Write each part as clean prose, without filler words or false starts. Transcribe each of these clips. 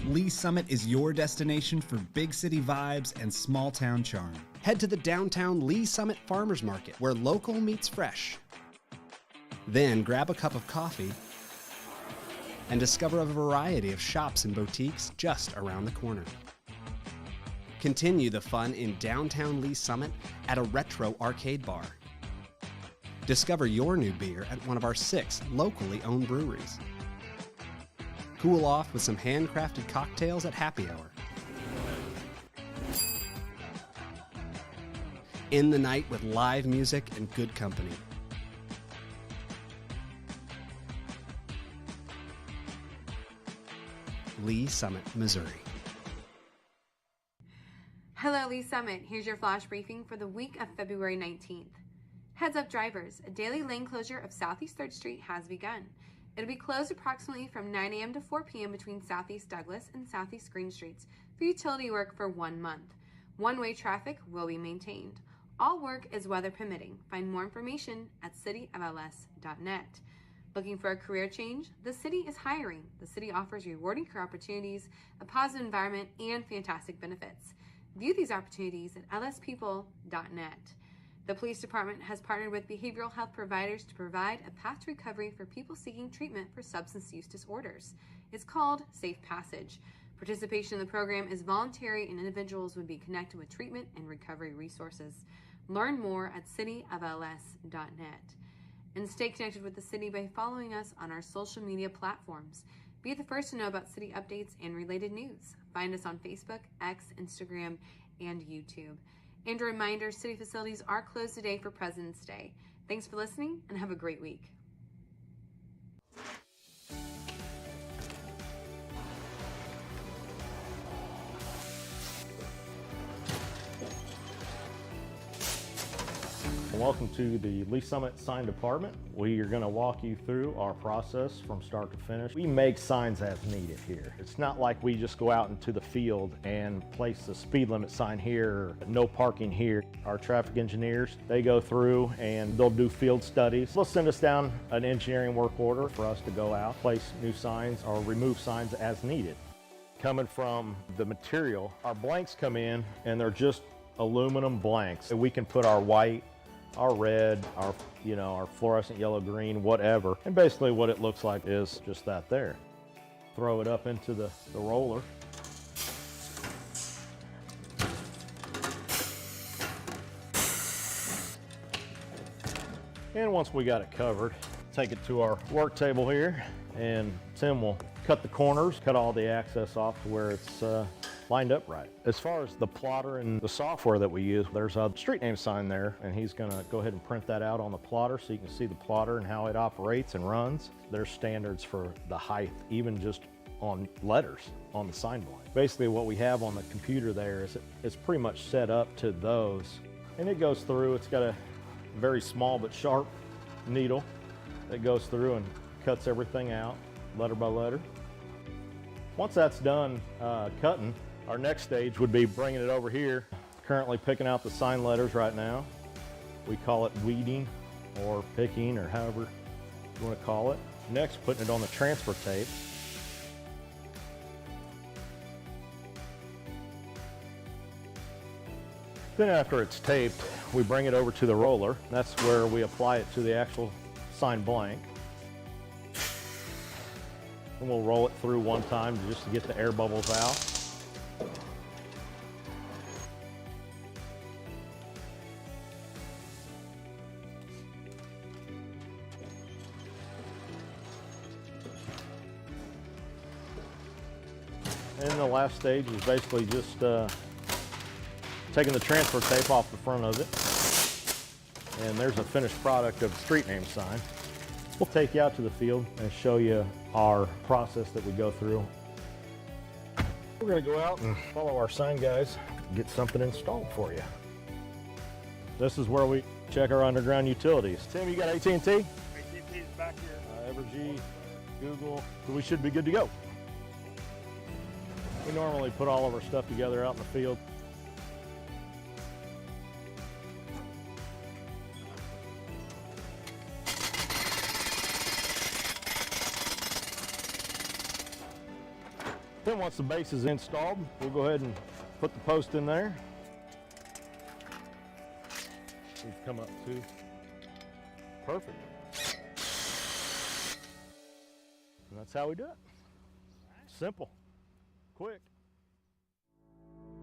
Lee Summit is your destination for big city vibes and small town charm. Head to the downtown Lee Summit Farmers Market, where local meets fresh. Then grab a cup of coffee and discover a variety of shops and boutiques just around the corner. Continue the fun in downtown Lee Summit at a retro arcade bar. Discover your new beer at one of our 6 locally owned breweries. Cool off with some handcrafted cocktails at happy hour. End the night with live music and good company. Lee Summit, Missouri. Hello, Lee Summit. Here's your flash briefing for the week of February 19th. Heads up drivers, a daily lane closure of Southeast 3rd Street has begun. It'll be closed approximately from 9 a.m. to 4 p.m. between Southeast Douglas and Southeast Green Streets for utility work for 1 month. One-way traffic will be maintained. All work is weather permitting. Find more information at cityofls.net. Looking for a career change? The city is hiring. The city offers rewarding career opportunities, a positive environment, and fantastic benefits. View these opportunities at lspeople.net. The police department has partnered with behavioral health providers to provide a path to recovery for people seeking treatment for substance use disorders. It's called Safe Passage. Participation in the program is voluntary and individuals would be connected with treatment and recovery resources. Learn more at cityofls.net. And stay connected with the city by following us on our social media platforms. Be the first to know about city updates and related news. Find us on Facebook, X, Instagram, and YouTube. And a reminder, city facilities are closed today for President's Day. Thanks for listening and have a great week. Welcome to the Lee Summit Sign Department. We are going to walk you through our process from start to finish. We make signs as needed here. It's not like we just go out into the field and place a speed limit sign here, no parking here. Our traffic engineers, they go through and they'll do field studies. They'll send us down an engineering work order for us to go out, place new signs or remove signs as needed. Coming from the material, our blanks come in and they're just aluminum blanks. We can put our white, our red, our fluorescent yellow, green, whatever. And basically what it looks like is just that there. Throw it up into the roller. And once we got it covered, take it to our work table here, and Tim will cut the corners, cut all the access off to where it's lined up right. As far as the plotter and the software that we use, there's a street name sign there, and he's gonna go ahead and print that out on the plotter so you can see the plotter and how it operates and runs. There's standards for the height, even just on letters on the sign blank. Basically what we have on the computer there is it's pretty much set up to those. And it goes through, it's got a very small but sharp needle that goes through and cuts everything out, letter by letter. Once that's done cutting, our next stage would be bringing it over here. Currently picking out the sign letters right now. We call it weeding or picking or however you want to call it. Next, putting it on the transfer tape. Then after it's taped, we bring it over to the roller. That's where we apply it to the actual sign blank. And we'll roll it through one time just to get the air bubbles out. And the last stage is basically just taking the transfer tape off the front of it. And there's a finished product of the street name sign. We'll take you out to the field and show you our process that we go through. We're gonna go out and follow our sign guys and get something installed for you. This is where we check our underground utilities. Tim, you got AT&T? AT&T's back here. Evergy, Google, so we should be good to go. We normally put all of our stuff together out in the field. Then once the base is installed, we'll go ahead and put the post in there. We've come up to perfect. And that's how we do it. Simple, quick.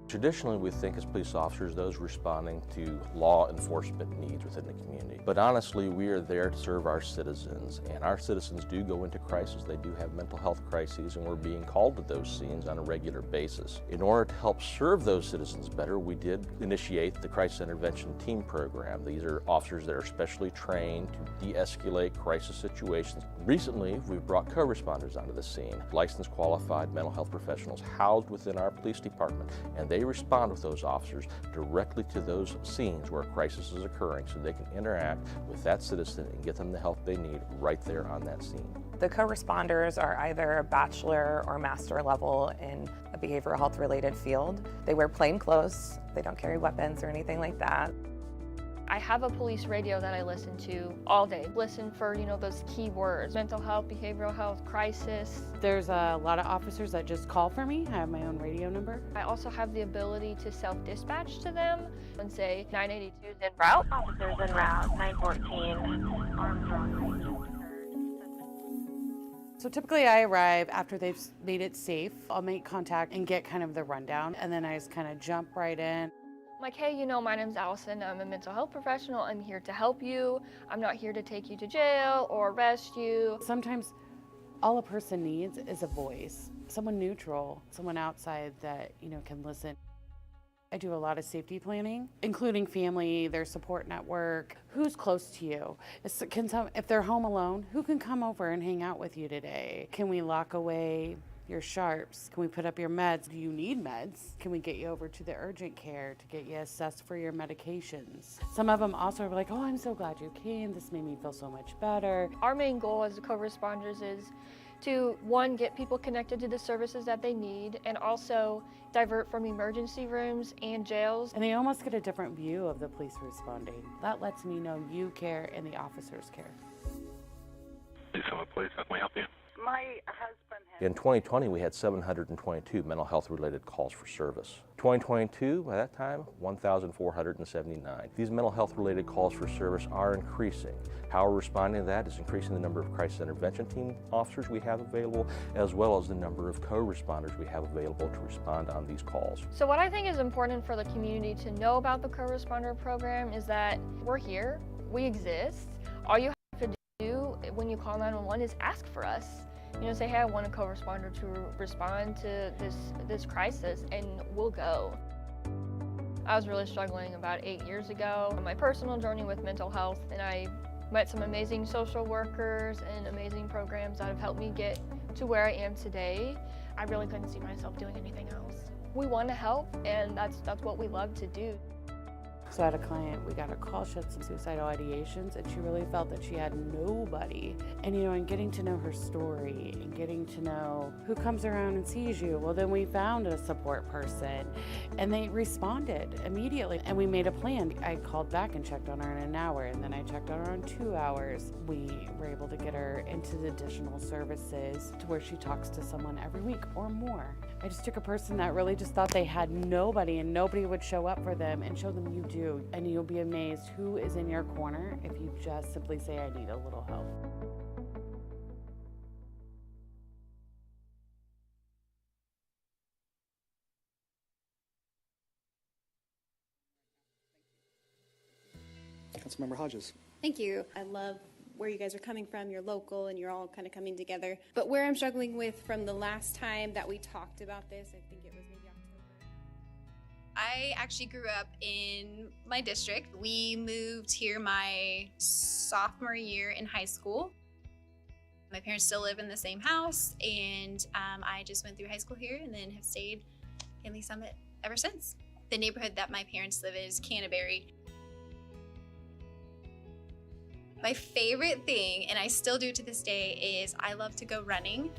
Traditionally, we think as police officers, those responding to law enforcement needs within the community. But honestly, we are there to serve our citizens, and our citizens do go into crisis. They do have mental health crises, and we're being called to those scenes on a regular basis. In order to help serve those citizens better, we did initiate the Crisis Intervention Team Program. These are officers that are specially trained to de-escalate crisis situations. Recently, we've brought co-responders onto the scene, licensed qualified mental health professionals housed within our police department, and they respond with those officers directly to those scenes where a crisis is occurring so they can interact with that citizen and get them the help they need right there on that scene. The co-responders are either a bachelor or master level in a behavioral health related field. They wear plain clothes, they don't carry weapons or anything like that. I have a police radio that I listen to all day. Listen for, those key words: mental health, behavioral health, crisis. There's a lot of officers that just call for me. I have my own radio number. I also have the ability to self-dispatch to them and say 982 is en route. Officers en route, 914, Armstrong. So typically I arrive after they've made it safe. I'll make contact and get kind of the rundown, and then I just kind of jump right in. I'm like, hey, my name's Allison. I'm a mental health professional. I'm here to help you. I'm not here to take you to jail or arrest you. Sometimes all a person needs is a voice, someone neutral, someone outside that, can listen. I do a lot of safety planning, including family, their support network, who's close to you. If they're home alone, who can come over and hang out with you today? Can we lock away your sharps? Can we put up your meds? Do you need meds? Can we get you over to the urgent care to get you assessed for your medications? Some of them also are like, oh, I'm so glad you came. This made me feel so much better. Our main goal as co-responders is to, one, get people connected to the services that they need, and also divert from emergency rooms and jails. And they almost get a different view of the police responding. That lets me know you care and the officers care. Please, please, how can we help you? My husband has... In 2020, we had 722 mental health related calls for service. 2022, by that time, 1,479. These mental health related calls for service are increasing. How we're responding to that is increasing the number of crisis intervention team officers we have available, as well as the number of co-responders we have available to respond on these calls. So what I think is important for the community to know about the co-responder program is that we're here, we exist. All you have to do when you call 911 is ask for us. Say, hey, I want a co-responder to respond to this crisis, and we'll go. I was really struggling about 8 years ago on my personal journey with mental health, and I met some amazing social workers and amazing programs that have helped me get to where I am today. I really couldn't see myself doing anything else. We want to help, and that's what we love to do. So I had a client, we got a call, she had some suicidal ideations, and she really felt that she had nobody. And and getting to know her story and getting to know who comes around and sees you, well, then we found a support person, and they responded immediately, and we made a plan. I called back and checked on her in an hour, and then I checked on her in 2 hours. We were able to get her into the additional services to where she talks to someone every week or more. I just took a person that really just thought they had nobody and nobody would show up for them, and show them you do. And you'll be amazed who is in your corner if you just simply say, I need a little help. Councilmember Hodges. Thank you. I love where you guys are coming from. You're local and you're all kind of coming together. But where I'm struggling with from the last time that we talked about this, I think it was maybe October. I actually grew up in my district. We moved here my sophomore year in high school. My parents still live in the same house, and I just went through high school here and then have stayed in Lee Summit ever since. The neighborhood that my parents live in is Canterbury. My favorite thing, and I still do to this day, is I love to go running.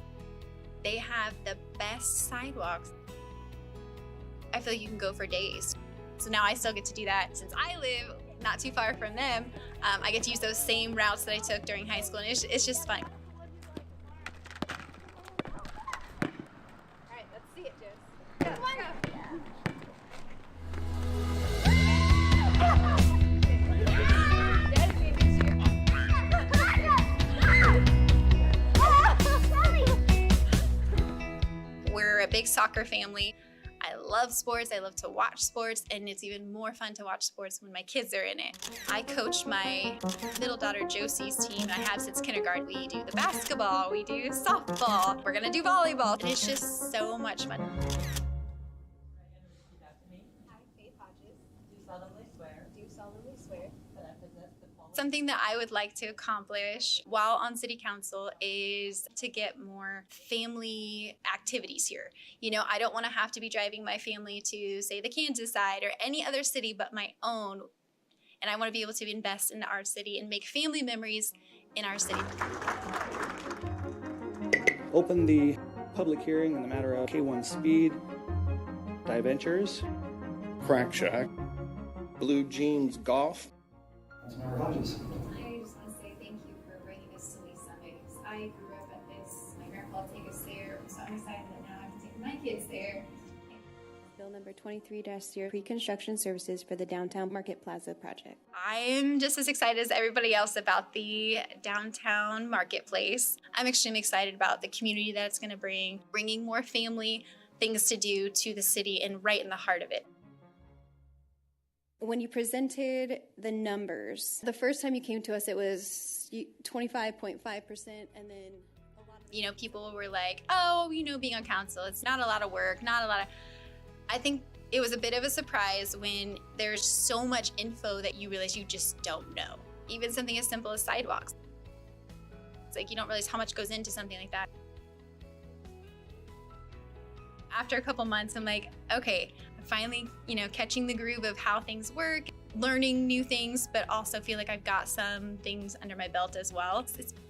They have the best sidewalks. I feel like you can go for days. So now I still get to do that. Since I live not too far from them, I get to use those same routes that I took during high school, and it's just fun. All right, see it, Jess. Go, come on. We're a big soccer family. I love sports, I love to watch sports, and it's even more fun to watch sports when my kids are in it. I coach my middle daughter Josie's team I have since kindergarten. We do the basketball, we do softball, we're gonna do volleyball, and it's just so much fun. Something that I would like to accomplish while on city council is to get more family activities here. You know, I don't want to have to be driving my family to, say, the Kansas side or any other city but my own. And I want to be able to invest in our city and make family memories in our city. Open the public hearing in the matter of K1 Speed, Diventures, Crack Shack, Blue Jeans Golf. I just want to say thank you for bringing us to Lee Summit. I grew up at this. My grandpa would take us there, so I'm excited that now I can take my kids there. Bill number 23-0, pre-construction services for the Downtown Market Plaza project. I'm just as excited as everybody else about the downtown marketplace. I'm extremely excited about the community that it's going to bring, bringing more family things to do to the city and right in the heart of it. When you presented the numbers, the first time you came to us, it was 25.5%, and then you know, people were like, oh, you know, being on council, it's not a lot of work, not a lot of... I think it was a bit of a surprise when there's so much info that you realize you just don't know. Even something as simple as sidewalks. It's like you don't realize how much goes into something like that. After a couple months, I'm like, okay, I'm finally, you know, catching the groove of how things work, learning new things, but also feel like I've got some things under my belt as well.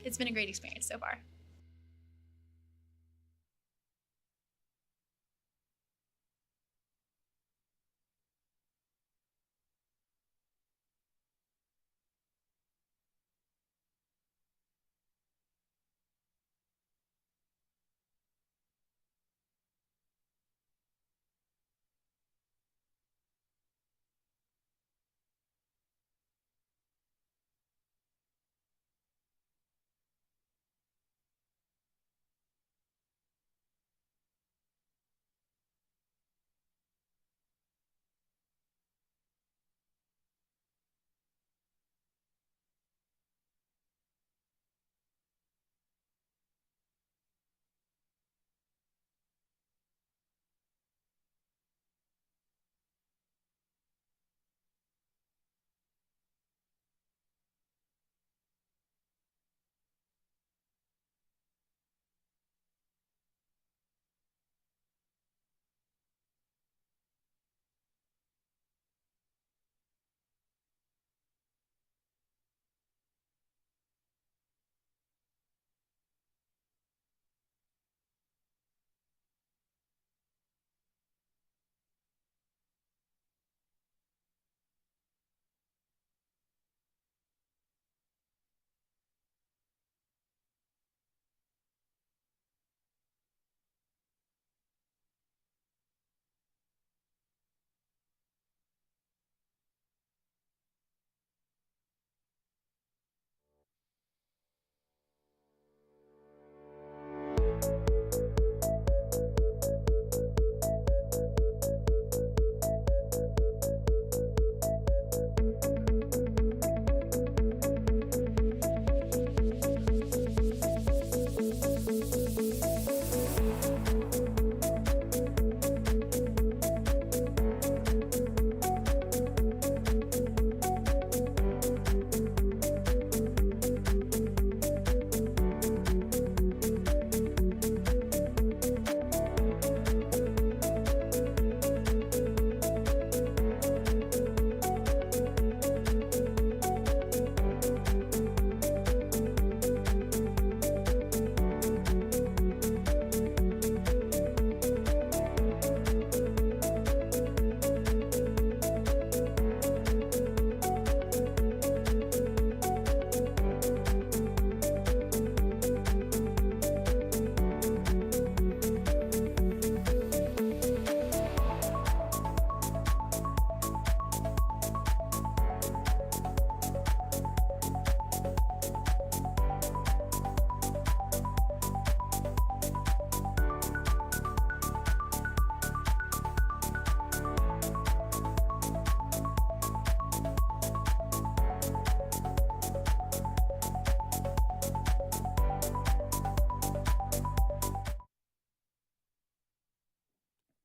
It's been a great experience so far.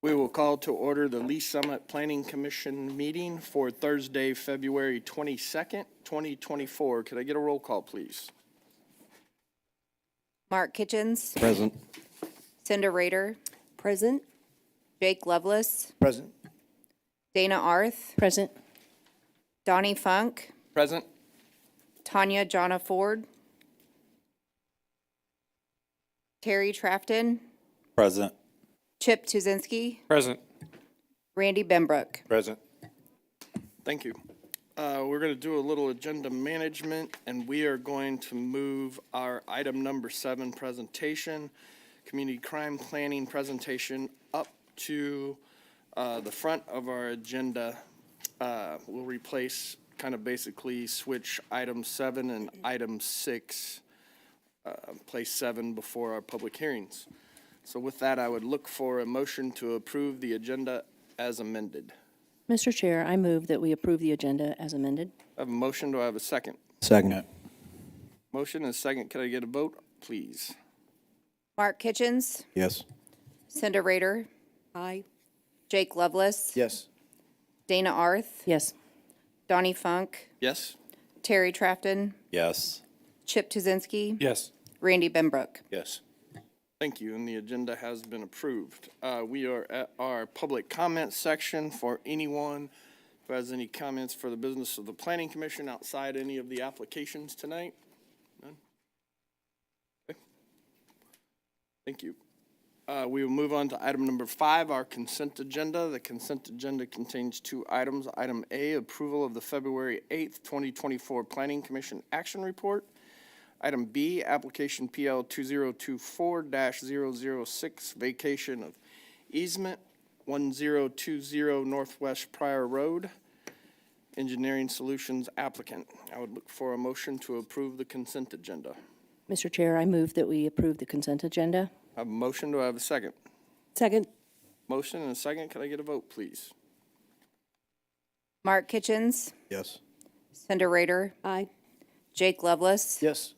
We will call to order the Lee Summit Planning Commission meeting for Thursday, February 22nd, 2024. Could I get a roll call, please? Mark Kitchens. Present. Cinda Rader. Present. Jake Lovelace. Present. Dana Arth. Present. Donnie Funk. Present. Tanya Jonna Ford. Terry Trafton. Present. Chip Tuzinski. Present. Randy Benbrook. Present. Thank you. We're going to do a little agenda management, and we are going to move our item number 7 presentation, community crime planning presentation, up to the front of our agenda. We'll replace, kind of basically switch item 7 and item 6, place 7 before our public hearings. So with that, I would look for a motion to approve the agenda as amended. Mr. Chair, I move that we approve the agenda as amended. I have a motion. Do I have a second? Second. Motion and a second. Can I get a vote, please? Mark Kitchens. Yes. Cinda Rader. Aye. Jake Lovelace. Yes. Dana Arth. Yes. Donnie Funk. Yes. Terry Trafton. Yes. Chip Tuzinski. Yes. Randy Benbrook. Yes. Thank you, and the agenda has been approved. We are at our public comment section for anyone who has any comments for the business of the Planning Commission outside any of the applications tonight. None? Okay. Thank you. We will move on to item number 5, our consent agenda. The consent agenda contains 2 items. Item A, approval of the February 8th, 2024 Planning Commission Action Report. Item B, application PL 2024-006, vacation of easement, 1020 Northwest Pryor Road, Engineering Solutions applicant. I would look for a motion to approve the consent agenda. Mr. Chair, I move that we approve the consent agenda. I have a motion. Do I have a second? Second. Motion and a second. Can I get a vote, please? Mark Kitchens. Yes. Cinda Rader. Aye. Jake Lovelace. Yes.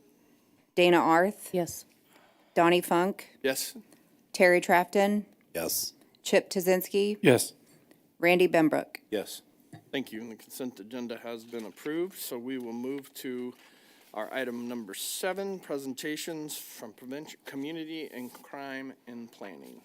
Dana Arth. Yes. Donnie Funk. Yes. Terry Trafton. Yes. Chip Tuzinski. Yes. Randy Benbrook. Yes. Thank you. And the consent agenda has been approved. So we will move to our item number 7, presentations from prevention, community and crime and planning.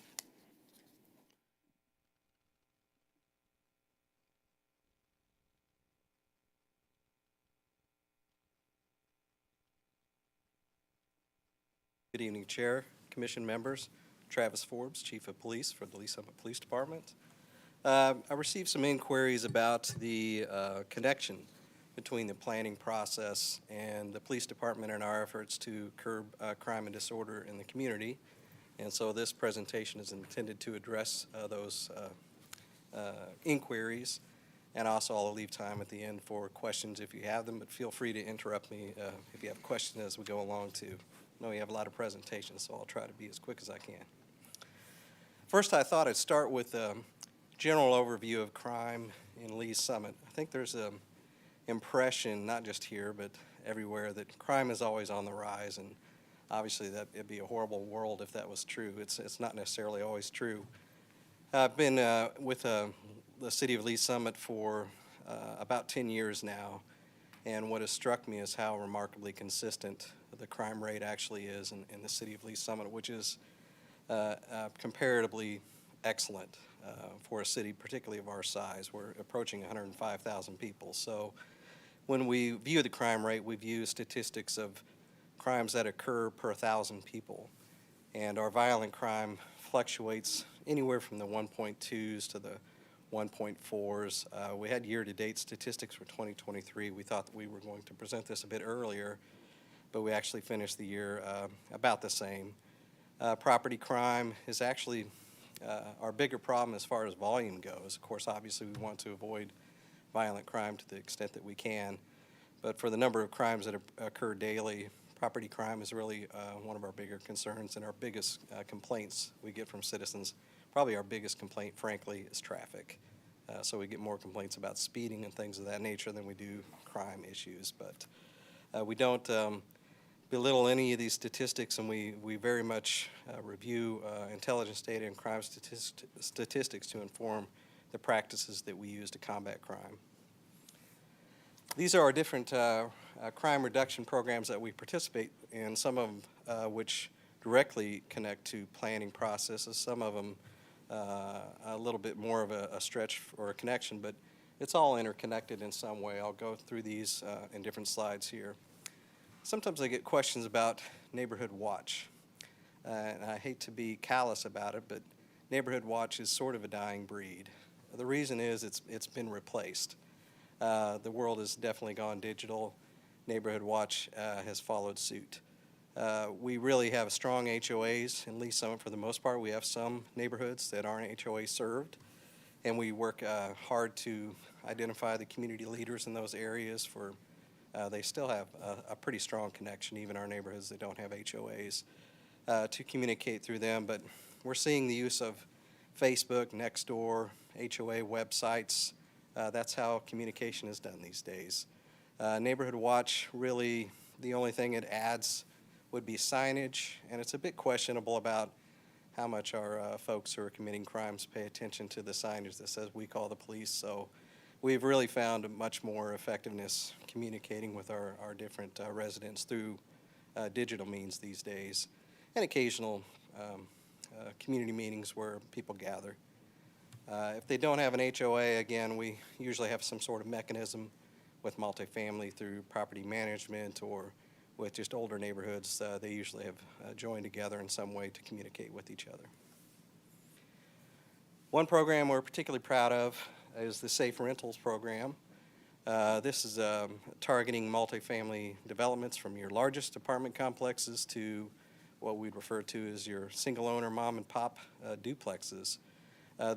Good evening, Chair, Commission members. Travis Forbes, Chief of Police for the Lee Summit Police Department. I received some inquiries about the connection between the planning process and the police department and our efforts to curb crime and disorder in the community. And so this presentation is intended to address those inquiries. And also I'll leave time at the end for questions if you have them, but feel free to interrupt me if you have questions as we go along too. I know we have a lot of presentations, so I'll try to be as quick as I can. First, I thought I'd start with a general overview of crime in Lee Summit. I think there's an impression, not just here, but everywhere, that crime is always on the rise, and obviously that it'd be a horrible world if that was true. It's not necessarily always true. I've been with the city of Lee Summit for about 10 years now, and what has struck me is how remarkably consistent the crime rate actually is in the city of Lee Summit, which is comparatively excellent for a city, particularly of our size. We're approaching 105,000 people. So when we view the crime rate, we view statistics of crimes that occur per 1,000 people. And our violent crime fluctuates anywhere from the 1.2s to the 1.4s. We had year-to-date statistics for 2023. We thought that we were going to present this a bit earlier, but we actually finished the year about the same. Property crime is actually our bigger problem as far as volume goes. Of course, obviously we want to avoid violent crime to the extent that we can, but for the number of crimes that occur daily, property crime is really one of our bigger concerns, and our biggest complaints we get from citizens. Probably our biggest complaint, frankly, is traffic. So we get more complaints about speeding and things of that nature than we do crime issues. But we don't belittle any of these statistics, and we very much review intelligence data and crime statistics to inform the practices that we use to combat crime. These are our different crime reduction programs that we participate in, some of them which directly connect to planning processes, some of them a little bit more of a stretch or a connection, but it's all interconnected in some way. I'll go through these in different slides here. Sometimes I get questions about Neighborhood Watch, and I hate to be callous about it, but Neighborhood Watch is sort of a dying breed. The reason is it's been replaced. The world has definitely gone digital. Neighborhood Watch has followed suit. We really have strong HOAs in Lee Summit for the most part. We have some neighborhoods that aren't HOA served, and we work hard to identify the community leaders in those areas for they still have a pretty strong connection, even our neighborhoods that don't have HOAs, to communicate through them. But we're seeing the use of Facebook, Nextdoor, HOA websites. That's how communication is done these days. Neighborhood Watch, really, the only thing it adds would be signage, and it's a bit questionable about how much our folks who are committing crimes pay attention to the signage that says "We call the police." So we've really found much more effectiveness communicating with our different residents through digital means these days, and occasional community meetings where people gather. If they don't have an HOA, again, we usually have some sort of mechanism with multifamily through property management, or with just older neighborhoods, they usually have joined together in some way to communicate with each other. One program we're particularly proud of is the Safe Rentals program. This is targeting multifamily developments from your largest apartment complexes to what we'd refer to as your single-owner mom-and-pop duplexes.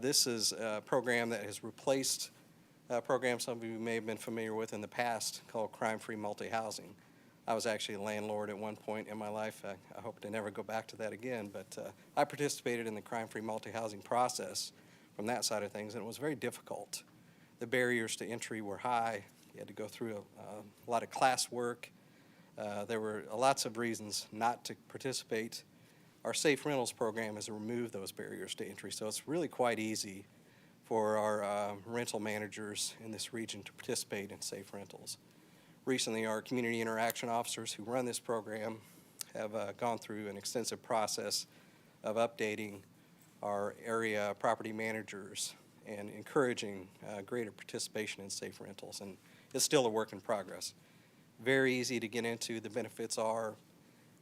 This is a program that has replaced a program some of you may have been familiar with in the past called Crime-Free Multi-Housing. I was actually a landlord at one point in my life. I hope to never go back to that again, but I participated in the crime-free multi-housing process from that side of things, and it was very difficult. The barriers to entry were high. You had to go through a lot of class work. There were lots of reasons not to participate. Our Safe Rentals program has removed those barriers to entry, so it's really quite easy for our rental managers in this region to participate in Safe Rentals. Recently, our community interaction officers who run this program have gone through an extensive process of updating our area property managers and encouraging greater participation in Safe Rentals, and it's still a work in progress. Very easy to get into. The benefits are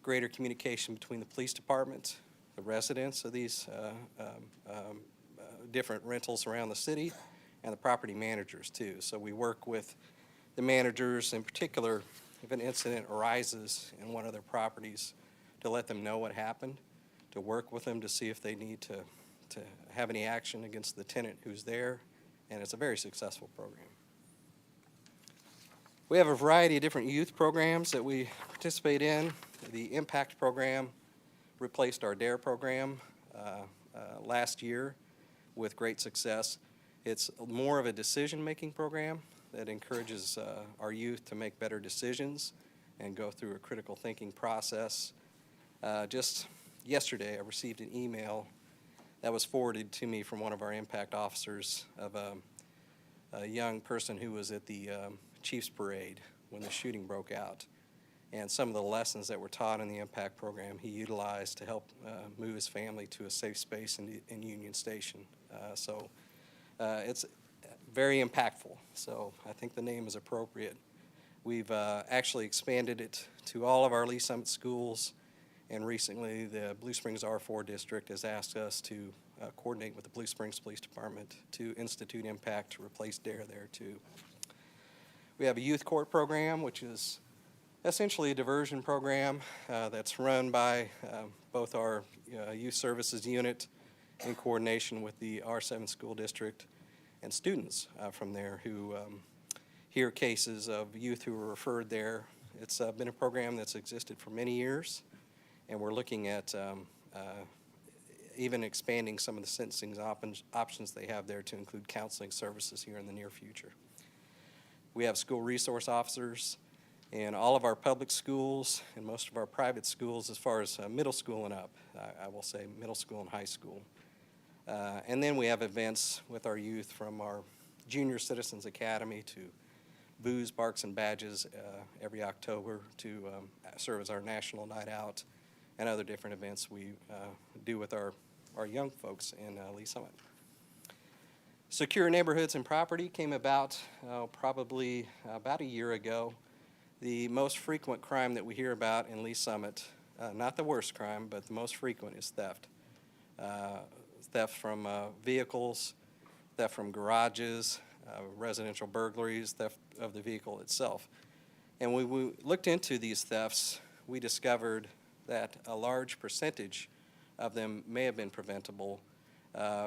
greater communication between the police department, the residents of these different rentals around the city, and the property managers too. So we work with the managers, in particular, if an incident arises in one of their properties, to let them know what happened, to work with them to see if they need to have any action against the tenant who's there, and it's a very successful program. We have a variety of different youth programs that we participate in. The Impact program replaced our DARE program last year with great success. It's more of a decision-making program that encourages our youth to make better decisions and go through a critical thinking process. Just yesterday, I received an email that was forwarded to me from one of our impact officers of a young person who was at the Chiefs Parade when the shooting broke out. And some of the lessons that were taught in the impact program he utilized to help move his family to a safe space in Union Station. So it's very impactful, so I think the name is appropriate. We've actually expanded it to all of our Lee Summit schools, and recently the Blue Springs R4 district has asked us to coordinate with the Blue Springs Police Department to institute Impact to replace DARE there too. We have a youth court program, which is essentially a diversion program that's run by both our youth services unit in coordination with the R7 school district and students from there who hear cases of youth who were referred there. It's been a program that's existed for many years, and we're looking at even expanding some of the sentencing options they have there to include counseling services here in the near future. We have school resource officers in all of our public schools and most of our private schools as far as middle school and up. I will say middle school and high school. And then we have events with our youth from our Junior Citizens Academy to Booze, Barks, and Badges every October to serve as our National Night Out and other different events we do with our young folks in Lee Summit. Secure Neighborhoods and Property came about probably about a year ago. The most frequent crime that we hear about in Lee Summit, not the worst crime, but the most frequent is theft. Theft from vehicles, theft from garages, residential burglaries, theft of the vehicle itself. And when we looked into these thefts, we discovered that a large percentage of them may have been preventable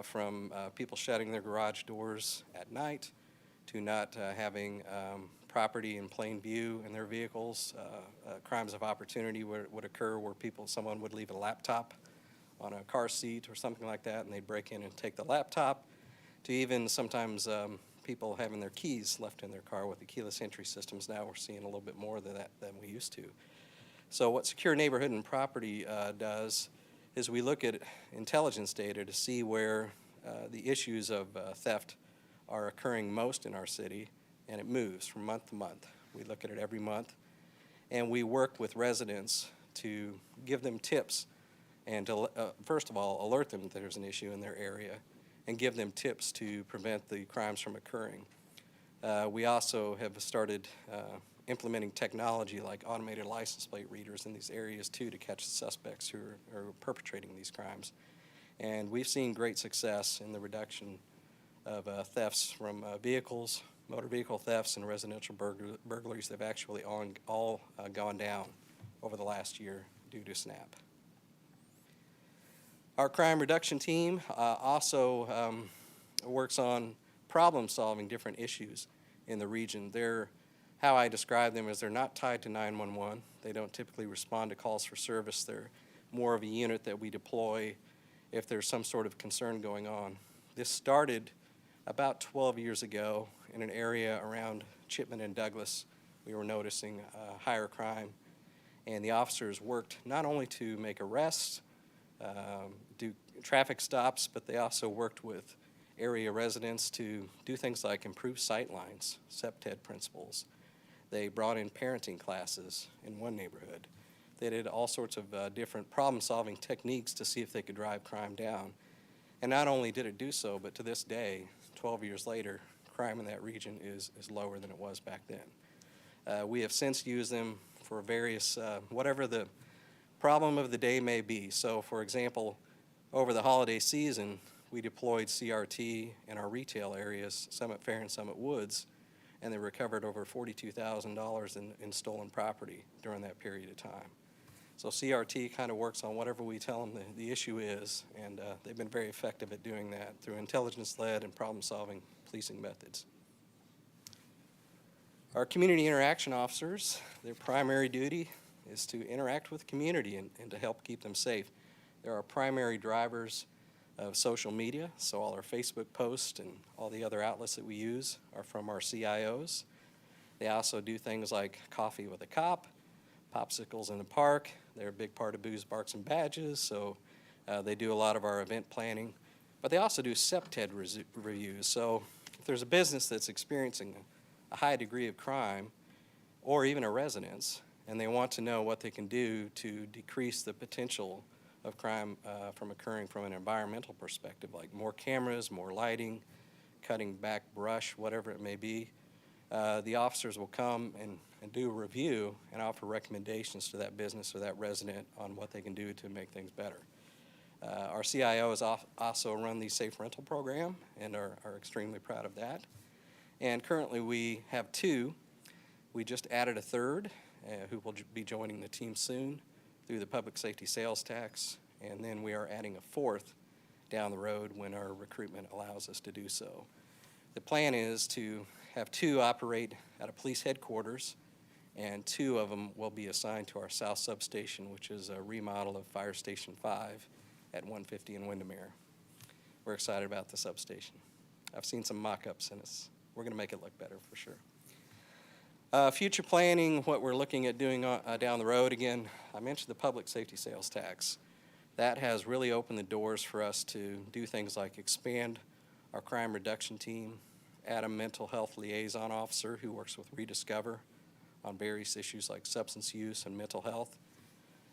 from people shutting their garage doors at night to not having property in plain view in their vehicles. Crimes of opportunity would occur where someone would leave a laptop on a car seat or something like that, and they'd break in and take the laptop, to even sometimes people having their keys left in their car with the keyless entry systems. Now we're seeing a little bit more of that than we used to. So what Secure Neighborhood and Property does is we look at intelligence data to see where the issues of theft are occurring most in our city, and it moves from month to month. We look at it every month, and we work with residents to give them tips and to, first of all, alert them that there's an issue in their area and give them tips to prevent the crimes from occurring. We also have started implementing technology like automated license plate readers in these areas too to catch the suspects who are perpetrating these crimes. And we've seen great success in the reduction of thefts from vehicles, motor vehicle thefts, and residential burglaries that have actually all gone down over the last year due to SNAP. Our crime reduction team also works on problem-solving different issues in the region. How I describe them is they're not tied to 911. They don't typically respond to calls for service. They're more of a unit that we deploy if there's some sort of concern going on. This started about 12 years ago in an area around Chipman and Douglas. We were noticing higher crime, and the officers worked not only to make arrests, do traffic stops, but they also worked with area residents to do things like improve sight lines, CPTED principles. They brought in parenting classes in one neighborhood. They did all sorts of different problem-solving techniques to see if they could drive crime down. And not only did it do so, but to this day, 12 years later, crime in that region is lower than it was back then. We have since used them for various, whatever the problem of the day may be. So, for example, over the holiday season, we deployed CRT in our retail areas, Summit Fair and Summit Woods, and they recovered over $42,000 in stolen property during that period of time. So CRT kind of works on whatever we tell them the issue is, and they've been very effective at doing that through intelligence-led and problem-solving policing methods. Our community interaction officers, their primary duty is to interact with the community and to help keep them safe. They're our primary drivers of social media, so all our Facebook posts and all the other outlets that we use are from our CIOs. They also do things like Coffee with a Cop, Popsicles in the Park. They're a big part of Booze, Barks, and Badges, so they do a lot of our event planning. But they also do CPTED reviews, so if there's a business that's experiencing a high degree of crime, or even a residence, and they want to know what they can do to decrease the potential of crime from occurring from an environmental perspective, like more cameras, more lighting, cutting back brush, whatever it may be, the officers will come and do a review and offer recommendations to that business or that resident on what they can do to make things better. Our CIOs also run the Safe Rental Program and are extremely proud of that. And currently we have two. We just added a third who will be joining the team soon through the public safety sales tax, and then we are adding a fourth down the road when our recruitment allows us to do so. The plan is to have two operate at a police headquarters, and two of them will be assigned to our south substation, which is a remodel of Fire Station 5 at 150 in Windermere. We're excited about the substation. I've seen some mock-ups, and we're going to make it look better for sure. Future planning, what we're looking at doing down the road, again, I mentioned the public safety sales tax. That has really opened the doors for us to do things like expand our crime reduction team, add a mental health liaison officer who works with Rediscover on various issues like substance use and mental health.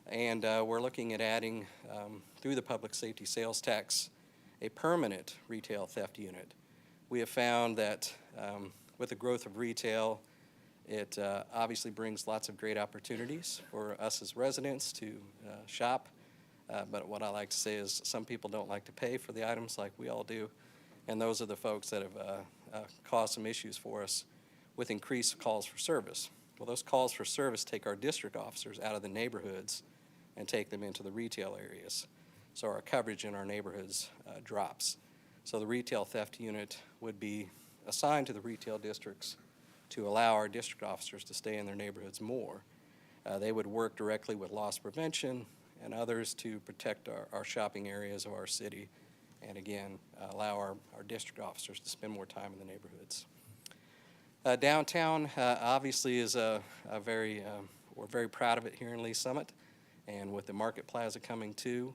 And we're looking at adding, through the public safety sales tax, a permanent retail theft unit. We have found that with the growth of retail, it obviously brings lots of great opportunities for us as residents to shop. But what I like to say is some people don't like to pay for the items like we all do. And those are the folks that have caused some issues for us with increased calls for service. Well, those calls for service take our district officers out of the neighborhoods and take them into the retail areas. So our coverage in our neighborhoods drops. So the retail theft unit would be assigned to the retail districts to allow our district officers to stay in their neighborhoods more. They would work directly with loss prevention and others to protect our shopping areas of our city, and again, allow our district officers to spend more time in the neighborhoods. Downtown obviously is we're very proud of it here in Lee Summit, and with the Market Plaza coming too,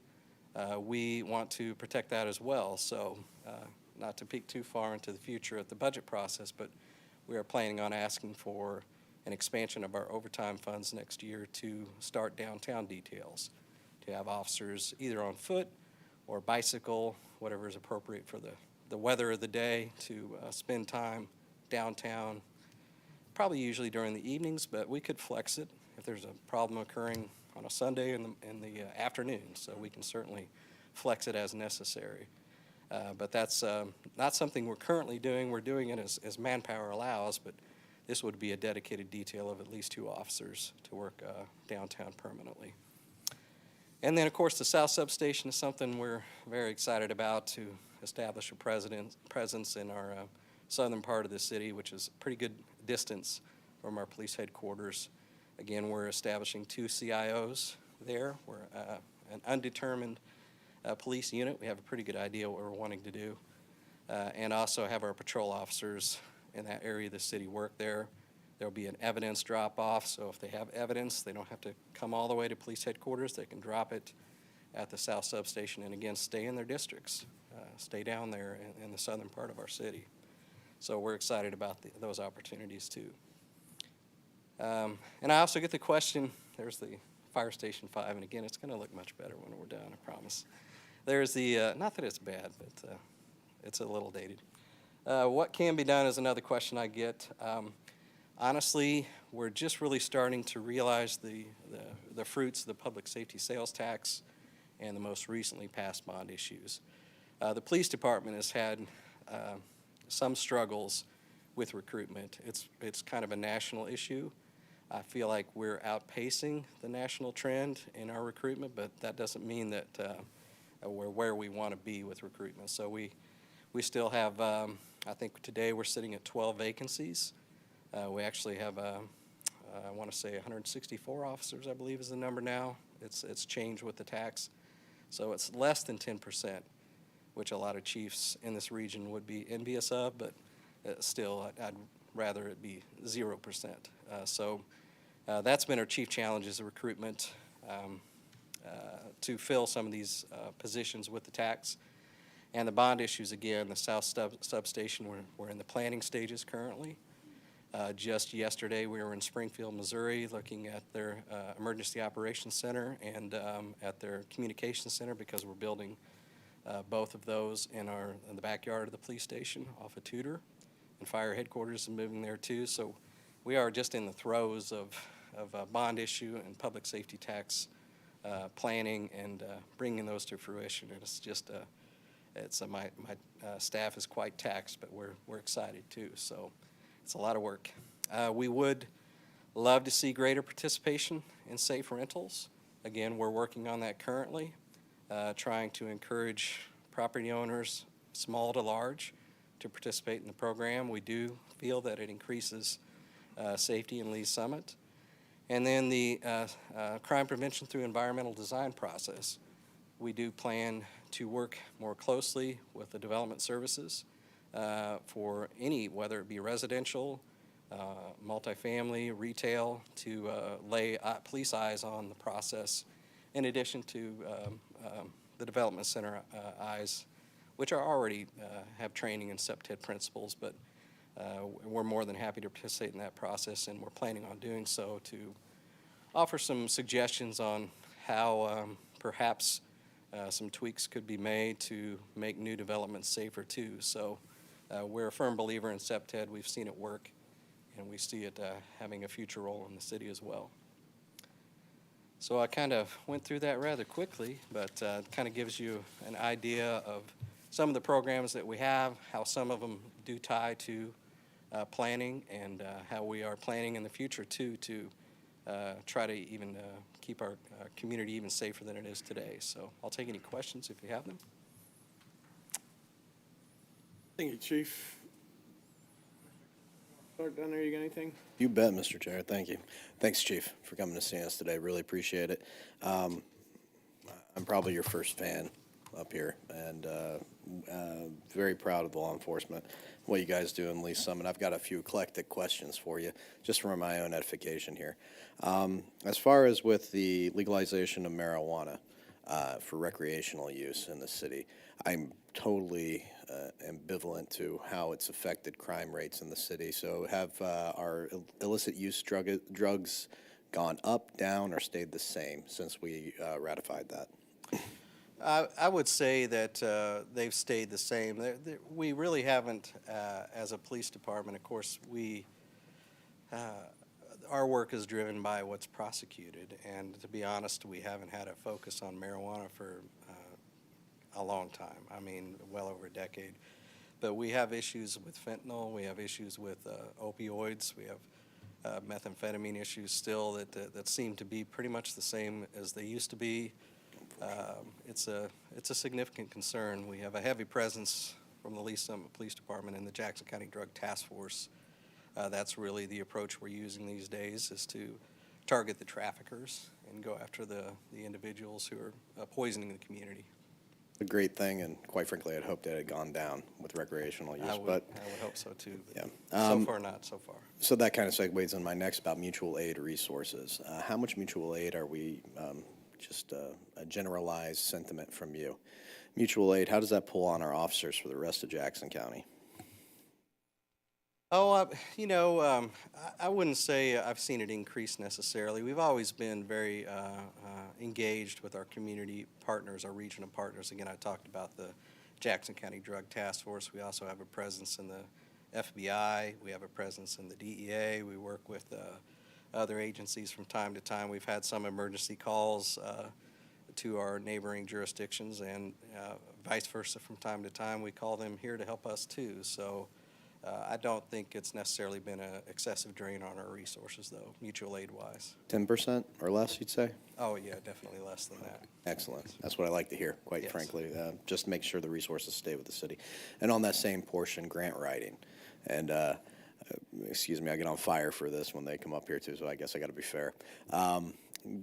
we want to protect that as well. So not to peek too far into the future at the budget process, but we are planning on asking for an expansion of our overtime funds next year to start downtown details, to have officers either on foot or bicycle, whatever is appropriate for the weather of the day, to spend time downtown, probably usually during the evenings, but we could flex it if there's a problem occurring on a Sunday in the afternoon, so we can certainly flex it as necessary. But that's not something we're currently doing. We're doing it as manpower allows, but this would be a dedicated detail of at least 2 officers to work downtown permanently. And then, of course, the South Substation is something we're very excited about, to establish a presence in our southern part of the city, which is a pretty good distance from our police headquarters. Again, we're establishing 2 CIOs there. We're an undetermined police unit. We have a pretty good idea what we're wanting to do. And also have our patrol officers in that area of the city work there. There'll be an evidence drop-off, so if they have evidence, they don't have to come all the way to police headquarters. They can drop it at the South Substation and, again, stay in their districts, stay down there in the southern part of our city. So we're excited about those opportunities, too. And I also get the question, there's the Fire Station 5, and again, it's going to look much better when we're done, I promise. There's the, not that it's bad, but it's a little dated. What can be done is another question I get. Honestly, we're just really starting to realize the fruits of the public safety sales tax and the most recently passed bond issues. The police department has had some struggles with recruitment. It's kind of a national issue. I feel like we're outpacing the national trend in our recruitment, but that doesn't mean that we're where we want to be with recruitment. So we still have, I think today we're sitting at 12 vacancies. We actually have, I want to say 164 officers, I believe is the number now. It's changed with the tax. So it's less than 10%, which a lot of chiefs in this region would be envious of, but still I'd rather it be 0%. So that's been our chief challenge, is the recruitment to fill some of these positions with the tax. And the bond issues, again, the South Substation, we're in the planning stages currently. Just yesterday, we were in Springfield, Missouri, looking at their Emergency Operations Center and at their Communications Center, because we're building both of those in the backyard of the police station off of Tudor, and fire headquarters is moving there too. So we are just in the throes of bond issue and public safety tax planning and bringing those to fruition. And it's just my staff is quite taxed, but we're excited too. So it's a lot of work. We would love to see greater participation in safe rentals. Again, we're working on that currently, trying to encourage property owners, small to large, to participate in the program. We do feel that it increases safety in Lee Summit. And then the crime prevention through environmental design process. We do plan to work more closely with the development services for any, whether it be residential multifamily, retail, to lay police eyes on the process, in addition to the development center eyes, which are already have training in CEPTED principles, but we're more than happy to participate in that process, and we're planning on doing so to offer some suggestions on how perhaps some tweaks could be made to make new developments safer too. So we're a firm believer in CEPTED. We've seen it work, and we see it having a future role in the city as well. So I kind of went through that rather quickly, but it kind of gives you an idea of some of the programs that we have, how some of them do tie to planning, and how we are planning in the future too to try to even keep our community even safer than it is today. So I'll take any questions if you have them. Thank you, Chief. Clark, down there, you got anything? You bet, Mr. Chair. Thank you. Thanks, Chief, for coming to see us today. Really appreciate it. I'm probably your first fan up here, and very proud of the law enforcement, what you guys do in Lee Summit. I've got a few eclectic questions for you, just for my own edification here. As far as with the legalization of marijuana for recreational use in the city, I'm totally ambivalent to how it's affected crime rates in the city. So have our illicit use drugs gone up, down, or stayed the same since we ratified that? I would say that they've stayed the same. We really haven't, as a police department, of course, our work is driven by what's prosecuted, and to be honest, we haven't had a focus on marijuana for a long time. I mean, well over a decade. But we have issues with fentanyl, we have issues with opioids, we have methamphetamine issues still that seem to be pretty much the same as they used to be. It's a significant concern. We have a heavy presence from the Lee Summit Police Department and the Jackson County Drug Task Force. That's really the approach we're using these days, is to target the traffickers and go after the individuals who are poisoning the community. A great thing, and quite frankly, I'd hoped it had gone down with recreational use. I would hope so too. Yeah. So far, not so far. So that kind of segues on my next about mutual aid resources. How much mutual aid are we, just a generalized sentiment from you? Mutual aid, how does that pull on our officers for the rest of Jackson County? Oh, I wouldn't say I've seen it increase necessarily. We've always been very engaged with our community partners, our regional partners. Again, I talked about the Jackson County Drug Task Force. We also have a presence in the FBI. We have a presence in the DEA. We work with other agencies from time to time. We've had some emergency calls to our neighboring jurisdictions, and vice versa from time to time. We call them here to help us too. So I don't think it's necessarily been an excessive drain on our resources, though, mutual aid-wise. 10% or less, you'd say? Oh, yeah, definitely less than that. Excellent. That's what I like to hear, quite frankly. Just make sure the resources stay with the city. And on that same portion, grant writing. And excuse me, I get on fire for this when they come up here too, so I guess I got to be fair.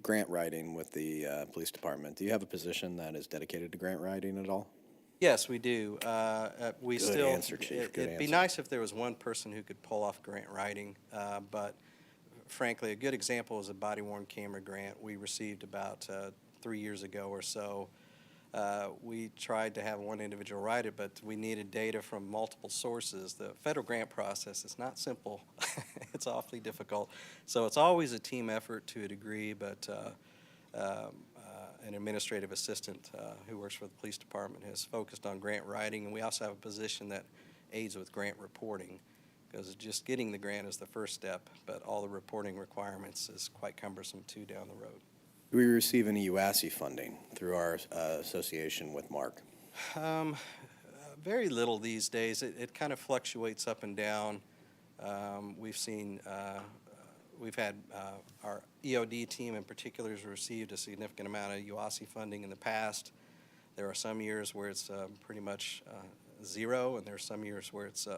Grant writing with the police department. Do you have a position that is dedicated to grant writing at all? Yes, we do. We Good still. answer, Chief. Good It'd be nice if there was one person who could pull off grant writing, but frankly, a good example is a body-worn camera grant we received about 3 years ago or so. We tried to have one individual write it, but we needed data from multiple sources. The federal grant process is not simple. It's awfully difficult. So it's always a team effort to a degree, but an administrative assistant who works for the police department has focused on grant writing, and we also have a position that aids with grant reporting, because just getting the grant is the first step, but all the reporting requirements is quite cumbersome too down the road. Do we receive any UASI funding through our association with Mark? Very little these days. It kind of fluctuates up and down. We've seen we've had our EOD team in particular has received a significant amount of UASI funding in the past. There are some years where it's pretty much zero, and there are some years where it's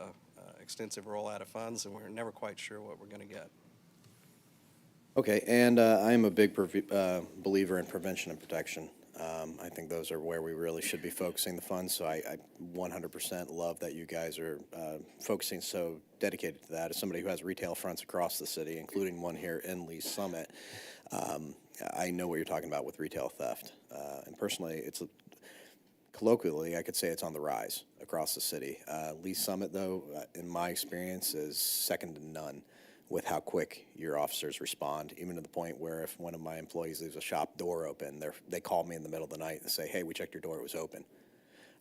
extensive rollout of funds, and we're never quite sure what we're going to get. Okay, and I'm a big believer in prevention and protection. I think those are where we really should be focusing the funds. So I 100% love that you guys are focusing so dedicated to that. As somebody who has retail fronts across the city, including one here in Lee Summit, I know what you're talking about with retail theft. And personally, colloquially, I could say it's on the rise across the city. Lee Summit, though, in my experience, is second to none with how quick your officers respond, even to the point where if one of my employees leaves a shop door open, they call me in the middle of the night and say, hey, we checked your door, it was open.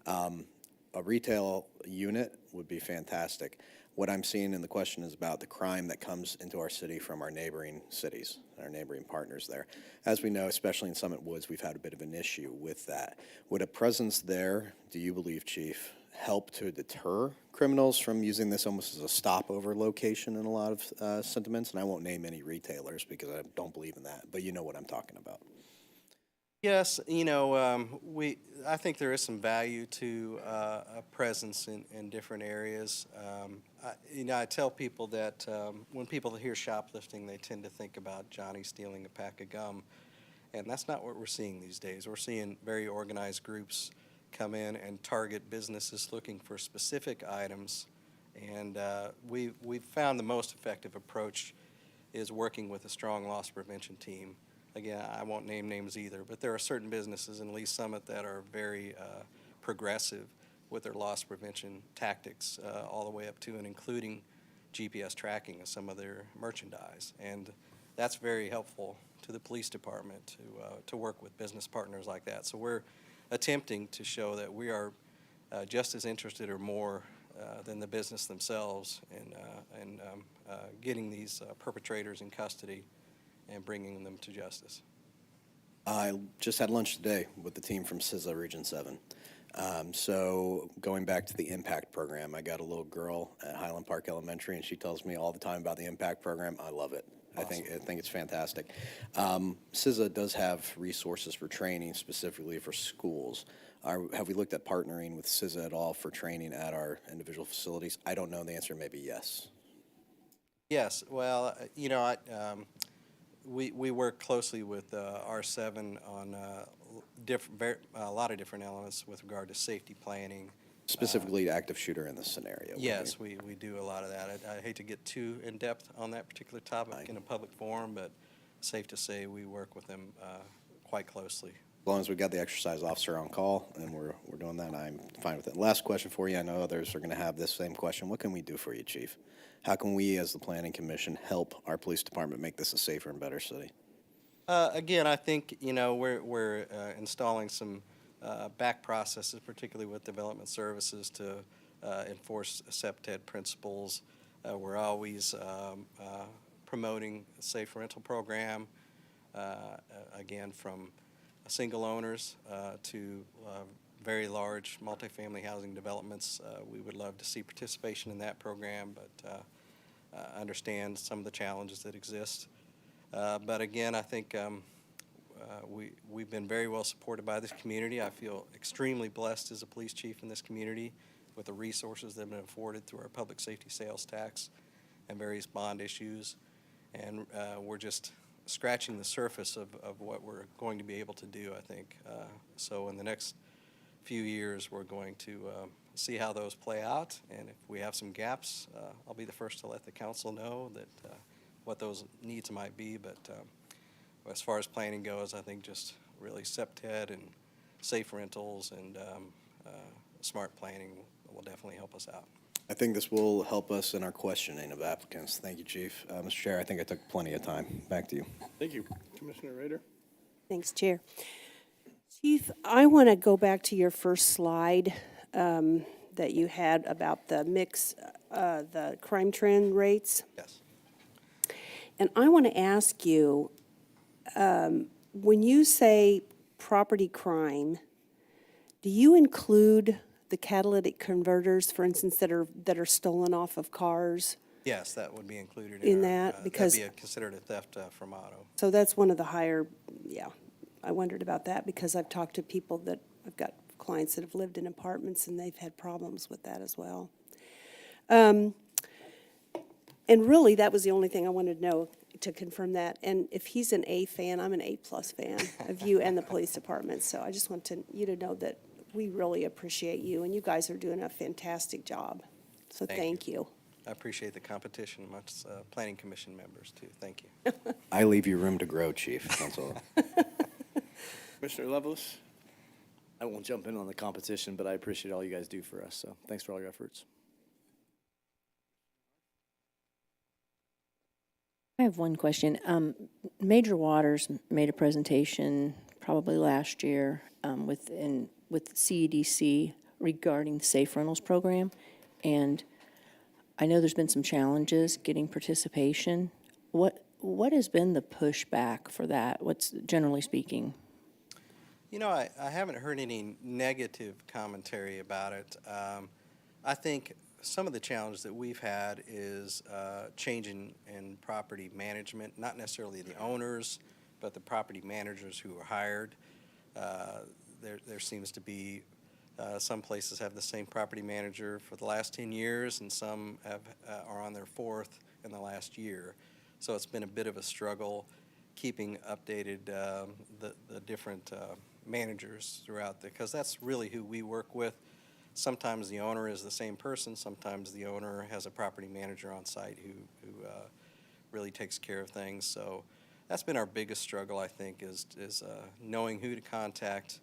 A retail unit would be fantastic. What I'm seeing in the question is about the crime that comes into our city from our neighboring cities, our neighboring partners there. As we know, especially in Summit Woods, we've had a bit of an issue with that. Would a presence there, do you believe, Chief, help to deter criminals from using this almost as a stopover location in a lot of sentiments? And I won't name any retailers because I don't believe in that, but you know what I'm talking about. Yes, I think there is some value to a presence in different areas. I tell people that when people hear shoplifting, they tend to think about Johnny stealing a pack of gum, and that's not what we're seeing these days. We're seeing very organized groups come in and target businesses looking for specific items, and we've found the most effective approach is working with a strong loss prevention team. Again, I won't name names either, but there are certain businesses in Lee Summit that are very progressive with their loss prevention tactics, all the way up to and including GPS tracking of some of their merchandise. And that's very helpful to the police department to work with business partners like that. So we're attempting to show that we are just as interested or more than the business themselves in getting these perpetrators in custody and bringing them to justice. I just had lunch today with the team from CISA Region 7. So going back to the IMPACT program, I got a little girl at Highland Park Elementary, and she tells me all the time about the IMPACT program. I love it. Awesome. I think it's fantastic. CISA does have resources for training specifically for schools. Have we looked at partnering with CISA at all for training at our individual facilities? I don't know. The answer may be yes. Yes. Well, we work closely with R7 on a lot of different elements with regard to safety planning. Specifically active shooter in this scenario. Yes, we do a lot of that. I hate to get too in-depth on that particular topic in a public forum, but safe to say we work with them quite closely. As long as we've got the exercise officer on call and we're doing that, I'm fine with it. Last question for you. I know others are going to have this same question. What can we do for you, Chief? How can we, as the Planning Commission, help our police department make this a safer and better city? Again, I think we're installing some back processes, particularly with development services, to enforce SEPTED principles. We're always promoting a safe rental program, again, from single owners to very large multifamily housing developments. We would love to see participation in that program, but understand some of the challenges that exist. But again, I think we've been very well supported by this community. I feel extremely blessed as a police chief in this community with the resources that have been afforded through our public safety sales tax and various bond issues. And we're just scratching the surface of what we're going to be able to do, I think. So in the next few years, we're going to see how those play out. And if we have some gaps, I'll be the first to let the council know that what those needs might be. But as far as planning goes, I think just really SEPTED and safe rentals and smart planning will definitely help us out. I think this will help us in our questioning of applicants. Thank you, Chief. Mr. Chair, I think I took plenty of time. Back to you. Thank you. Commissioner Rader. Thanks, Chair. Chief, I want to go back to your first slide that you had about the mix, the crime trend rates. Yes. And I want to ask you, when you say property crime, do you include the catalytic converters, for instance, that are stolen off of cars? Yes, that would be included in that, because that'd be considered a theft from auto. So that's one of the higher. Yeah, I wondered about that because I've talked to people that I've got clients that have lived in apartments and they've had problems with that as well. And really, that was the only thing I wanted to know. to confirm that. And if he's an A fan, I'm an A-plus fan of you and the police department. So I just want you to know that we really appreciate you, and you guys are doing a fantastic job. So thank you. I appreciate the competition amongst planning commission members too. Thank you. I leave you room to grow, Chief. That's all. Commissioner Lovelace? I won't jump in on the competition, but I appreciate all you guys do for us, so thanks for all your efforts. I have one question. Major Waters made a presentation probably last year with CEDC regarding the Safe Rentals program, and I know there's been some challenges getting participation. What has been the pushback for that? What's generally speaking? You know, I haven't heard any negative commentary about it. I think some of the challenge that we've had is changing in property management, not necessarily the owners, but the property managers who are hired. There seems to be some places have the same property manager for the last 10 years, and some are on their fourth in the last year. So it's been a bit of a struggle keeping updated the different managers throughout because that's really who we work with. Sometimes the owner is the same person. Sometimes the owner has a property manager on site who really takes care of things. So that's been our biggest struggle, I think, is knowing who to contact.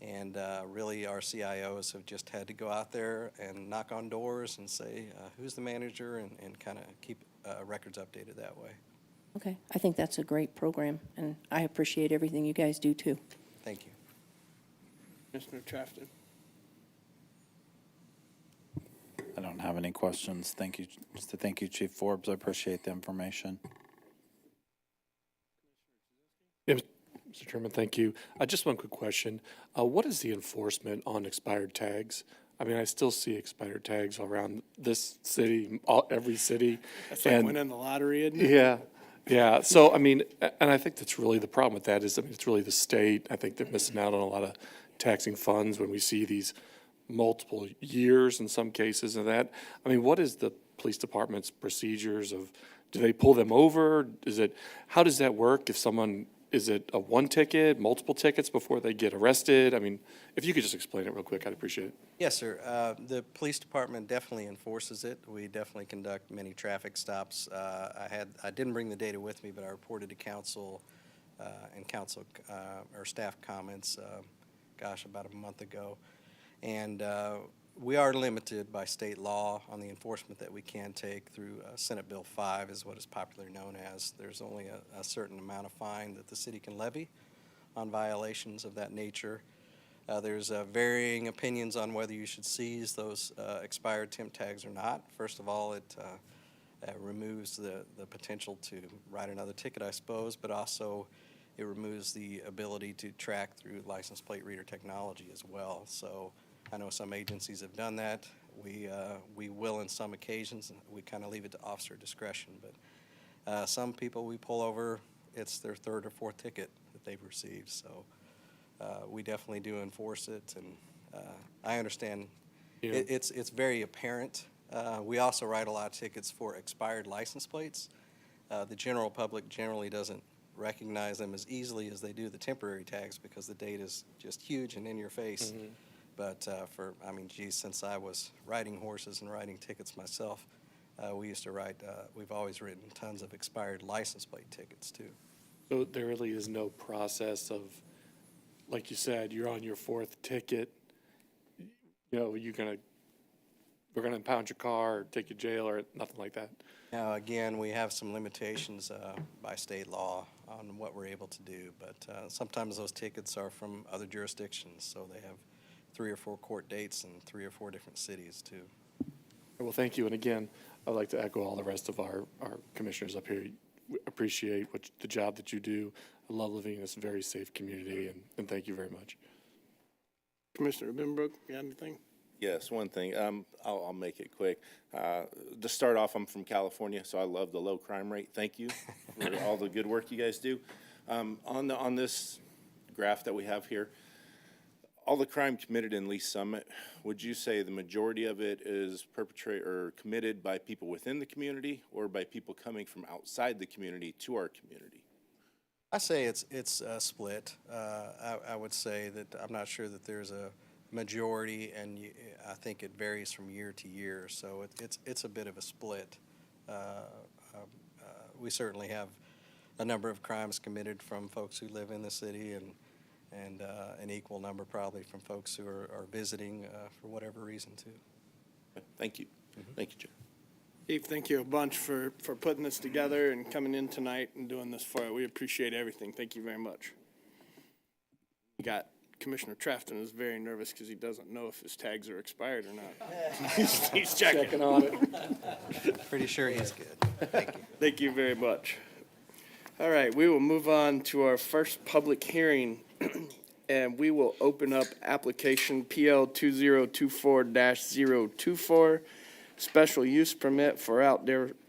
And really our CIOs have just had to go out there and knock on doors and say, who's the manager, and kind of keep records updated that way. Okay, I think that's a great program, and I appreciate everything you guys do too. Thank you. Commissioner Trafton? I don't have any questions. Thank you. Just to thank you, Chief Forbes. I appreciate the information. Yeah, Mr. Chairman, thank you. Just one quick question. What is the enforcement on expired tags? I mean, I still see expired tags around this city, every city. That's like winning the lottery, isn't it? Yeah. Yeah, so I mean, and I think that's really the problem with that is, I mean, it's really the state. I think they're missing out on a lot of taxing funds when we see these multiple years in some cases of that. I mean, what is the police department's procedures of, do they pull them over? How does that work if someone, is it a one ticket, multiple tickets before they get arrested? I mean, if you could just explain it real quick, I'd appreciate it. Yes, sir. The police department definitely enforces it. We definitely conduct many traffic stops. I didn't bring the data with me, but I reported to council and council or staff comments, about a month ago. And we are limited by state law on the enforcement that we can take through Senate Bill 5 is what is popularly known as. There's only a certain amount of fine that the city can levy on violations of that nature. There's varying opinions on whether you should seize those expired temp tags or not. First of all, it removes the potential to write another ticket, I suppose, but also it removes the ability to track through license plate reader technology as well. So I know some agencies have done that. We will in some occasions. We kind of leave it to officer discretion, but some people we pull over, it's their third or fourth ticket that they've received. So we definitely do enforce it, and I understand it's very apparent. We also write a lot of tickets for expired license plates. The general public generally doesn't recognize them as easily as they do the temporary tags because the date is just huge and in your face. Mm-hmm. But since I was riding horses and writing tickets myself, we used to write, we've always written tons of expired license plate tickets too. So there really is no process of, like you said, you're on your fourth ticket, we're gonna impound your car or take you to jail or nothing like that? Now, again, we have some limitations by state law on what we're able to do, but sometimes those tickets are from other jurisdictions, so they have 3 or 4 court dates in 3 or 4 different cities too. Well, thank you. And again, I'd like to echo all the rest of our commissioners up here. We appreciate the job that you do. I love living in this very safe community, and thank you very much. Commissioner Benbrook, you got anything? Yes, one thing. I'll make it quick. To start off, I'm from California, so I love the low crime rate. Thank you for all the good work you guys do. On this graph that we have here, all the crime committed in Lee Summit, would you say the majority of it is perpetrated or committed by people within the community or by people coming from outside the community to our community? I say it's split. I would say that I'm not sure that there's a majority, and I think it varies from year to year. So it's a bit of a split. We certainly have a number of crimes committed from folks who live in the city, and an equal number probably from folks who are visiting for whatever reason too. Thank you. Thank you, Chair. Chief, thank you a bunch for putting this together and coming in tonight and doing this for it. We appreciate everything. Thank you very much. We got Commissioner Trafton is very nervous because he doesn't know if his tags are expired or not. He's checking on it. Pretty sure he's good. Thank you. Thank you very much. All right, we will move on to our first public hearing, and we will open up application PL 2024-024, special use permit for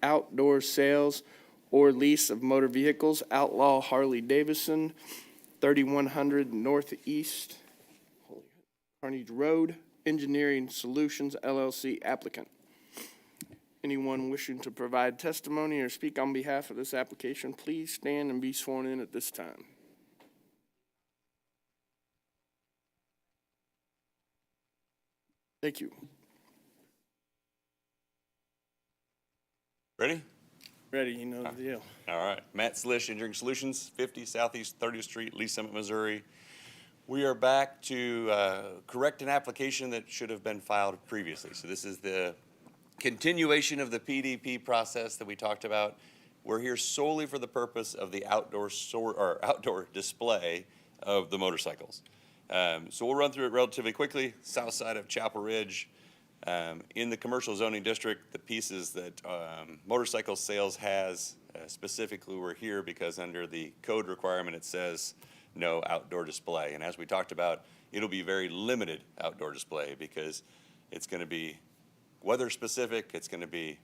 outdoor sales or lease of motor vehicles, Outlaw Harley Davidson, 3100 Northeast Carnegie Road, Engineering Solutions LLC applicant. Anyone wishing to provide testimony or speak on behalf of this application, please stand and be sworn in at this time. Thank you. Ready? Ready, you know the deal. All right. Matt Slish, Engineering Solutions, 50 Southeast 30th Street, Lee Summit, Missouri. We are back to correct an application that should have been filed previously. So this is the continuation of the PDP process that we talked about. We're here solely for the purpose of the outdoor display of the motorcycles. So we'll run through it relatively quickly. South side of Chapel Ridge. In the commercial zoning district, the pieces that motorcycle sales has, specifically we're here because under the code requirement it says no outdoor display. And as we talked about, it'll be very limited outdoor display because it's going to be weather specific. It's going to be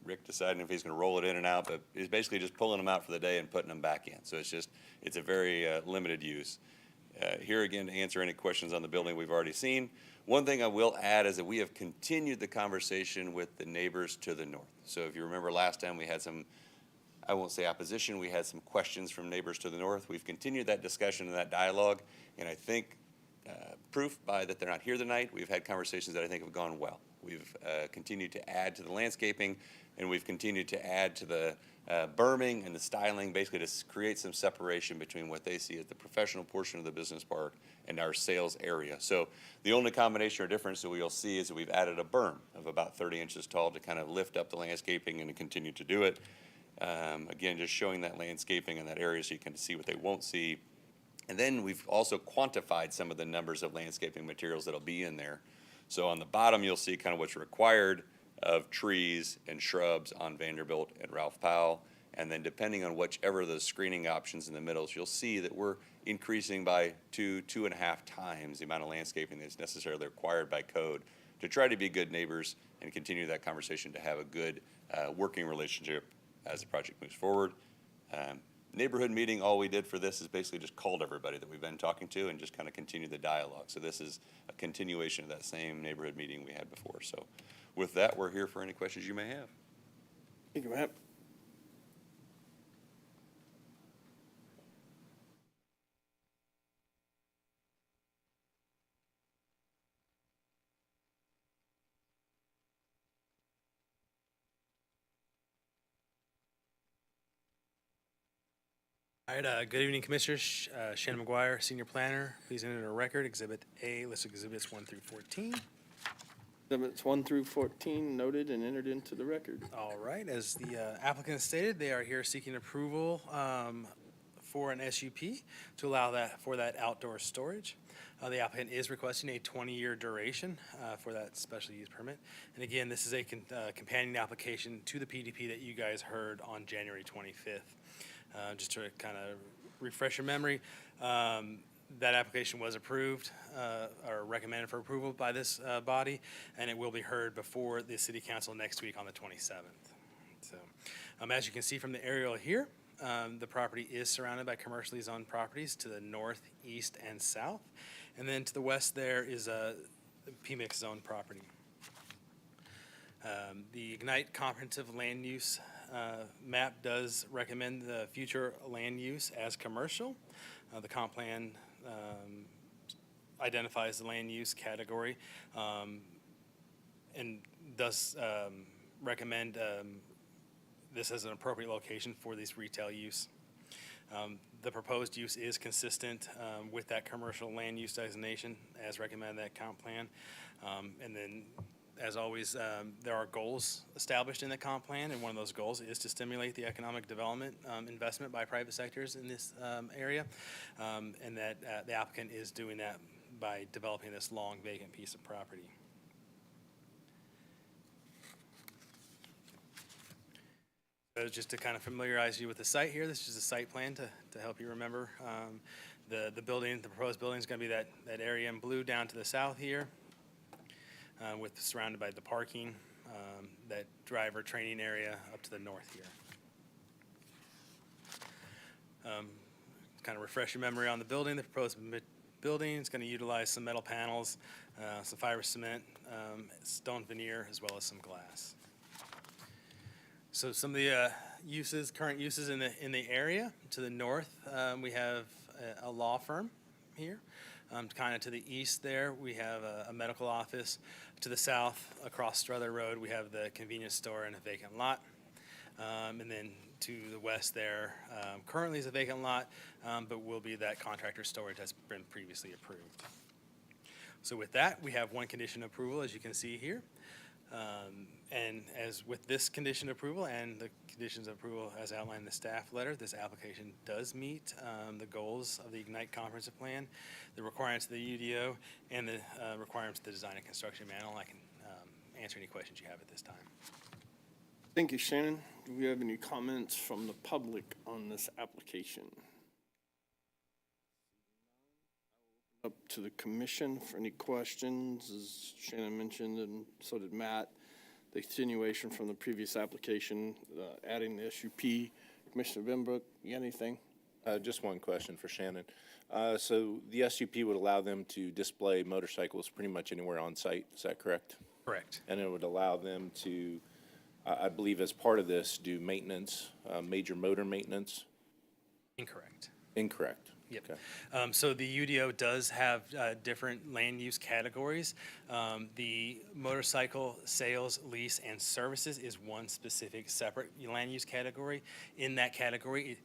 Rick deciding if he's going to roll it in and out, but he's basically just pulling them out for the day and putting them back in. So it's a very limited use. Here again to answer any questions on the building we've already seen. One thing I will add is that we have continued the conversation with the neighbors to the north. So if you remember last time we had some, I won't say opposition, we had some questions from neighbors to the north. We've continued that discussion and that dialogue, and I think proof by that they're not here tonight, we've had conversations that I think have gone well. We've continued to add to the landscaping, and we've continued to add to the berming and the styling, basically to create some separation between what they see as the professional portion of the business park and our sales area. So the only combination or difference that we'll see is that we've added a berm of about 30 inches tall to kind of lift up the landscaping and to continue to do it. Again, just showing that landscaping in that area so you can see what they won't see. And then we've also quantified some of the numbers of landscaping materials that'll be in there. So on the bottom, you'll see kind of what's required of trees and shrubs on Vanderbilt and Ralph Powell. And then depending on whichever of the screening options in the middle, you'll see that we're increasing by 2.5 times the amount of landscaping that's necessarily required by code to try to be good neighbors and continue that conversation to have a good working relationship as the project moves forward. Neighborhood meeting, all we did for this is basically just called everybody that we've been talking to and just kind of continued the dialogue. So this is a continuation of that same neighborhood meeting we had before. So with that, we're here for any questions you may have. Thank you, Matt. All right, good evening, Commissioners. Shannon McGuire, Senior Planner. Please enter a record, Exhibit A, list of Exhibits 1 through 14. Exhibits 1 through 14 noted and entered into the record. All right, as the applicant stated, they are here seeking approval for an SUP to allow for that outdoor storage. The applicant is requesting a 20-year duration for that special use permit. And again, this is a companion application to the PDP that you guys heard on January 25th. Just to kind of refresh your memory, that application was approved or recommended for approval by this body, and it will be heard before the City Council next week on the 27th. So, as you can see from the aerial here, the property is surrounded by commercially zoned properties to the north, east, and south. And then to the west there is a PMIX zone property. The Ignite Comprehensive Land Use map does recommend the future land use as commercial. The comp plan identifies the land use category and does recommend this as an appropriate location for this retail use. The proposed use is consistent with that commercial land use designation as recommended in that comp plan. And then, as always, there are goals established in the comp plan, and one of those goals is to stimulate the economic development investment by private sectors in this area, and that the applicant is doing that by developing this long vacant piece of property. So just to kind of familiarize you with the site here, this is a site plan to help you remember. The building, the proposed building is going to be that area in blue down to the south here, with surrounded by the parking, that driver training area up to the north here. Kind of refresh your memory on the building. The proposed building is going to utilize some metal panels, some fiber cement, stone veneer, as well as some glass. So some of the current uses in the area. To the north, we have a law firm here. Kind of to the east there, we have a medical office. To the south, across Strother Road, we have the convenience store and a vacant lot. And then to the west there, currently is a vacant lot, but will be that contractor storage that's been previously approved. So with that, we have one condition of approval, as you can see here. And as with this condition of approval and the conditions of approval as outlined in the staff letter, this application does meet the goals of the Ignite Comprehensive Plan, the requirements of the UDO, and the requirements of the Design and Construction Manual. I can answer any questions you have at this time. Thank you, Shannon. Do we have any comments from the public on this application? Up to the commission for any questions. As Shannon mentioned, and so did Matt, the continuation from the previous application, adding the SUP. Commissioner Benbrook, you got anything? Just one question for Shannon. So the SUP would allow them to display motorcycles pretty much anywhere on site, is that correct? Correct. And it would allow them to, I believe as part of this, do maintenance, major motor maintenance? Incorrect. Incorrect. Yep. Okay. So the UDO does have different land use categories. The motorcycle sales, lease, and services is one specific separate land use category. In that category,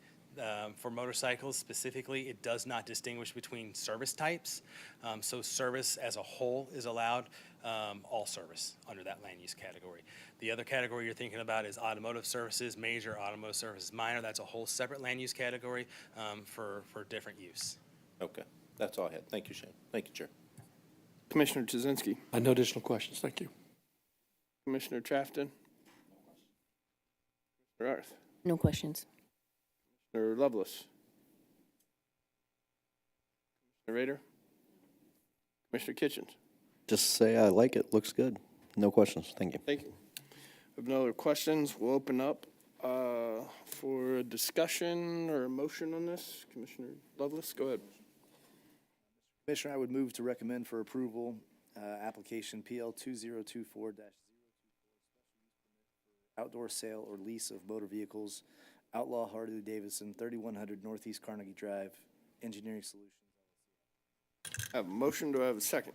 for motorcycles specifically, it does not distinguish between service types. So service as a whole is allowed, all service under that land use category. The other category you're thinking about is automotive services, major, automotive services, minor. That's a whole separate land use category for different use. Okay, that's all I had. Thank you, Shane. Thank you, Chair. Commissioner Jazinski. No additional questions. Thank you. Commissioner Trafton. Commissioner Arth. No questions. Commissioner Lovelace. Commissioner Rader. Commissioner Kitchens. Just say I like it. Looks good. No questions. Thank you. Thank you. If no other questions, we'll open up for a discussion or a motion on this. Commissioner Lovelace, go ahead. Commissioner, I would move to recommend for approval application PL 2024-024 outdoor sale or lease of motor vehicles, Outlaw Harley Davidson, 3100 Northeast Carnegie Drive, Engineering Solutions. I have a motion. Do I have a second?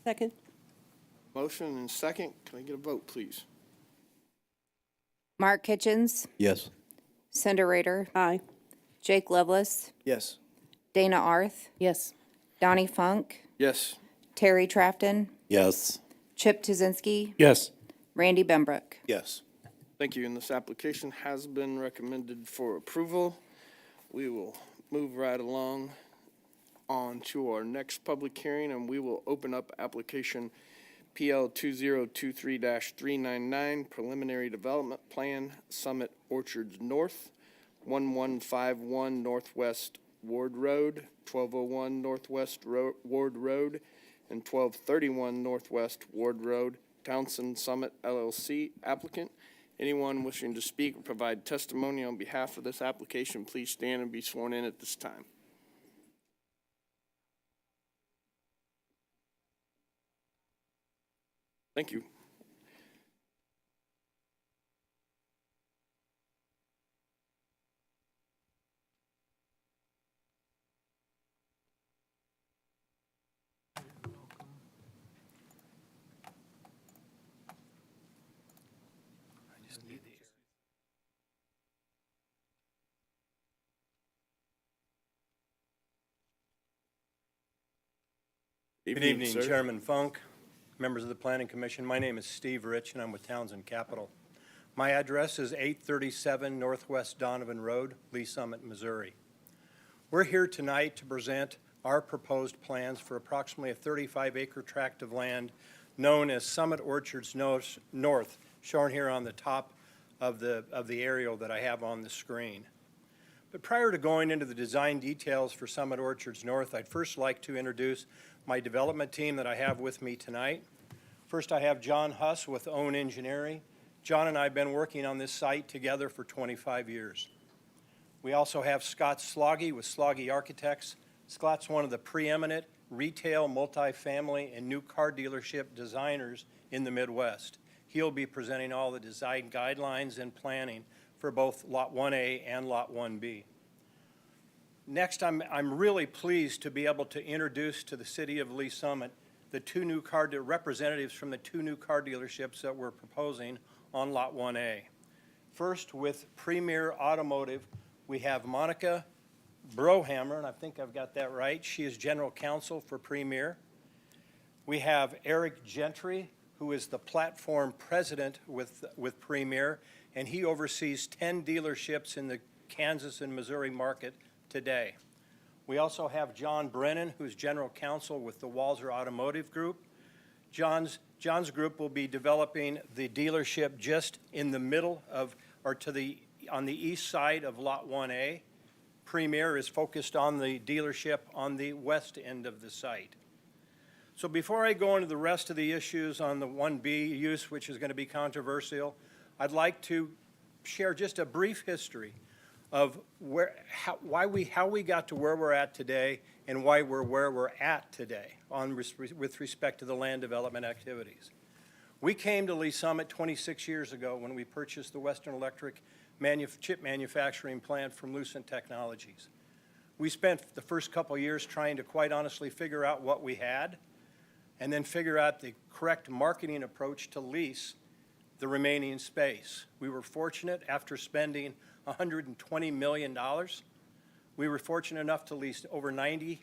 Second. Motion and second. Can I get a vote, please? Mark Kitchens, Yes. Cinder Rader, Aye. Jake Lovelace, Yes. Dana Arth, Yes. Donnie Funk, Yes. Terry Trafton, Yes. Chip Tuzinski, Yes. Randy Benbrook. Yes. Thank you. And this application has been recommended for approval. We will move right along on to our next public hearing, and we will open up application PL 2023-399 Preliminary Development Plan, Summit Orchards North, 1151 Northwest Ward Road, 1201 Northwest Ward Road, and 1231 Northwest Ward Road, Townsend Summit LLC applicant. Anyone wishing to speak or provide testimony on behalf of this application, please stand and be sworn in at this time. Thank you. Good evening, Chairman Funk, members of the Planning Commission. My name is Steve Rich, and I'm with Townsend Capital. My address is 837 Northwest Donovan Road, Lee Summit, Missouri. We're here tonight to present our proposed plans for approximately a 35-acre tract of land known as Summit Orchards North, shown here on the top of the aerial that I have on the screen. But prior to going into the design details for Summit Orchards North, I'd first like to introduce my development team that I have with me tonight. First, I have John Huss with Own Engineering. John and I have been working on this site together for 25 years. We also have Scott Sloggy with Sloggy Architects. Scott's one of the preeminent retail, multifamily, and new car dealership designers in the Midwest. He'll be presenting all the design guidelines and planning for both Lot 1A and Lot 1B. Next, I'm really pleased to be able to introduce to the city of Lee Summit the representatives from the two new car dealerships that we're proposing on Lot 1A. First, with Premier Automotive, we have Monica Brohammer, and I think I've got that right. She is General Counsel for Premier. We have Eric Gentry, who is the platform president with Premier, and he oversees 10 dealerships in the Kansas and Missouri market today. We also have John Brennan, who's General Counsel with the Walzer Automotive Group. John's group will be developing the dealership just in the middle of, or on the east side of Lot 1A. Premier is focused on the dealership on the west end of the site. So before I go into the rest of the issues on the 1B use, which is going to be controversial, I'd like to share just a brief history of how we got to where we're at today and why we're where we're at today with respect to the land development activities. We came to Lee Summit 26 years ago when we purchased the Western Electric chip manufacturing plant from Lucent Technologies. We spent the first couple of years trying to quite honestly figure out what we had and then figure out the correct marketing approach to lease the remaining space. We were fortunate after spending $120 million. We were fortunate enough to lease over 90%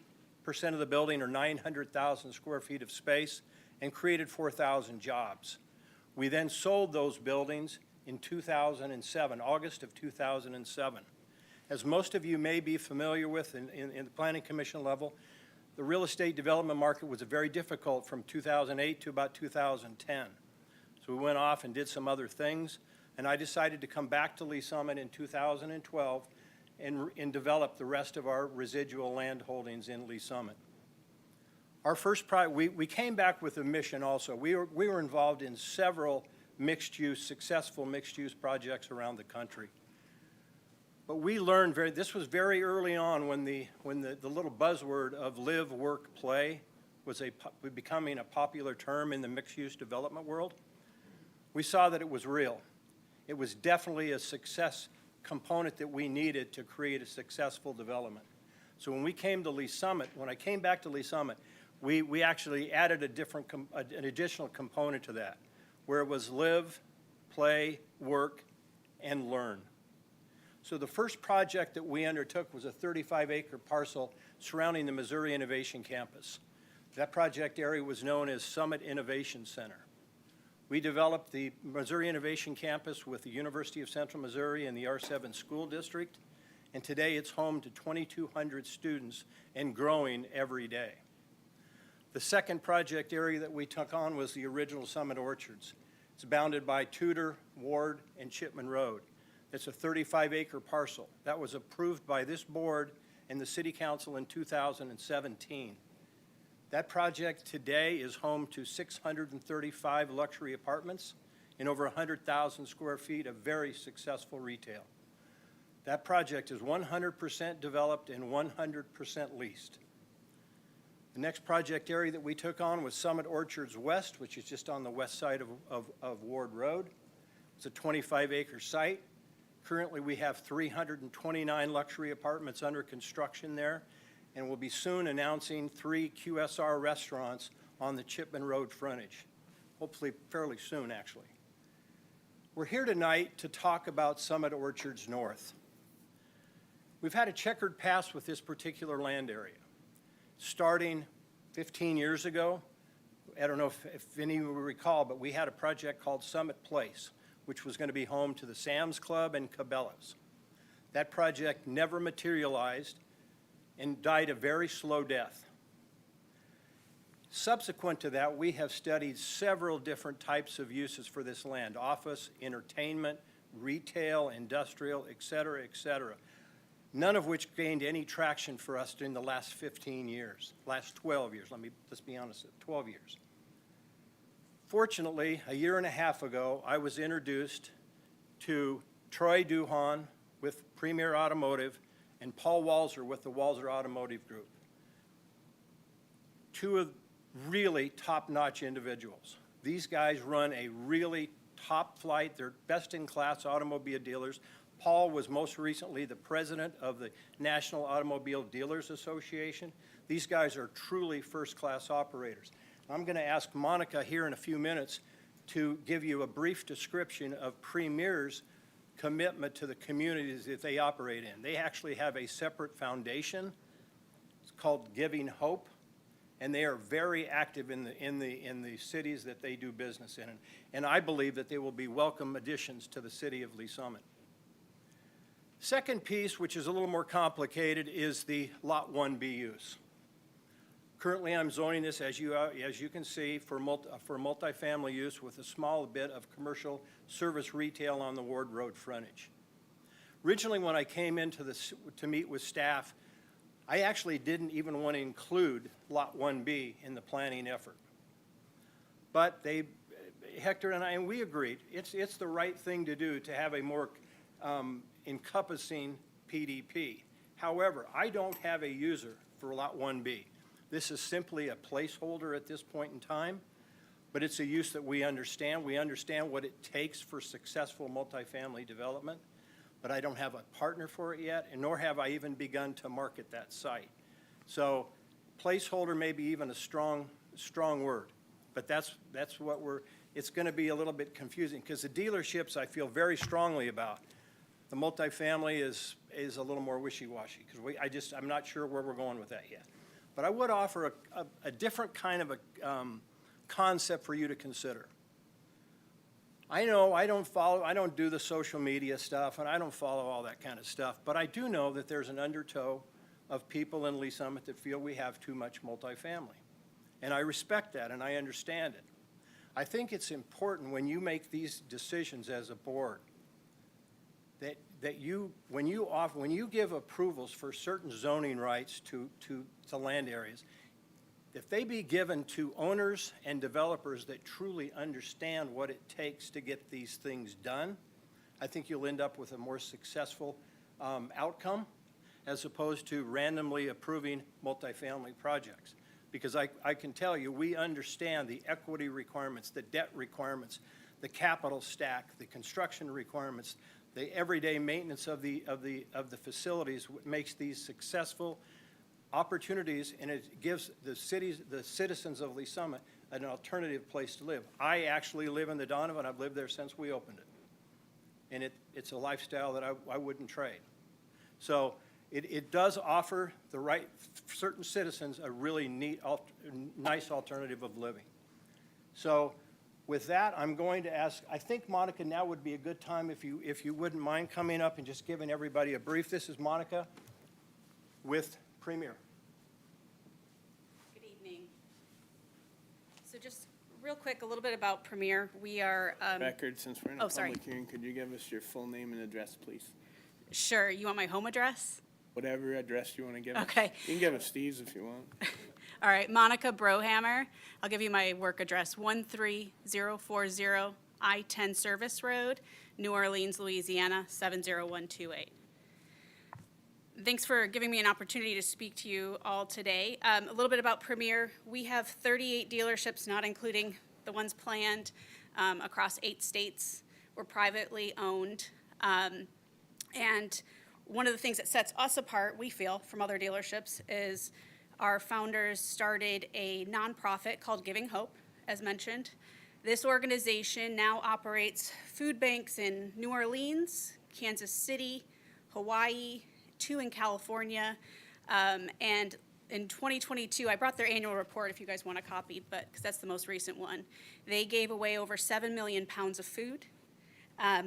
of the building, or 900,000 square feet of space, and created 4,000 jobs. We then sold those buildings in 2007, August of 2007. As most of you may be familiar with in the Planning Commission level, the real estate development market was very difficult from 2008 to about 2010. So we went off and did some other things, and I decided to come back to Lee Summit in 2012 and develop the rest of our residual land holdings in Lee Summit. Our first we came back with a mission also. We were involved in several successful mixed-use projects around the country. But we learned this was very early on when the little buzzword of live, work, play was becoming a popular term in the mixed-use development world. We saw that it was real. It was definitely a success component that we needed to create a successful development. So when I came back to Lee Summit, we actually added an additional component to that, where it was live, play, work, and learn. So the first project that we undertook was a 35-acre parcel surrounding the Missouri Innovation Campus. That project area was known as Summit Innovation Center. We developed the Missouri Innovation Campus with the University of Central Missouri and the R7 School District, and today it's home to 2,200 students and growing every day. The second project area that we took on was the original Summit Orchards. It's bounded by Tudor, Ward, and Chipman Road. It's a 35-acre parcel. That was approved by this board and the City Council in 2017. That project today is home to 635 luxury apartments and over 100,000 square feet of very successful retail. That project is 100% developed and 100% leased. The next project area that we took on was Summit Orchards West, which is just on the west side of Ward Road. It's a 25-acre site. Currently, we have 329 luxury apartments under construction there, and we'll be soon announcing 3 QSR restaurants on the Chipman Road frontage, hopefully fairly soon, actually. We're here tonight to talk about Summit Orchards North. We've had a checkered past with this particular land area. Starting 15 years ago, I don't know if any of you will recall, but we had a project called Summit Place, which was going to be home to the Sam's Club and Cabela's. That project never materialized and died a very slow death. Subsequent to that, we have studied several different types of uses for this land: office, entertainment, retail, industrial, et cetera, none of which gained any traction for us during the last 15 years, last 12 years, let's be honest, 12 years. Fortunately, a year and a half ago, I was introduced to Troy Duhan with Premier Automotive and Paul Walzer with the Walzer Automotive Group. Two of really top-notch individuals. These guys run a really top flight, they're best-in-class automobile dealers. Paul was most recently the president of the National Automobile Dealers Association. These guys are truly first-class operators. I'm going to ask Monica here in a few minutes to give you a brief description of Premier's commitment to the communities that they operate in. They actually have a separate foundation. It's called Giving Hope, and they are very active in the cities that they do business in. And I believe that they will be welcome additions to the city of Lee Summit. Second piece, which is a little more complicated, is the Lot 1B use. Currently, I'm zoning this, as you can see, for multifamily use with a small bit of commercial service retail on the Ward Road frontage. Originally, when I came in to meet with staff, I actually didn't even want to include Lot 1B in the planning effort. But Hector and I, and we agreed, it's the right thing to do to have a more encompassing PDP. However, I don't have a user for Lot 1B. This is simply a placeholder at this point in time, but it's a use that we understand. We understand what it takes for successful multifamily development, but I don't have a partner for it yet, and nor have I even begun to market that site. So placeholder may be even a strong word, but that's what it's going to be a little bit confusing because the dealerships I feel very strongly about. The multifamily is a little more wishy-washy because I'm not sure where we're going with that yet. But I would offer a different kind of a concept for you to consider. I know I don't do the social media stuff, and I don't follow all that kind of stuff, but I do know that there's an undertow of people in Lee Summit that feel we have too much multifamily. And I respect that, and I understand it. I think it's important when you make these decisions as a board when you give approvals for certain zoning rights to land areas, if they be given to owners and developers that truly understand what it takes to get these things done, I think you'll end up with a more successful outcome as opposed to randomly approving multifamily projects. Because I can tell you, we understand the equity requirements, the debt requirements, the capital stack, the construction requirements, the everyday maintenance of the facilities makes these successful opportunities, and it gives the citizens of Lee Summit an alternative place to live. I actually live in the Donovan. I've lived there since we opened it. And it's a lifestyle that I wouldn't trade. So it does offer the right certain citizens a really neat, nice alternative of living. So with that, I'm going to ask, I think, Monica, now would be a good time if you wouldn't mind coming up and just giving everybody a brief. This is Monica with Premier. Good evening. So just real quick, a little bit about Premier. We are... Record, since we're in a public hearing, could you give us your full name and address, please? Sure. You want my home address? Whatever address you want to give us. Okay. You can give us Steve's if you want. All right, Monica Brohammer. I'll give you my work address, 13040 I-10 Service Road, New Orleans, Louisiana, 70128. Thanks for giving me an opportunity to speak to you all today. A little bit about Premier. We have 38 dealerships, not including the ones planned, across 8 states. We're privately owned. And one of the things that sets us apart, we feel, from other dealerships is our founders started a nonprofit called Giving Hope, as mentioned. This organization now operates food banks in New Orleans, Kansas City, Hawaii, 2 in California, and in 2022, I brought their annual report if you guys want a copy, but because that's the most recent one. They gave away over 7 million pounds of food.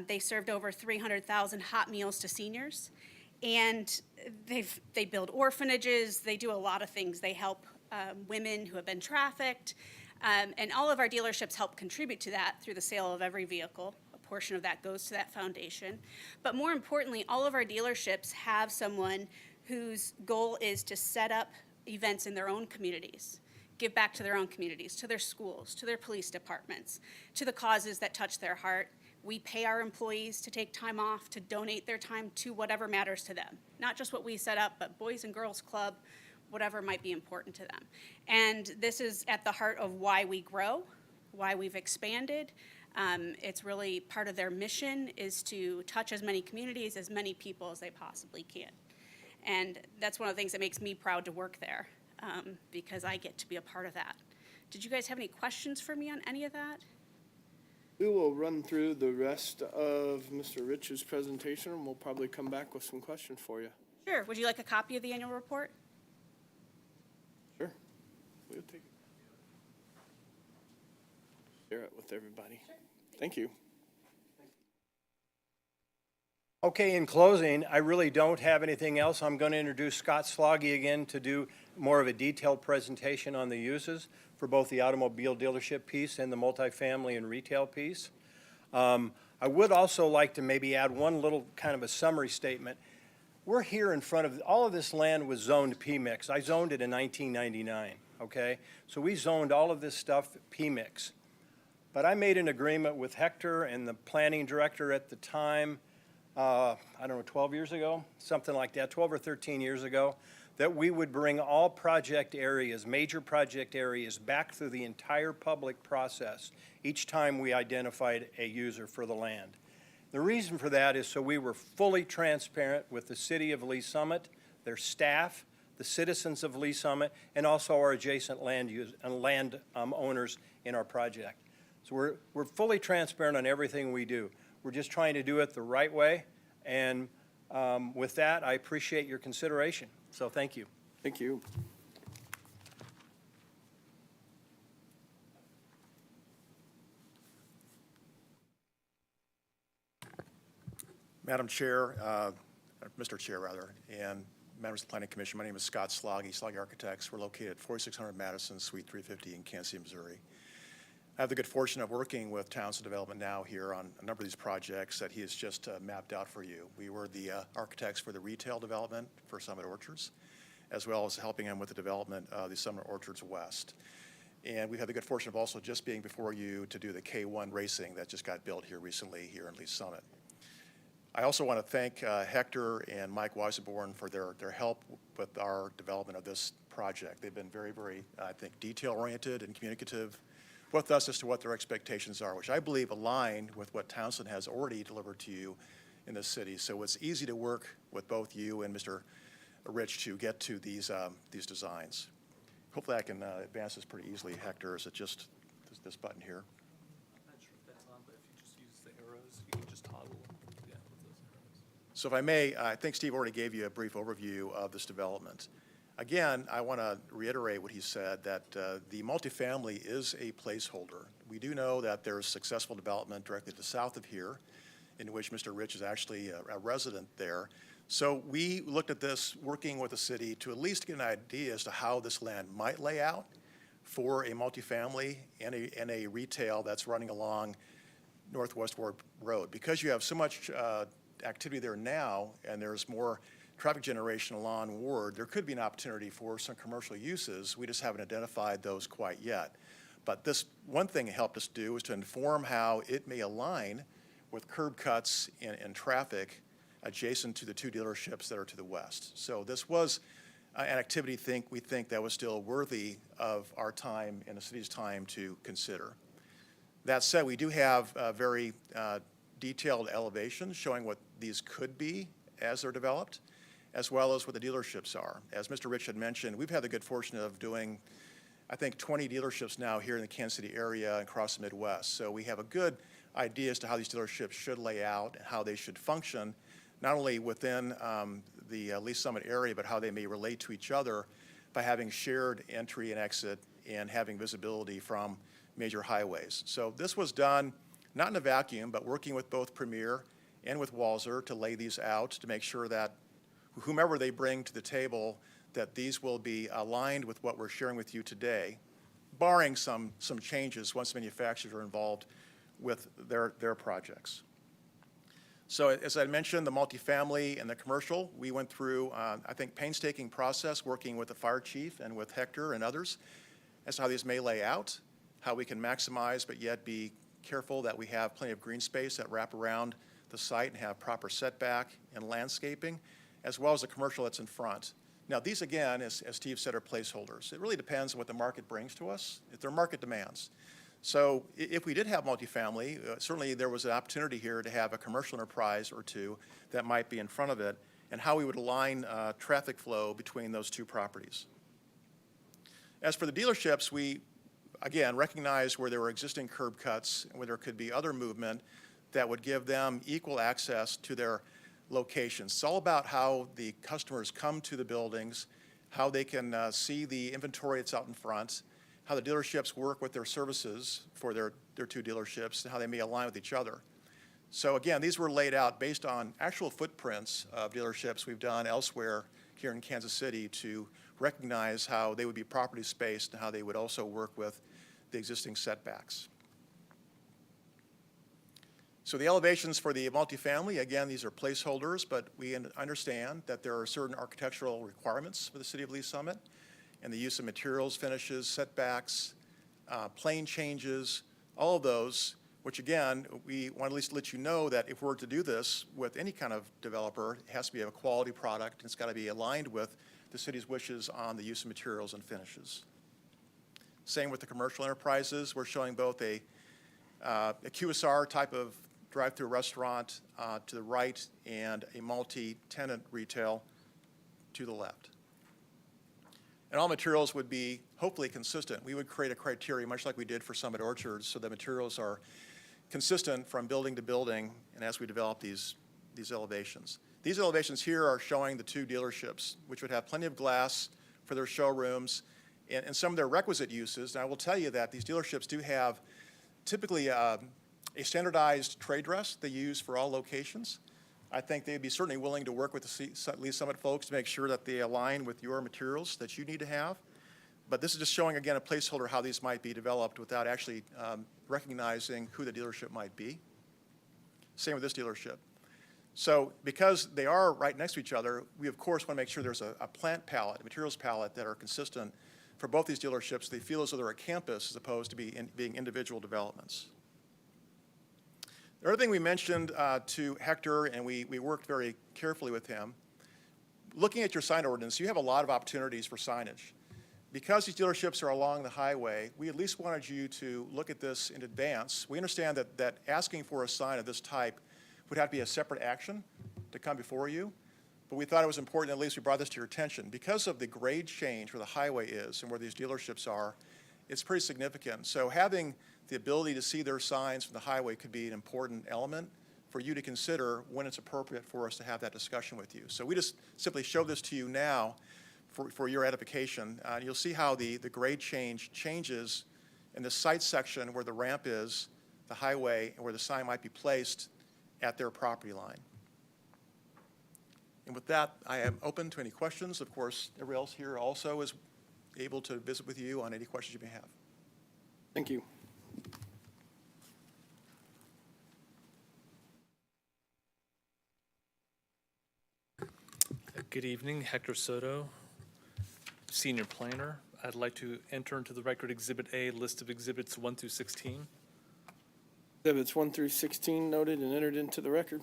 They served over 300,000 hot meals to seniors, and they build orphanages. They do a lot of things. They help women who have been trafficked, and all of our dealerships help contribute to that through the sale of every vehicle. A portion of that goes to that foundation. But more importantly, all of our dealerships have someone whose goal is to set up events in their own communities, give back to their own communities, to their schools, to their police departments, to the causes that touch their heart. We pay our employees to take time off, to donate their time to whatever matters to them. Not just what we set up, but Boys and Girls Club, whatever might be important to them. And this is at the heart of why we grow, why we've expanded. It's really part of their mission is to touch as many communities, as many people as they possibly can. And that's one of the things that makes me proud to work there, because I get to be a part of that. Did you guys have any questions for me on any of that? We will run through the rest of Mr. Rich's presentation, and we'll probably come back with some questions for you. Sure. Would you like a copy of the annual report? Sure. We'll take it. Share it with everybody. Sure. Thank you. Okay, in closing, I really don't have anything else. I'm going to introduce Scott Sloggy again to do more of a detailed presentation on the uses for both the automobile dealership piece and the multifamily and retail piece. I would also like to maybe add one little kind of a summary statement. We're here in front of, all of this land was zoned PMIX. I zoned it in 1999, okay? So we zoned all of this stuff PMIX. But I made an agreement with Hector and the planning director at the time, I don't know, 12 years ago, something like that, 12 or 13 years ago, that we would bring all project areas, major project areas, back through the entire public process each time we identified a user for the land. The reason for that is so we were fully transparent with the city of Lee Summit, their staff, the citizens of Lee Summit, and also our adjacent land owners in our project. So we're fully transparent on everything we do. We're just trying to do it the right way, and with that, I appreciate your consideration. So thank you. Thank you. Madam Chair, Mr. Chair rather, and members of the Planning Commission, my name is Scott Sloggy, Sloggy Architects. We're located at 4600 Madison, Suite 350 in Kansas City, Missouri. I have the good fortune of working with Townsend Development now here on a number of these projects that he has just mapped out for you. We were the architects for the retail development for Summit Orchards, as well as helping him with the development of the Summit Orchards West. And we've had the good fortune of also just being before you to do the K1 racing that just got built here recently here in Lee Summit. I also want to thank Hector and Mike Weisenborn for their help with our development of this project. They've been very, very, I think, detail-oriented and communicative with us as to what their expectations are, which I believe align with what Townsend has already delivered to you in this city. So it's easy to work with both you and Mr. Rich to get to these designs. Hopefully I can advance this pretty easily, Hector. Is it just this button here? I'm not sure if that's on, but if you just use the arrows, you can just toggle. Yeah, with those arrows. So if I may, I think Steve already gave you a brief overview of this development. Again, I want to reiterate what he said, that the multifamily is a placeholder. We do know that there's successful development directly to the south of here, in which Mr. Rich is actually a resident there. So we looked at this working with the city to at least get an idea as to how this land might lay out for a multifamily and a retail that's running along Northwest Ward Road. Because you have so much activity there now, and there's more traffic generation along Ward, there could be an opportunity for some commercial uses. We just haven't identified those quite yet. But this one thing it helped us do is to inform how it may align with curb cuts and traffic adjacent to the two dealerships that are to the west. So this was an activity we think that was still worthy of our time and the city's time to consider. That said, we do have very detailed elevations showing what these could be as they're developed, as well as what the dealerships are. As Mr. Rich had mentioned, we've had the good fortune of doing, I think, 20 dealerships now here in the Kansas City area and across the Midwest. So we have a good idea as to how these dealerships should lay out and how they should function, not only within the Lee's Summit area, but how they may relate to each other by having shared entry and exit and having visibility from major highways. So this was done not in a vacuum, but working with both Premier and with Walser to lay these out to make sure that whomever they bring to the table, that these will be aligned with what we're sharing with you today, barring some changes once manufacturers are involved with their projects. So as I mentioned, the multifamily and the commercial, we went through, I think, painstaking process working with the fire chief and with Hector and others as to how these may lay out, how we can maximize but yet be careful that we have plenty of green space that wrap around the site and have proper setback and landscaping, as well as the commercial that's in front. Now, these, again, as Steve said, are placeholders. It really depends on what the market brings to us, if they're market demands. So if we did have multifamily, certainly there was an opportunity here to have a commercial enterprise or two that might be in front of it, and how we would align traffic flow between those two properties. As for the dealerships, we, again, recognized where there were existing curb cuts and where there could be other movement that would give them equal access to their locations. It's all about how the customers come to the buildings, how they can see the inventory that's out in front, how the dealerships work with their services for their two dealerships, and how they may align with each other. So again, these were laid out based on actual footprints of dealerships we've done elsewhere here in Kansas City to recognize how they would be properly spaced and how they would also work with the existing setbacks. So the elevations for the multifamily, again, these are placeholders, but we understand that there are certain architectural requirements for the city of Lee's Summit, and the use of materials, finishes, setbacks, plane changes, all of those, which again, we want to at least let you know that if we're to do this with any kind of developer, it has to be a quality product, and it's got to be aligned with the city's wishes on the use of materials and finishes. Same with the commercial enterprises. We're showing both a QSR type of drive-through restaurant to the right and a multi-tenant retail to the left. And all materials would be hopefully consistent. We would create a criteria, much like we did for Summit Orchards, so the materials are consistent from building to building and as we develop these elevations. These elevations here are showing the two dealerships, which would have plenty of glass for their showrooms and some of their requisite uses. And I will tell you that these dealerships do have typically a standardized trade dress they use for all locations. I think they'd be certainly willing to work with the Lee's Summit folks to make sure that they align with your materials that you need to have. But this is just showing, again, a placeholder how these might be developed without actually recognizing who the dealership might be. Same with this dealership. So because they are right next to each other, we of course want to make sure there's a plant palette, a materials palette that are consistent for both these dealerships. They feel as though they're a campus as opposed to being individual developments. The other thing we mentioned to Hector, and we worked very carefully with him, looking at your sign ordinance, you have a lot of opportunities for signage. Because these dealerships are along the highway, we at least wanted you to look at this in advance. We understand that asking for a sign of this type would have to be a separate action to come before you, but we thought it was important, at least we brought this to your attention. Because of the grade change where the highway is and where these dealerships are, it's pretty significant. So having the ability to see their signs from the highway could be an important element for you to consider when it's appropriate for us to have that discussion with you. So we just simply show this to you now for your edification. You'll see how the grade changes in the site section where the ramp is, the highway, and where the sign might be placed at their property line. And with that, I am open to any questions. Of course, everybody else here also is able to visit with you on any questions you may have. Thank you. Good evening, Hector Soto, Senior Planner. I'd like to enter into the record Exhibit A, list of exhibits 1 through 16. Exhibits 1 through 16 noted and entered into the record.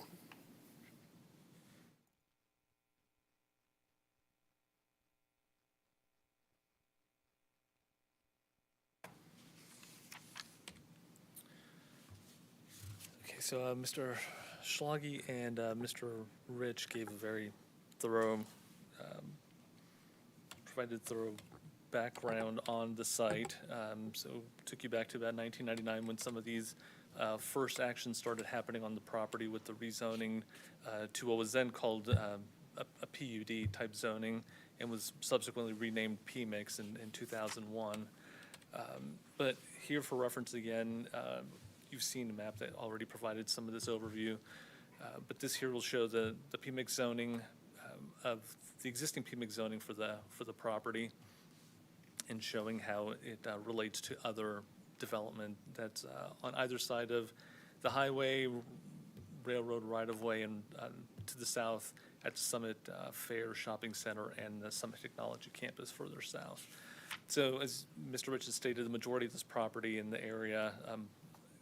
So Mr. Schlage and Mr. Rich gave a very thorough, provided thorough background on the site. So took you back to about 1999 when some of these first actions started happening on the property with the rezoning to what was then called a PUD type zoning and was subsequently renamed PMIX in 2001. But here for reference again, you've seen the map that already provided some of this overview. But this here will show the PMIX zoning of the existing PMIX zoning for the property and showing how it relates to other development that's on either side of the highway, railroad right-of-way, and to the south at the Summit Fair Shopping Center and the Summit Technology Campus further south. So as Mr. Rich has stated, the majority of this property in the area,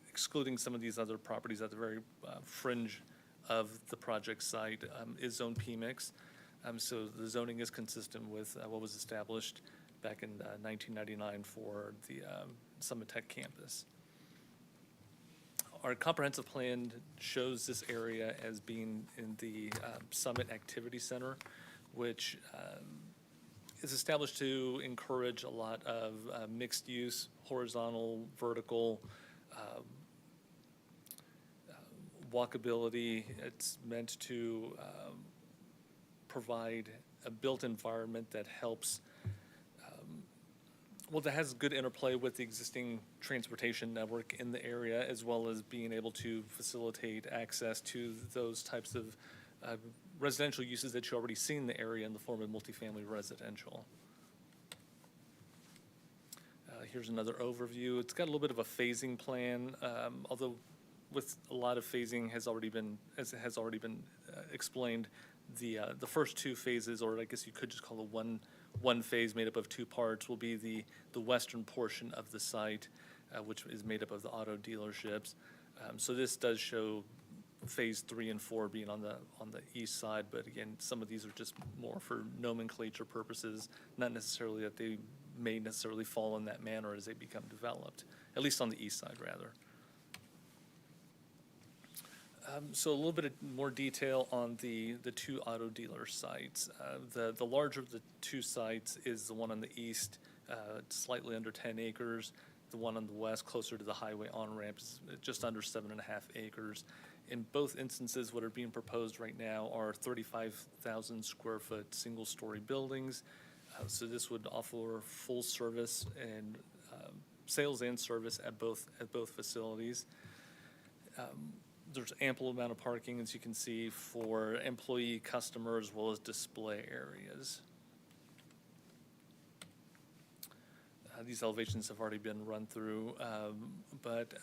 excluding some of these other properties at the very fringe of the project site, is zoned PMIX. So the zoning is consistent with what was established back in 1999 for the Summit Tech campus. Our comprehensive plan shows this area as being in the Summit Activity Center, which is established to encourage a lot of mixed use, horizontal, vertical, walkability. It's meant to provide a built environment that helps, that has good interplay with the existing transportation network in the area, as well as being able to facilitate access to those types of residential uses that you already see in the area in the form of multifamily residential. Here's another overview. It's got a little bit of a phasing plan, although with a lot of phasing has already been explained. The first two phases, or I guess you could just call it one phase made up of two parts, will be the western portion of the site, which is made up of the auto dealerships. So this does show phase 3 and 4 being on the east side, but again, some of these are just more for nomenclature purposes, not necessarily that they may necessarily fall in that manner as they become developed, at least on the east side rather. So a little bit more detail on the two auto dealer sites. The larger of the two sites is the one on the east, slightly under 10 acres. The one on the west, closer to the highway on-ramp, is just under 7.5 acres. In both instances, what are being proposed right now are 35,000 square foot single-story buildings. So this would offer full service and sales and service at both facilities. There's ample amount of parking, as you can see, for employee, customer, as well as display areas. These elevations have already been run through, but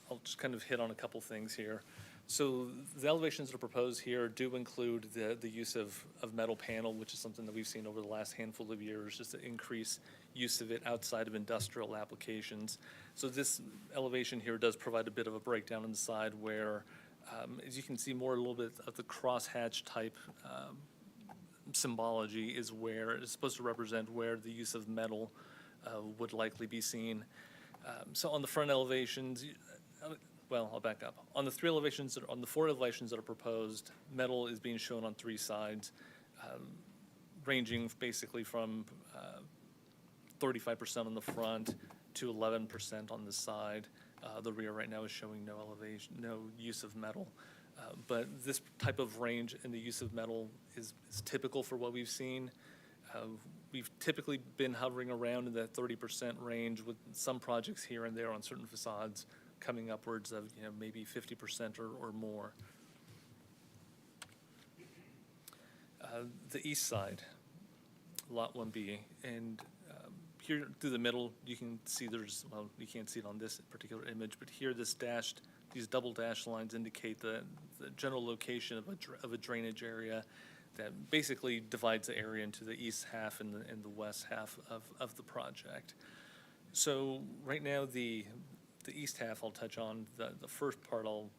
I'll just kind of hit on a couple things here. So the elevations that are proposed here do include the use of metal panel, which is something that we've seen over the last handful of years, just to increase use of it outside of industrial applications. So this elevation here does provide a bit of a breakdown on the side where, as you can see, more a little bit of the crosshatch type symbology is where it's supposed to represent where the use of metal would likely be seen. So on the front elevations, well, I'll back up. On the four elevations that are proposed, metal is being shown on three sides, ranging basically from 35% on the front to 11% on the side. The rear right now is showing no use of metal. But this type of range in the use of metal is typical for what we've seen. We've typically been hovering around in that 30% range, with some projects here and there on certain facades coming upwards of maybe 50% or more. The east side, Lot 1B, and here through the middle, you can see you can't see it on this particular image, but here these double dash lines indicate the general location of a drainage area that basically divides the area into the east half and the west half of the project. So right now, the east half I'll touch on. The first part I'll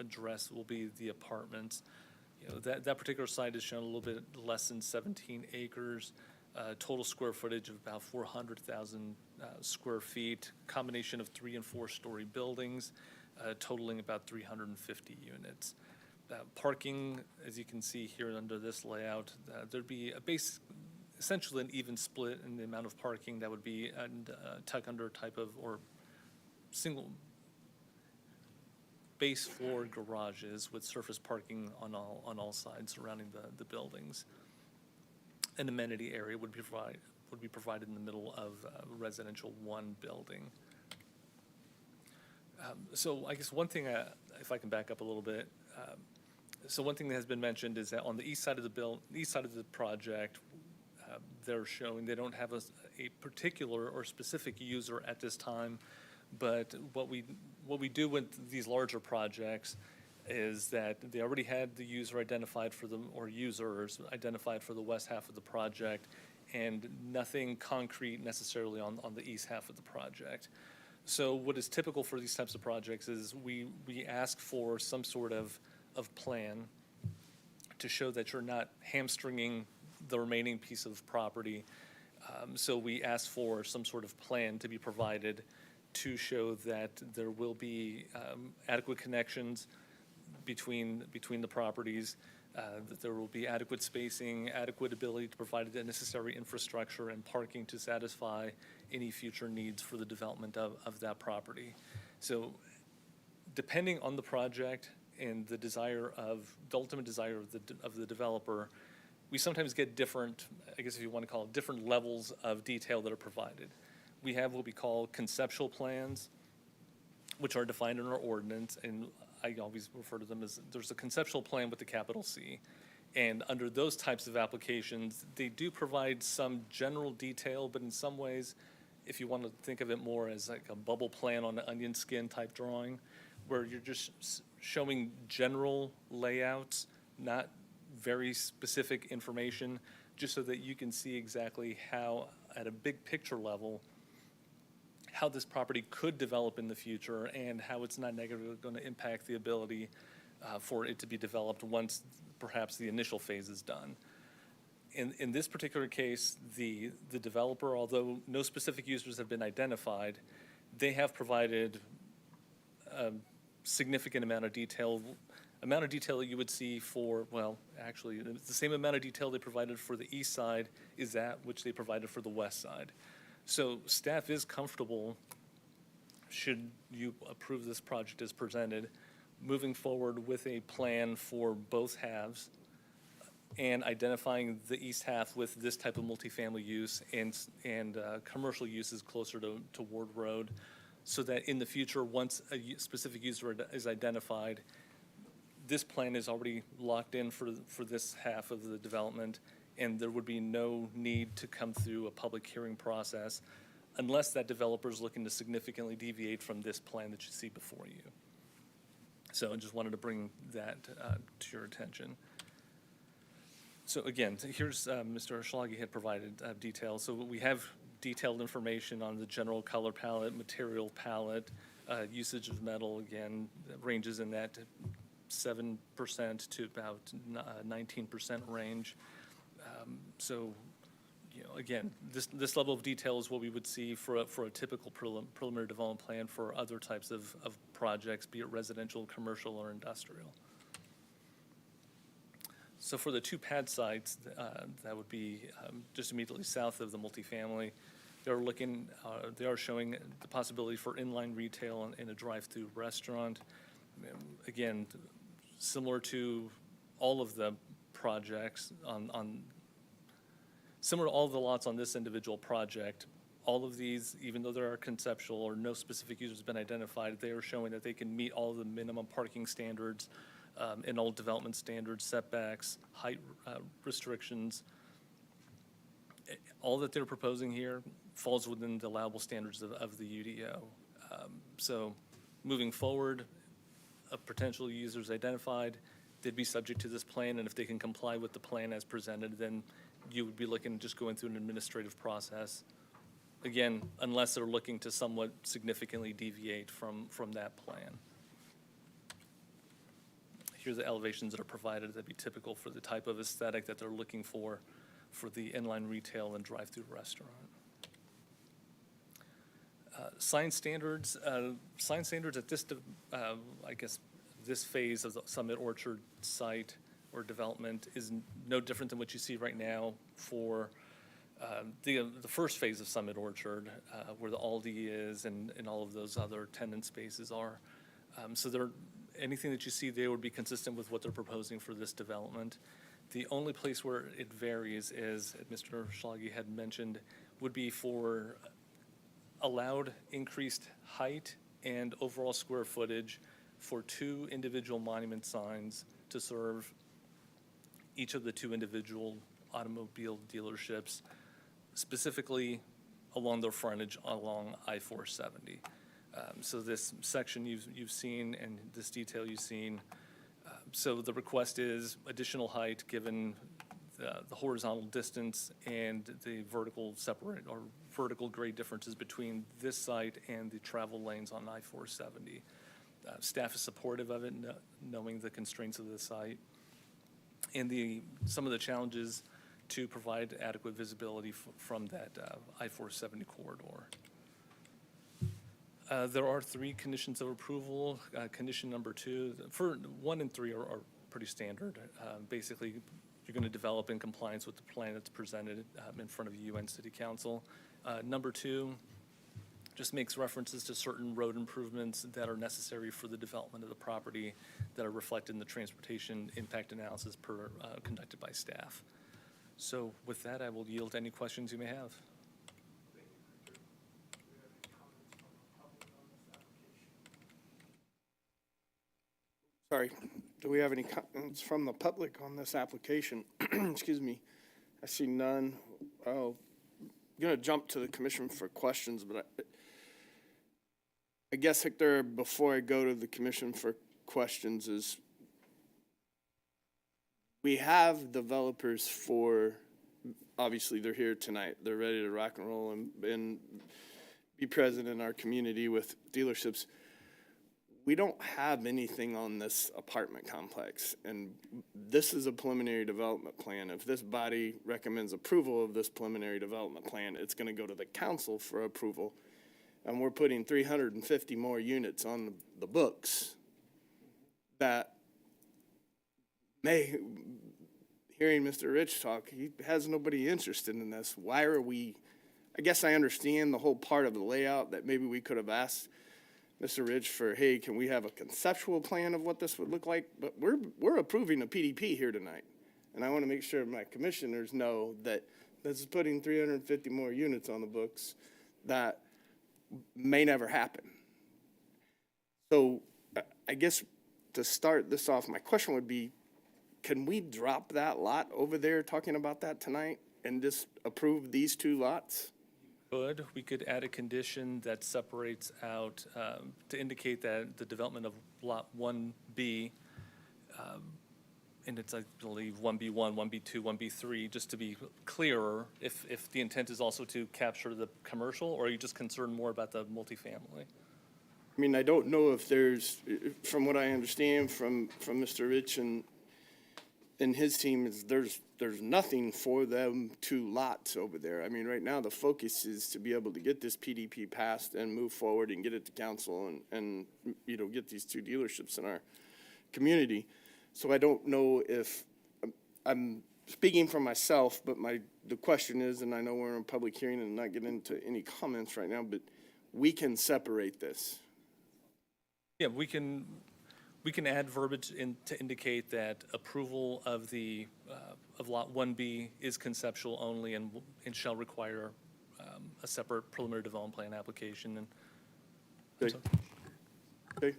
address will be the apartments. That particular site is shown a little bit less than 17 acres. Total square footage of about 400,000 square feet, combination of 3- and 4-story buildings. totaling about 350 units. Parking, as you can see here under this layout, there'd be essentially an even split in the amount of parking that would be tuck under type of, or single base floor garages with surface parking on all sides surrounding the buildings. An amenity area would be provided in the middle of residential 1 building. So I guess one thing, if I can back up a little bit, so one thing that has been mentioned is that on the east side of the project, they're showing they don't have a particular or specific user at this time, but what we do with these larger projects is that they already had the user identified for them, or users identified for the west half of the project, and nothing concrete necessarily on the east half of the project. So what is typical for these types of projects is we ask for some sort of plan to show that you're not hamstringing the remaining piece of property. So we ask for some sort of plan to be provided to show that there will be adequate connections between the properties, that there will be adequate spacing, adequate ability to provide the necessary infrastructure and parking to satisfy any future needs for the development of that property. So depending on the project and the ultimate desire of the developer, we sometimes get different, I guess if you want to call it, different levels of detail that are provided. We have what we call conceptual plans, which are defined in our ordinance, and I always refer to them as, there's a conceptual plan with the capital C. And under those types of applications, they do provide some general detail, but in some ways, if you want to think of it more as like a bubble plan on an onion skin type drawing, where you're just showing general layouts, not very specific information, just so that you can see exactly how, at a big picture level, how this property could develop in the future and how it's not negatively going to impact the ability for it to be developed once perhaps the initial phase is done. In this particular case, the developer, although no specific users have been identified, they have provided a significant amount of detail that you would see for, well, actually, the same amount of detail they provided for the east side is that which they provided for the west side. So staff is comfortable, should you approve this project as presented, moving forward with a plan for both halves and identifying the east half with this type of multifamily use and commercial uses closer to Ward Road, so that in the future, once a specific user is identified, this plan is already locked in for this half of the development, and there would be no need to come through a public hearing process unless that developer is looking to significantly deviate from this plan that you see before you. So I just wanted to bring that to your attention. So again, here's Mr. Schlage had provided details. So we have detailed information on the general color palette, material palette, usage of metal, again, ranges in that 7% to about 19% range. So, again, this level of detail is what we would see for a typical preliminary development plan for other types of projects, be it residential, commercial, or industrial. So for the 2 pad sites, that would be just immediately south of the multifamily, they are showing the possibility for inline retail and a drive-through restaurant. Again, similar to all of the projects similar to all of the lots on this individual project, all of these, even though there are conceptual or no specific users have been identified, they are showing that they can meet all of the minimum parking standards and all development standards, setbacks, height restrictions. All that they're proposing here falls within the allowable standards of the UDO. So moving forward, a potential user is identified, they'd be subject to this plan, and if they can comply with the plan as presented, then you would be looking at just going through an administrative process. Again, unless they're looking to somewhat significantly deviate from that plan. Here are the elevations that are provided that'd be typical for the type of aesthetic that they're looking for the inline retail and drive-through restaurant. Sign standards at this, I guess, this phase of the Summit Orchard site or development is no different than what you see right now for the first phase of Summit Orchard, where the Aldi is and all of those other tenant spaces are. So anything that you see there would be consistent with what they're proposing for this development. The only place where it varies is, as Mr. Schlage had mentioned, would be for allowed increased height and overall square footage for 2 individual monument signs to serve each of the 2 individual automobile dealerships, specifically along their frontage along I-470. So this section you've seen and this detail you've seen. So the request is additional height given the horizontal distance and the vertical vertical grade differences between this site and the travel lanes on I-470. Staff is supportive of it, knowing the constraints of the site and some of the challenges to provide adequate visibility from that I-470 corridor. There are 3 conditions of approval. Condition number 2, for 1 and 3 are pretty standard. Basically, you're going to develop in compliance with the plan that's presented in front of you and City Council. Number 2 just makes references to certain road improvements that are necessary for the development of the property that are reflected in the transportation impact analysis conducted by staff. So with that, I will yield to any questions you may have. Sorry, do we have any comments from the public on this application? Excuse me. I see none. Oh, I'm going to jump to the commission for questions, but I guess, Hector, before I go to the commission for questions, is we have developers obviously they're here tonight. They're ready to rock and roll and be present in our community with dealerships. We don't have anything on this apartment complex, and this is a preliminary development plan. If this body recommends approval of this preliminary development plan, it's going to go to the council for approval, and we're putting 350 more units on the books that hearing Mr. Rich talk, he has nobody interested in this. Why are we, I guess I understand the whole part of the layout that maybe we could have asked Mr. Ridge for, hey, can we have a conceptual plan of what this would look like? But we're approving a PDP here tonight. And I want to make sure my commissioners know that this is putting 350 more units on the books that may never happen. So I guess to start this off, my question would be, can we drop that lot over there talking about that tonight and just approve these 2 lots? We could add a condition that separates out, to indicate that the development of Lot 1B, and it's, I believe, 1B1, 1B2, 1B3, just to be clearer, if the intent is also to capture the commercial, or are you just concerned more about the multifamily? I mean, I don't know if there's, from what I understand from Mr. Rich and his team, is there's nothing for them 2 lots over there. I mean, right now the focus is to be able to get this PDP passed and move forward and get it to council and you know, get these 2 dealerships in our community. So I don't know if I'm speaking for myself, but the question is, and I know we're in a public hearing and not getting into any comments right now, but we can separate this. Yeah, we can add verbiage to indicate that approval of the of Lot 1B is conceptual only and shall require a separate preliminary development plan application. And okay. Okay.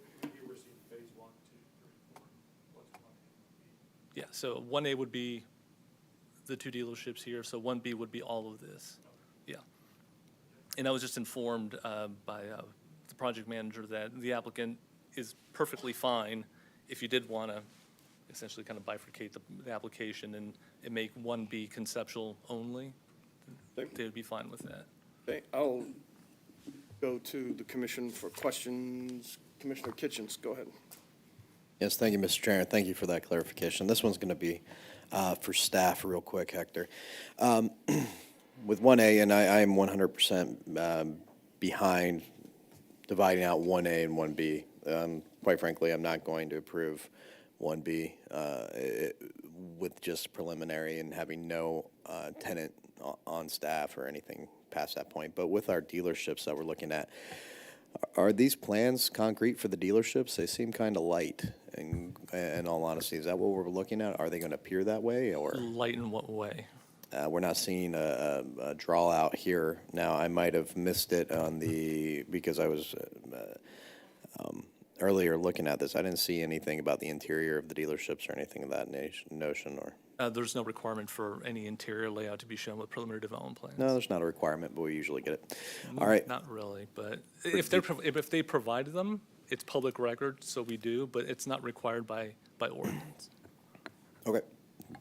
Yeah, so 1A would be the 2 dealerships here, so 1B would be all of this. Yeah. And I was just informed by the project manager that the applicant is perfectly fine if you did want to essentially kind of bifurcate the application and make 1B conceptual only. They would be fine with that. Okay, I'll go to the commission for questions. Commissioner Kitchens, go ahead. Yes, thank you, Mr. Chair, and thank you for that clarification. This one's going to be for staff real quick, Hector. With 1A, and I am 100% behind dividing out 1A and 1B. Quite frankly, I'm not going to approve 1B with just preliminary and having no tenant on staff or anything past that point. But with our dealerships that we're looking at, are these plans concrete for the dealerships? They seem kind of light, in all honesty. Is that what we're looking at? Are they going to appear that way, or? Light in what way? We're not seeing a draw out here. Now, I might have missed it because I was earlier looking at this. I didn't see anything about the interior of the dealerships or anything of that notion, or? There's no requirement for any interior layout to be shown with preliminary development plans. No, there's not a requirement, but we usually get it. All right. Not really, but if they provide them, it's public record, so we do, but it's not required by ordinance. Okay.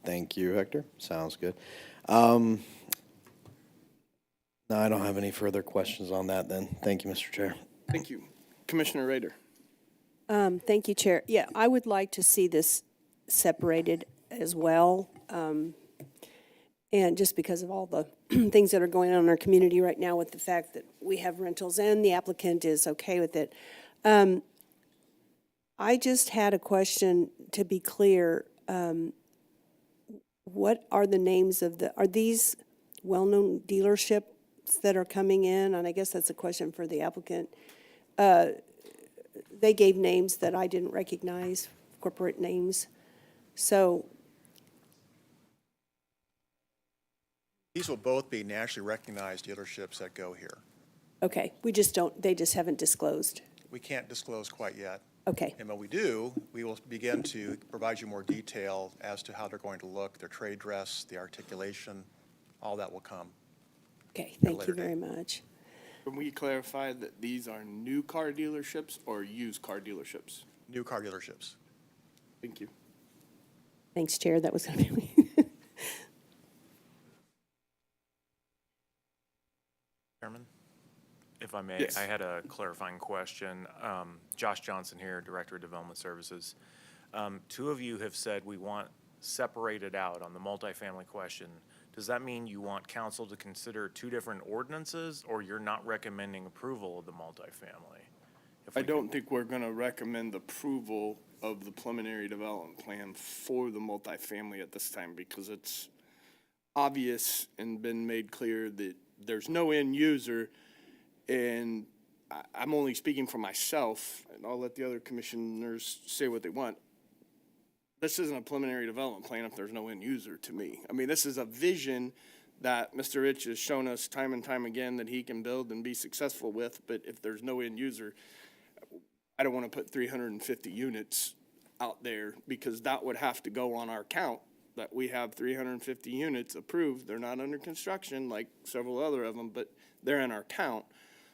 Thank you, Hector. Sounds good. No, I don't have any further questions on that then. Thank you, Mr. Chair. Thank you. Commissioner Rader. Thank you, Chair. Yeah, I would like to see this separated as well. And just because of all the things that are going on in our community right now with the fact that we have rentals and the applicant is okay with it. I just had a question to be clear. What are the names of are these well-known dealerships that are coming in? And I guess that's a question for the applicant. They gave names that I didn't recognize, corporate names. So These will both be nationally recognized dealerships that go here. okay, they just haven't disclosed. We can't disclose quite yet. Okay, And when we do, we will begin to provide you more detail as to how they're going to look, their trade dress, the articulation, all that will come. okay, a thank later you very date. much. Can we clarify that these are new car dealerships or used car dealerships? New car dealerships. Thank you. Thanks, Chair, that was going to be Chairman, if I may, Yes. I had a clarifying question. Josh Johnson here, Director of Development Services. Two of you have said we want separated out on the multifamily question. Does that mean you want council to consider two different ordinances, or you're not recommending approval of the multifamily? I don't think we're gonna recommend approval of the preliminary development plan for the multifamily at this time because it's obvious and been made clear that there's no end user. And I'm only speaking for myself, and I'll let the other commissioners say what they want. This isn't a preliminary development plan if there's no end user to me. I mean, this is a vision that Mr. Rich has shown us time and time again that he can build and be successful with, but if there's no end user, I don't want to put 350 units out there because that would have to go on our count, that we have 350 units approved. They're not under construction like several other of them, but they're in our count.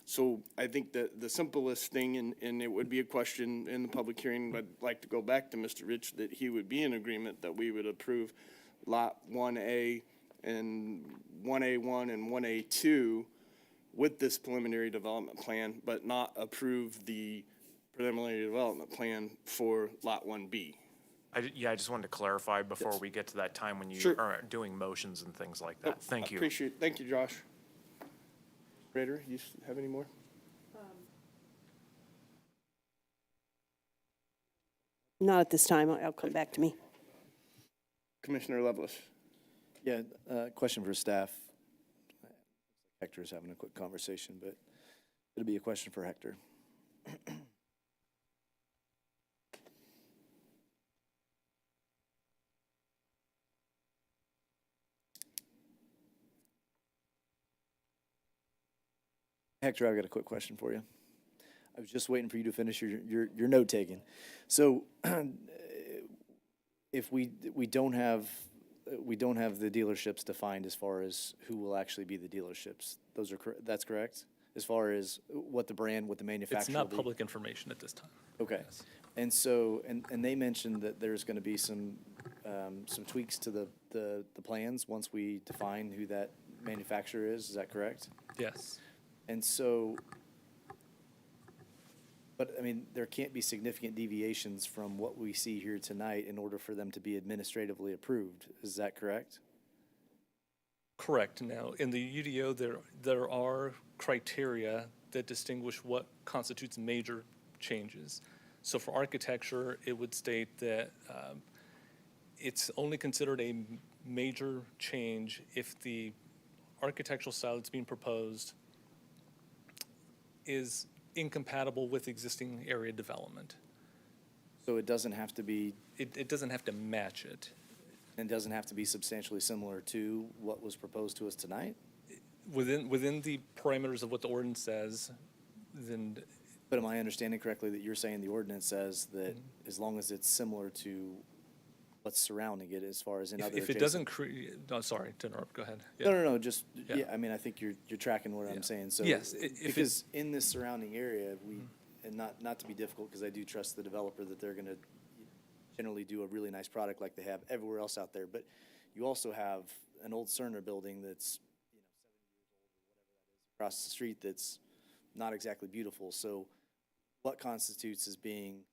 So I think that the simplest thing, and it would be a question in the public hearing, but I'd like to go back to Mr. Rich, that he would be in agreement that we would approve Lot 1A and 1A1 and 1A2 with this preliminary development plan, but not approve the preliminary development plan for Lot 1B. I just wanted to clarify before we get to that time when you Sure. are doing motions and things like that. Thank you. Appreciate it. Thank you, Josh. Rader, you have any more? Not at this time, it'll come back to me. Commissioner Lovelace. Yeah, question for staff. Hector's having a quick conversation, but it'll be a question for Hector. Hector, I've got a quick question for you. I was just waiting for you to finish your note taking. So, if we don't have the dealerships defined as far as who will actually be the dealerships, that's correct? As far as what the brand, what the manufacturer It's not will be? public information at this time. Okay. And so, and they mentioned that there's gonna be some tweaks to the plans once we define who that manufacturer is that correct? Yes. And so, but I mean, there can't be significant deviations from what we see here tonight in order for them to be administratively approved, is that correct? Correct. Now, in the UDO, there are criteria that distinguish what constitutes major changes. So for architecture, it would state that it's only considered a major change if the architectural style that's being proposed is incompatible with existing area development. So it doesn't have to be, It doesn't have to match it. and doesn't have to be substantially similar to what was proposed to us tonight? Within the parameters of what the ordinance says, then, But am I understanding correctly that you're saying the ordinance says that as long as it's similar to what's surrounding it as far as in other if it doesn't create, no, sorry to interrupt, go ahead. Yeah. No, just, Yeah. yeah, I mean, I think you're tracking what I'm saying, so. Yes, if it- Because in this surrounding area, and not to be difficult, because I do trust the developer that they're gonna generally do a really nice product like they have everywhere else out there, but you also have an old Cerner building that's, 70 years old or whatever that is, across the street that's not exactly beautiful, so what constitutes as being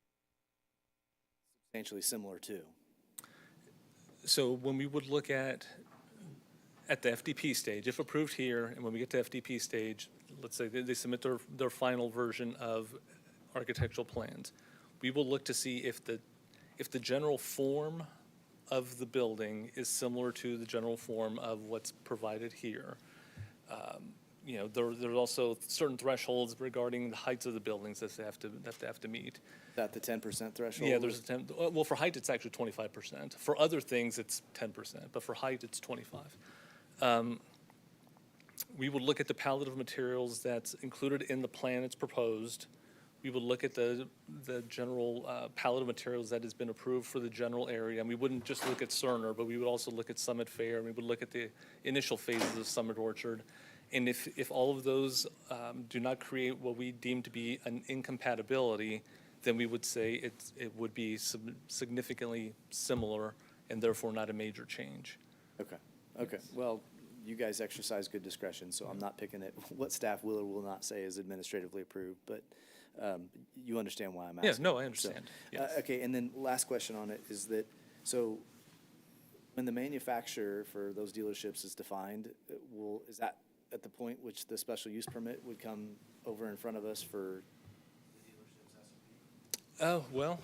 substantially similar to? So when we would look at the FDP stage, if approved here, and when we get to FDP stage, let's say they submit their final version of architectural plans, we will look to see if the general form of the building is similar to the general form of what's provided here. You know, there's also certain thresholds regarding the heights of the buildings that they have to meet. Is that the 10% threshold? Yeah, there's a 10, well, for height, it's actually 25%. For other things, it's 10%, but for height, it's 25. We would look at the palette of materials that's included in the plan that's proposed. We would look at the general palette of materials that has been approved for the general area. And we wouldn't just look at Cerner, but we would also look at Summit Fair, and we would look at the initial phases of Summit Orchard. And if all of those do not create what we deem to be an incompatibility, then we would say it would be significantly similar and therefore not a major change. Okay, well, you guys exercise good discretion, so I'm not picking at what staff will or will not say is administratively approved, but you understand why I'm asking. Yeah, no, I understand. Yes. Okay, and then last question on it is that, so when the manufacturer for those dealerships is defined, is that at the point which the special use permit would come over in front of us for the dealership's SOP? Oh, well,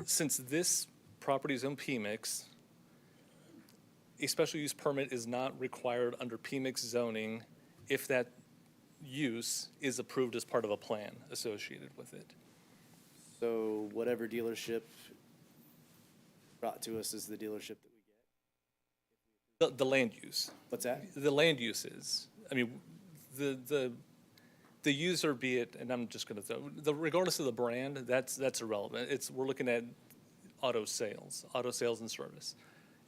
since this property is on PMIX, a special use permit is not required under PMIX zoning if that use is approved as part of a plan associated with it. So whatever dealership brought to us is the dealership that we get? The land use. What's that? The land use is, I mean, the user, be it, and I'm just gonna throw, regardless of the brand, that's irrelevant. We're looking at auto sales and service.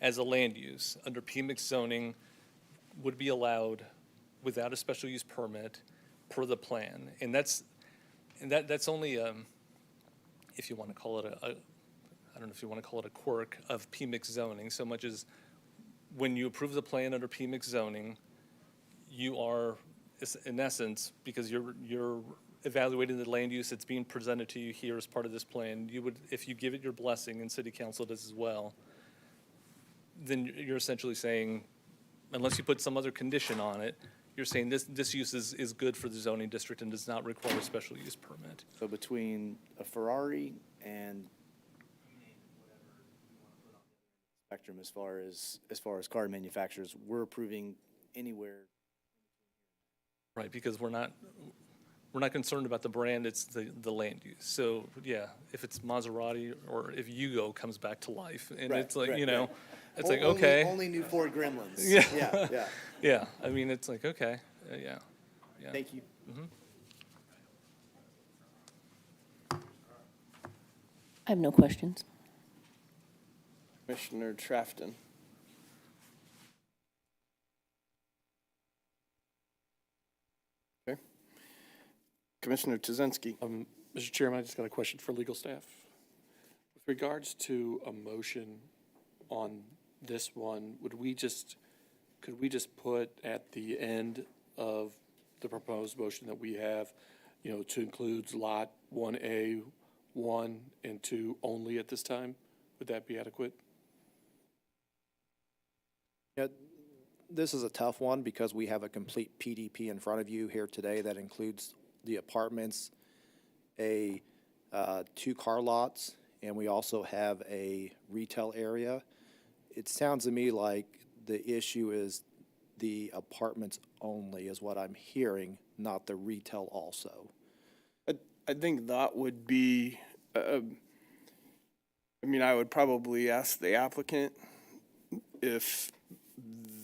As a land use, under PMIX zoning, would be allowed without a special use permit per the plan. And that's only, if you want to call it I don't know if you want to call it a quirk of PMIX zoning, so much as when you approve the plan under PMIX zoning, you are, in essence, because you're evaluating the land use that's being presented to you here as part of this plan, you would, if you give it your blessing, and city council does as well, then you're essentially saying, unless you put some other condition on it, you're saying this use is good for the zoning district and does not require a special use permit. So between a Ferrari and spectrum as far as car manufacturers, we're approving anywhere. Right, because we're not concerned about the brand, it's the land use. So, yeah, if it's Maserati or if Yugo comes back to life, and Right, it's like, right, you know, right. it's like, Only- okay. Only new Ford Gremlins. Yeah. Yeah. Yeah, I mean, it's like, okay, yeah. Thank you. I have no questions. Commissioner Trafton. Okay. Commissioner Tuzinski. Mr. Chairman, I just got a question for legal staff. With regards to a motion on this one, could we just put at the end of the proposed motion that we have, to include lot 1A, 1 and 2 only at this time? Would that be adequate? Yeah, this is a tough one because we have a complete PDP in front of you here today that includes the apartments, a 2-car lots, and we also have a retail area. It sounds to me like the issue is the apartments only is what I'm hearing, not the retail also. I think that would be, I mean, I would probably ask the applicant if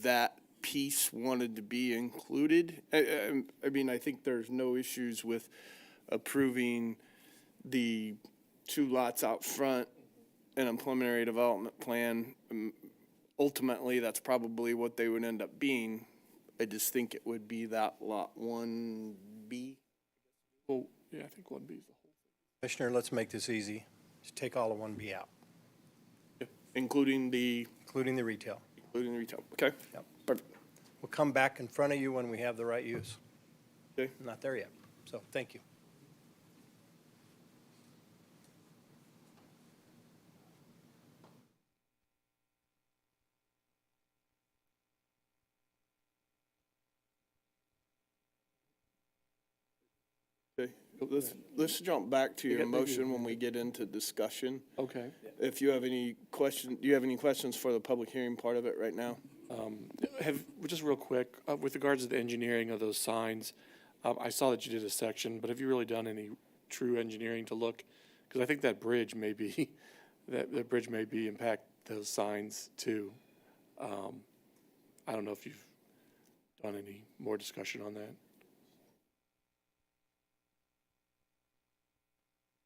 that piece wanted to be included. I mean, I think there's no issues with approving the 2 lots out front in a preliminary development plan. Ultimately, that's probably what they would end up being. I just think it would be that lot 1B. Well, yeah, I think 1B is the whole. Commissioner, let's make this easy. Just take all of 1B out, Including the retail. including the retail, okay? Yep. Perfect. We'll come back in front of you when we have the right use. Okay. Not there yet, so thank you. Okay, let's jump back to your motion when we get into discussion. Okay. If you have any question, do you have any questions for the public hearing part of it right now? Just real quick, with regards to the engineering of those signs, I saw that you did a section, but have you really done any true engineering to look? Because I think that bridge may be, that bridge may be impact those signs too. I don't know if you've done any more discussion on that.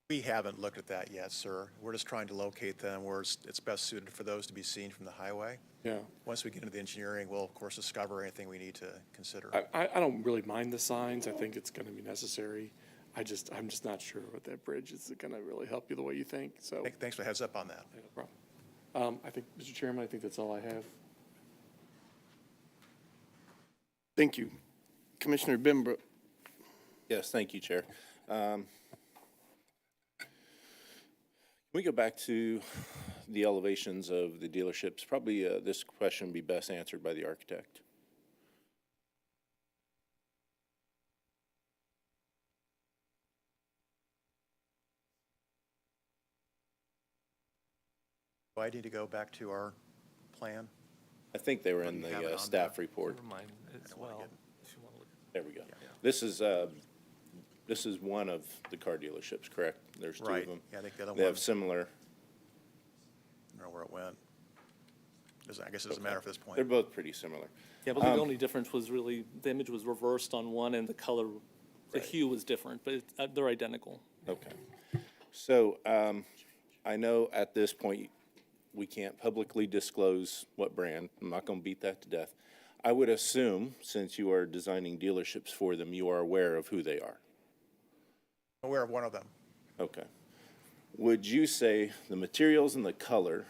We haven't looked at that yet, sir. We're just trying to locate them where it's best suited for those to be seen from the highway. Yeah. Once we get into the engineering, we'll of course discover anything we need to consider. I don't really mind the signs. I think it's gonna be necessary. I'm just not sure what that bridge is gonna really help you the way you think, so. Thanks for the heads up on that. No problem. I think, Mr. Chairman, I think that's all I have. Thank you. Commissioner Benbrook. Yes, thank you, Chair. Can we go back to the elevations of the dealerships? Probably this question would be best answered by the architect. Do I need to go back to our plan? I think they were in You have it the on staff report. Never mind as well. If you want to look. There we go. This is one of the car dealerships, correct? There's 2 Right. of them. Yeah, I think the other They one, have similar, I don't know where it went. I guess it doesn't matter at this point. they're both pretty similar. Yeah, but the only difference was really, the image was reversed on one and the color, the hue was different, but they're identical. Okay. So I know at this point, we can't publicly disclose what brand. I'm not going to beat that to death. I would assume, since you are designing dealerships for them, you are aware of who they are. Aware of one of them. Okay. Would you say the materials and the color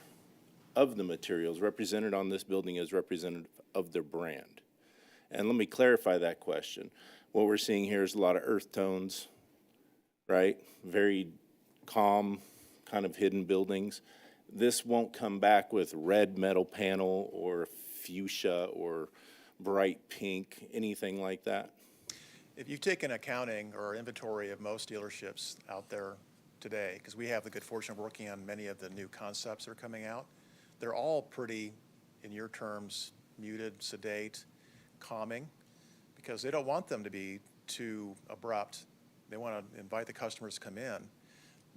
of the materials represented on this building is representative of their brand? And let me clarify that question. What we're seeing here is a lot of earth tones, right? Very calm, kind of hidden buildings. This won't come back with red metal panel or fuchsia or bright pink, anything like that? If you take an accounting or inventory of most dealerships out there today, because we have the good fortune of working on many of the new concepts that are coming out, they're all pretty, in your terms, muted, sedate, calming, because they don't want them to be too abrupt. They want to invite the customers to come in.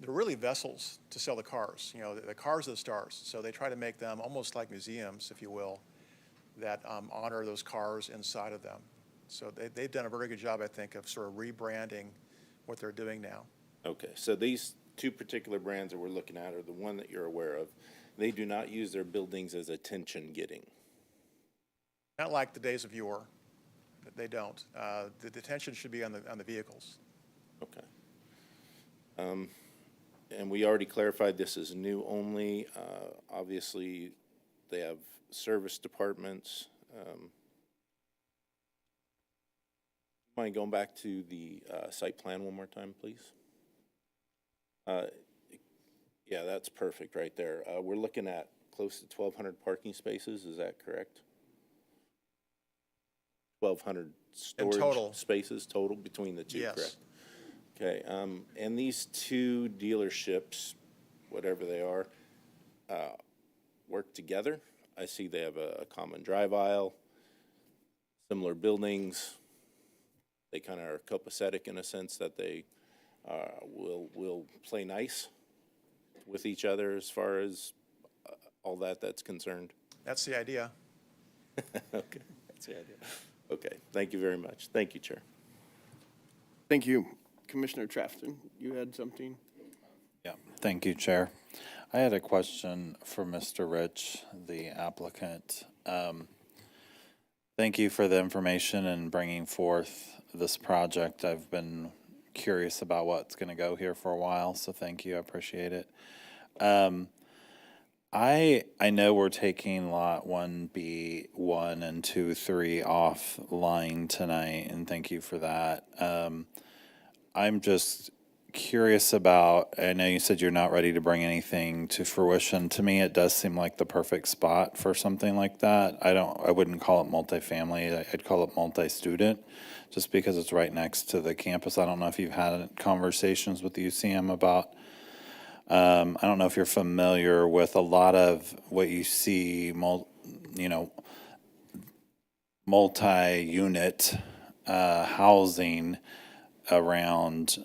They're really vessels to sell the cars. You know, the cars are the stars. So they try to make them almost like museums, if you will, that honor those cars inside of them. So they've done a very good job, I think, of sort of rebranding what they're doing now. Okay, so these 2 particular brands that we're looking at are the one that you're aware of. They do not use their buildings as attention-getting. Not like the days of yore. They don't. The attention should be on the vehicles. Okay. And we already clarified this is new only. Obviously, they have service departments. Mind going back to the site plan one more time, please? Yeah, that's perfect right there. We're looking at close to 1,200 parking spaces, is that correct? 1,200 storage total. spaces total between the 2, Yes. correct? Okay, and these two dealerships, whatever they are, work together? I see they have a common drive aisle, similar buildings. They kind of are copacetic in a sense that they will play nice with each other as far as all that's concerned. That's the idea. Okay, that's the idea. Okay, thank you very much. Thank you, Chair. Thank you. Commissioner Trafton, you had something? Yeah, thank you, Chair. I had a question for Mr. Rich, the applicant. Thank you for the information and bringing forth this project. I've been curious about what's going to go here for a while, so thank you. I appreciate it. I know we're taking lot 1B, 1 and 2, 3 offline tonight, and thank you for that. I'm just curious about, I know you said you're not ready to bring anything to fruition. To me, it does seem like the perfect spot for something like that. I wouldn't call it multifamily. I'd call it multi-student, just because it's right next to the campus. I don't know if you've had conversations with the UCM about, I don't know if you're familiar with a lot of what you see, multi-unit housing around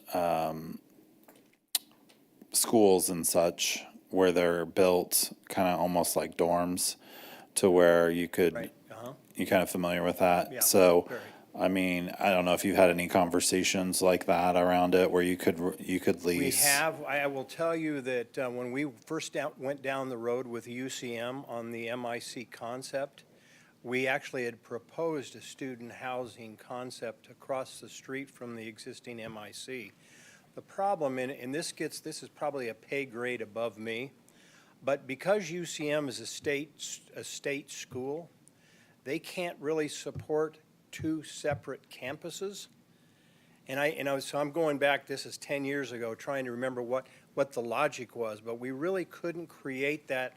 schools and such, where they're built kind of almost like dorms, to where you could, Right, uh-huh. you kind of familiar with that? Yeah, So, very. I mean, I don't know if you had any conversations like that around it where you could lease. We have, I will tell you that when we first went down the road with UCM on the MIC concept, we actually had proposed a student housing concept across the street from the existing MIC. The problem, and this is probably a pay grade above me, but because UCM is a state school, they can't really support two separate campuses. So I'm going back, this is 10 years ago, trying to remember what the logic was, but we really couldn't create that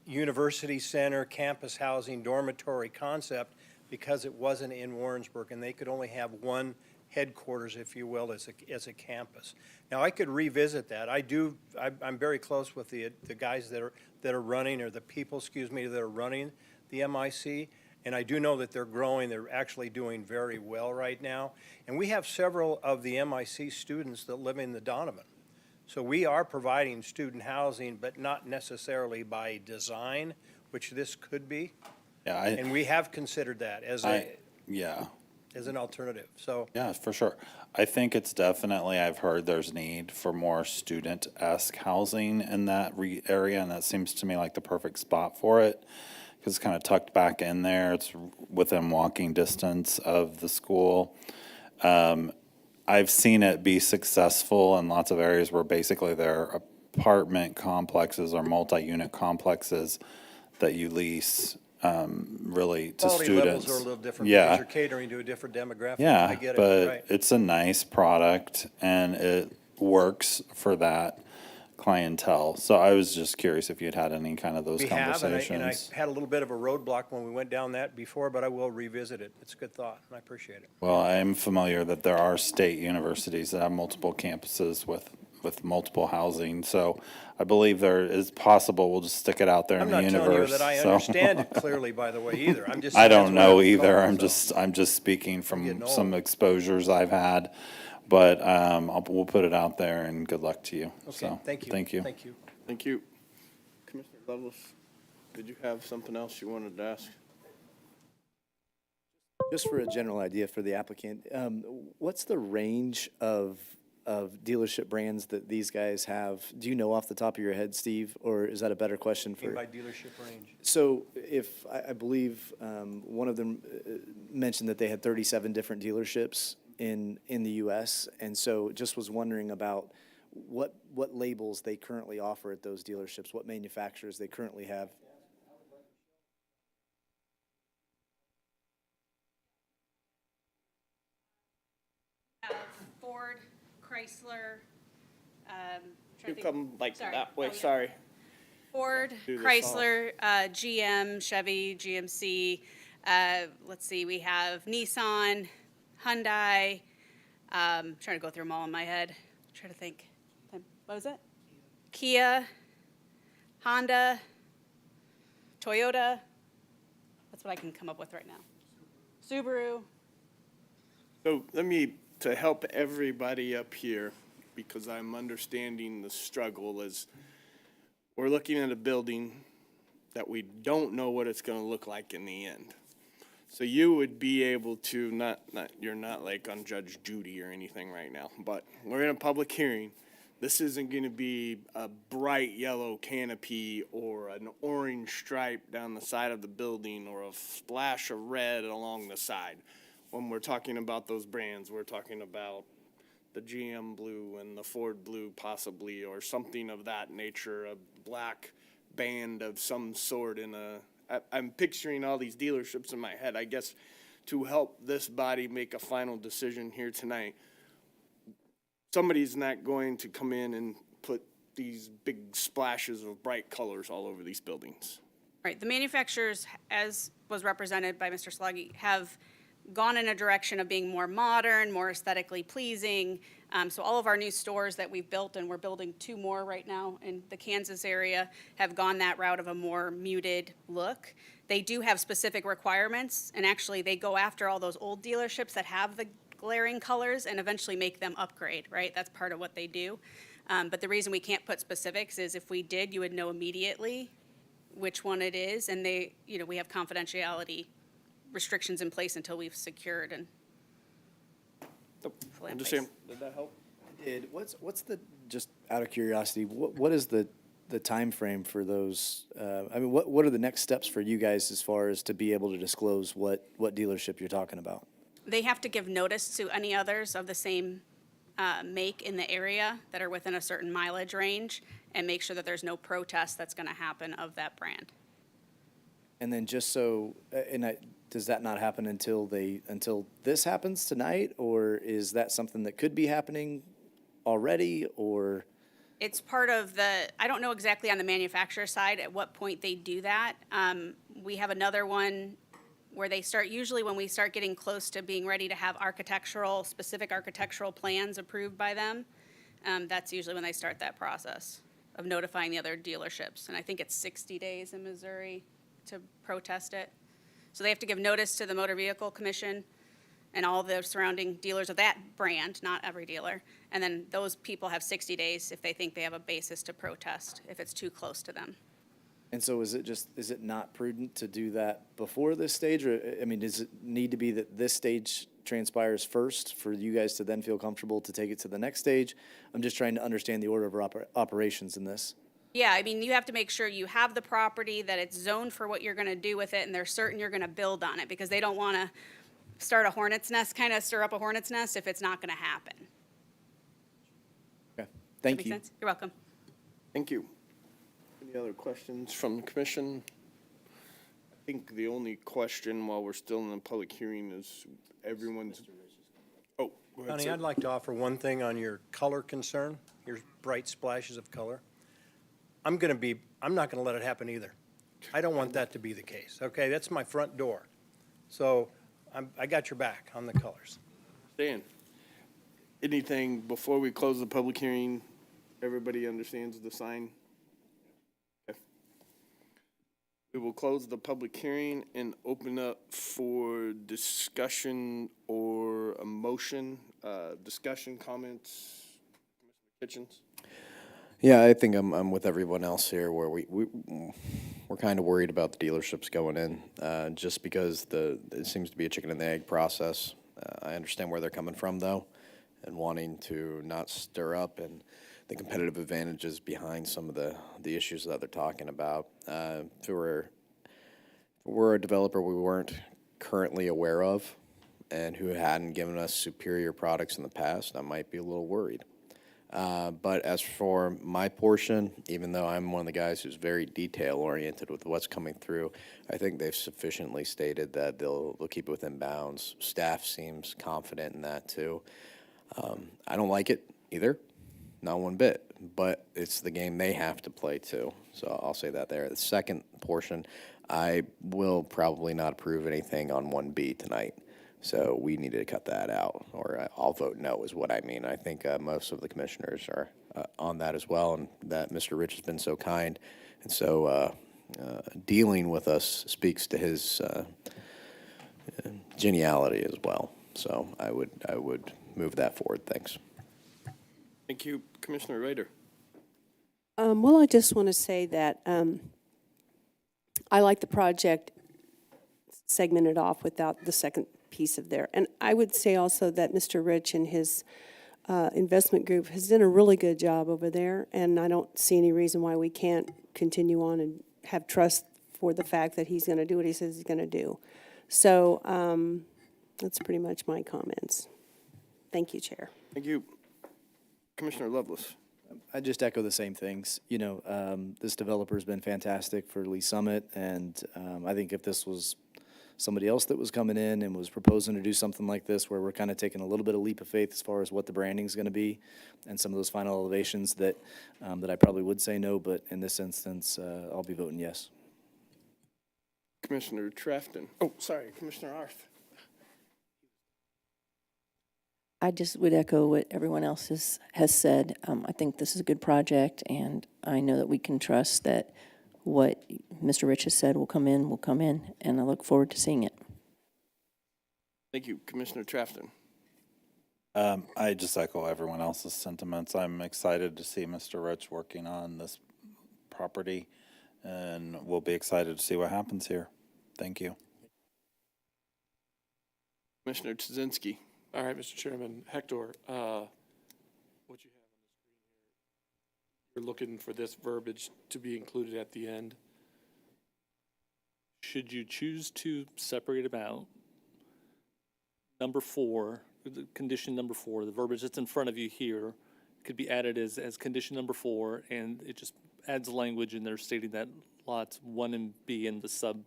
university center, campus housing, dormitory concept because it wasn't in Warrensburg, and they could only have one headquarters, if you will, as a campus. Now, I could revisit that. I'm very close with the guys that are running, or the people, excuse me, that are running the MIC, and I do know that they're growing. They're actually doing very well right now. And we have several of the MIC students that live in the Donovan. So we are providing student housing, but not necessarily by design, which this could be. Yeah, And we have considered that as an alternative, so. Yeah, for sure. I think it's definitely, I've heard there's need for more student-esque housing in that area, and that seems to me like the perfect spot for it, because it's kind of tucked back in there. It's within walking distance of the school. I've seen it be successful in lots of areas where basically there are apartment complexes or multi-unit complexes that you lease really to Quality students. levels are a little different Yeah. because you're catering to a different demographic. I Yeah, get it, but right. it's a nice product and it works for that clientele. So I was just curious if you'd had any kind of those We have, and conversations. I had a little bit of a roadblock when we went down that before, but I will revisit it. It's a good thought, and I appreciate it. Well, I'm familiar that there are state universities that have multiple campuses with multiple housing. So I believe there is possible, we'll just stick it out there in I'm the not universe. telling you that I so. understand it clearly, by the way, either. I'm just. I that's don't what know was either. told, I'm so. I'm just speaking from getting some old. exposures I've had. But we'll put it out there and good luck to you. Okay, So, thank you. Thank you. Thank you. Thank you. Commissioner Douglas, did you have something else you wanted to ask? Just for a general idea for the applicant, what's the range of dealership brands that these guys have? Do you know off the top of your head, Steve, or is that a better question What do you for? mean by dealership range? So if, I believe, one of them mentioned that they had 37 different dealerships in the US, and so just was wondering about what labels they currently offer at those dealerships, what manufacturers they currently have. Ford, Chrysler, trying to You think- come like sorry. that way, Oh, yeah. sorry. Ford, Do this Chrysler, GM, Chevy, GMC. Let's see, we have Nissan, Hyundai, Trying to go through them all in my head. Trying to think. What was it? Kia, Honda, Toyota. That's what I can come up with right now. Subaru. So to help everybody up here, because I'm understanding the struggle, is we're looking at a building that we don't know what it's gonna look like in the end. So you would be able to, you're not like on Judge Judy or anything right now, but we're in a public hearing. This isn't gonna be a bright yellow canopy or an orange stripe down the side of the building or a splash of red along the side. When we're talking about those brands, we're talking about the GM blue and the Ford blue possibly, or something of that nature, a black band of some sort I'm picturing all these dealerships in my head. I guess to help this body make a final decision here tonight, somebody's not going to come in and put these big splashes of bright colors all over these buildings. Right, the manufacturers, as was represented by Mr. Sluggy, have gone in a direction of being more modern, more aesthetically pleasing. So all of our new stores that we've built, and we're building 2 more right now in the Kansas area, have gone that route of a more muted look. They do have specific requirements, and actually they go after all those old dealerships that have the glaring colors and eventually make them upgrade, right? That's part of what they do. But the reason we can't put specifics is if we did, you would know immediately which one it is, and we have confidentiality restrictions in place until we've secured and. Understand? Did that help? What's the, just out of curiosity, what is the time frame for those? What are the next steps for you guys as far as to be able to disclose what dealership you're talking about? They have to give notice to any others of the same make in the area that are within a certain mileage range and make sure that there's no protest that's going to happen of that brand. And then just so, does that not happen until this happens tonight, or is that something that could be happening already, or? It's part of I don't know exactly on the manufacturer side at what point they do that. We have another one where they start, usually when we start getting close to being ready to have specific architectural plans approved by them, that's usually when they start that process of notifying the other dealerships. And I think it's 60 days in Missouri to protest it. So they have to give notice to the Motor Vehicle Commission and all the surrounding dealers of that brand, not every dealer. And then those people have 60 days if they think they have a basis to protest, if it's too close to them. And so is it not prudent to do that before this stage? Or, does it need to be that this stage transpires first for you guys to then feel comfortable to take it to the next stage? I'm just trying to understand the order of operations in this. Yeah, you have to make sure you have the property, that it's zoned for what you're gonna do with it, and they're certain you're gonna build on it, because they don't wanna stir up a hornet's nest if it's not gonna happen. Okay, thank you. Make sense? You're welcome. Thank you. Any other questions from the commission? I think the only question while we're still in the public hearing is everyone's. Oh, go ahead, Connie, sir. I'd like to offer one thing on your color concern, your bright splashes of color. I'm not gonna let it happen either. I don't want that to be the case, okay? That's my front door. So I got your back on the colors. Dan, anything before we close the public hearing? Everybody understands the sign? Okay. We will close the public hearing and open up for discussion or a motion. Discussion, comments, Commissioner Kitchens? Yeah, I think I'm with everyone else here where we're kind of worried about the dealerships going in, just because it seems to be a chicken and the egg process. I understand where they're coming from though, and wanting to not stir up and the competitive advantages behind some of the issues that they're talking about. If we're a developer we weren't currently aware of and who hadn't given us superior products in the past, I might be a little worried. But as for my portion, even though I'm one of the guys who's very detail-oriented with what's coming through, I think they've sufficiently stated that they'll keep it within bounds. Staff seems confident in that, too. I don't like it either, not one bit, but it's the game they have to play, too. So I'll say that there. The second portion, I will probably not approve anything on 1B tonight. So we need to cut that out, or I'll vote no is what I mean. I think most of the commissioners are on that as well, and that Mr. Rich has been so kind and so dealing with us speaks to his geniality as well. So I would move that forward. Thanks. Thank you, Commissioner Rader. Well, I just want to say that I like the project segmented off without the second piece of there. And I would say also that Mr. Rich and his investment group has done a really good job over there, and I don't see any reason why we can't continue on and have trust for the fact that he's going to do what he says he's going to do. So that's pretty much my comments. Thank you, Chair. Thank you. Commissioner Lovelace. I just echo the same things. You know, this developer's been fantastic for Lee Summit, and I think if this was somebody else that was coming in and was proposing to do something like this, where we're kind of taking a little bit of leap of faith as far as what the branding's going to be and some of those final elevations, that I probably would say no, but in this instance, I'll be voting yes. Commissioner Trafton. Oh, sorry, Commissioner Arth. I just would echo what everyone else has said. I think this is a good project, and I know that we can trust that what Mr. Rich has said will come in, and I look forward to seeing it. Thank you, Commissioner Trafton. I just echo everyone else's sentiments. I'm excited to see Mr. Rich working on this property, and we'll be excited to see what happens here. Thank you. Commissioner Trzynski. All right, Mr. Chairman, Hector, what you have on the screen here, you're looking for this verbiage to be included at the end. Should you choose to separate them out, number 4, the condition number 4, the verbiage that's in front of you here could be added as condition number 4, and it just adds language in there stating that lots 1 and B and the sub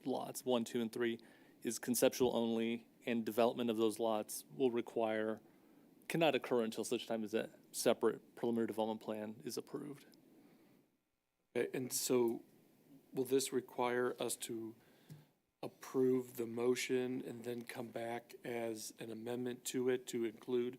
lots 1, 2, and 3 is conceptual only, and development of those lots cannot occur until such time as that separate preliminary development plan is approved. Okay, and so will this require us to approve the motion and then come back as an amendment to it to include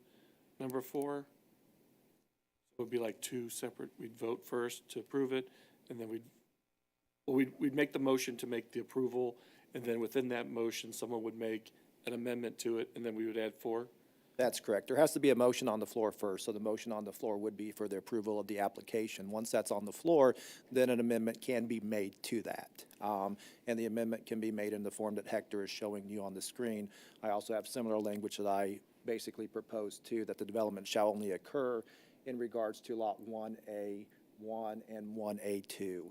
number 4? So it would be like 2 separate, we'd vote first to approve it, and then we'd make the motion to make the approval, and then within that motion, someone would make an amendment to it, and then we would add 4? That's correct. There has to be a motion on the floor first, so the motion on the floor would be for the approval of the application. Once that's on the floor, then an amendment can be made to that. And the amendment can be made in the form that Hector is showing you on the screen. I also have similar language that I basically proposed too, that the development shall only occur in regards to lot 1A1 and 1A2.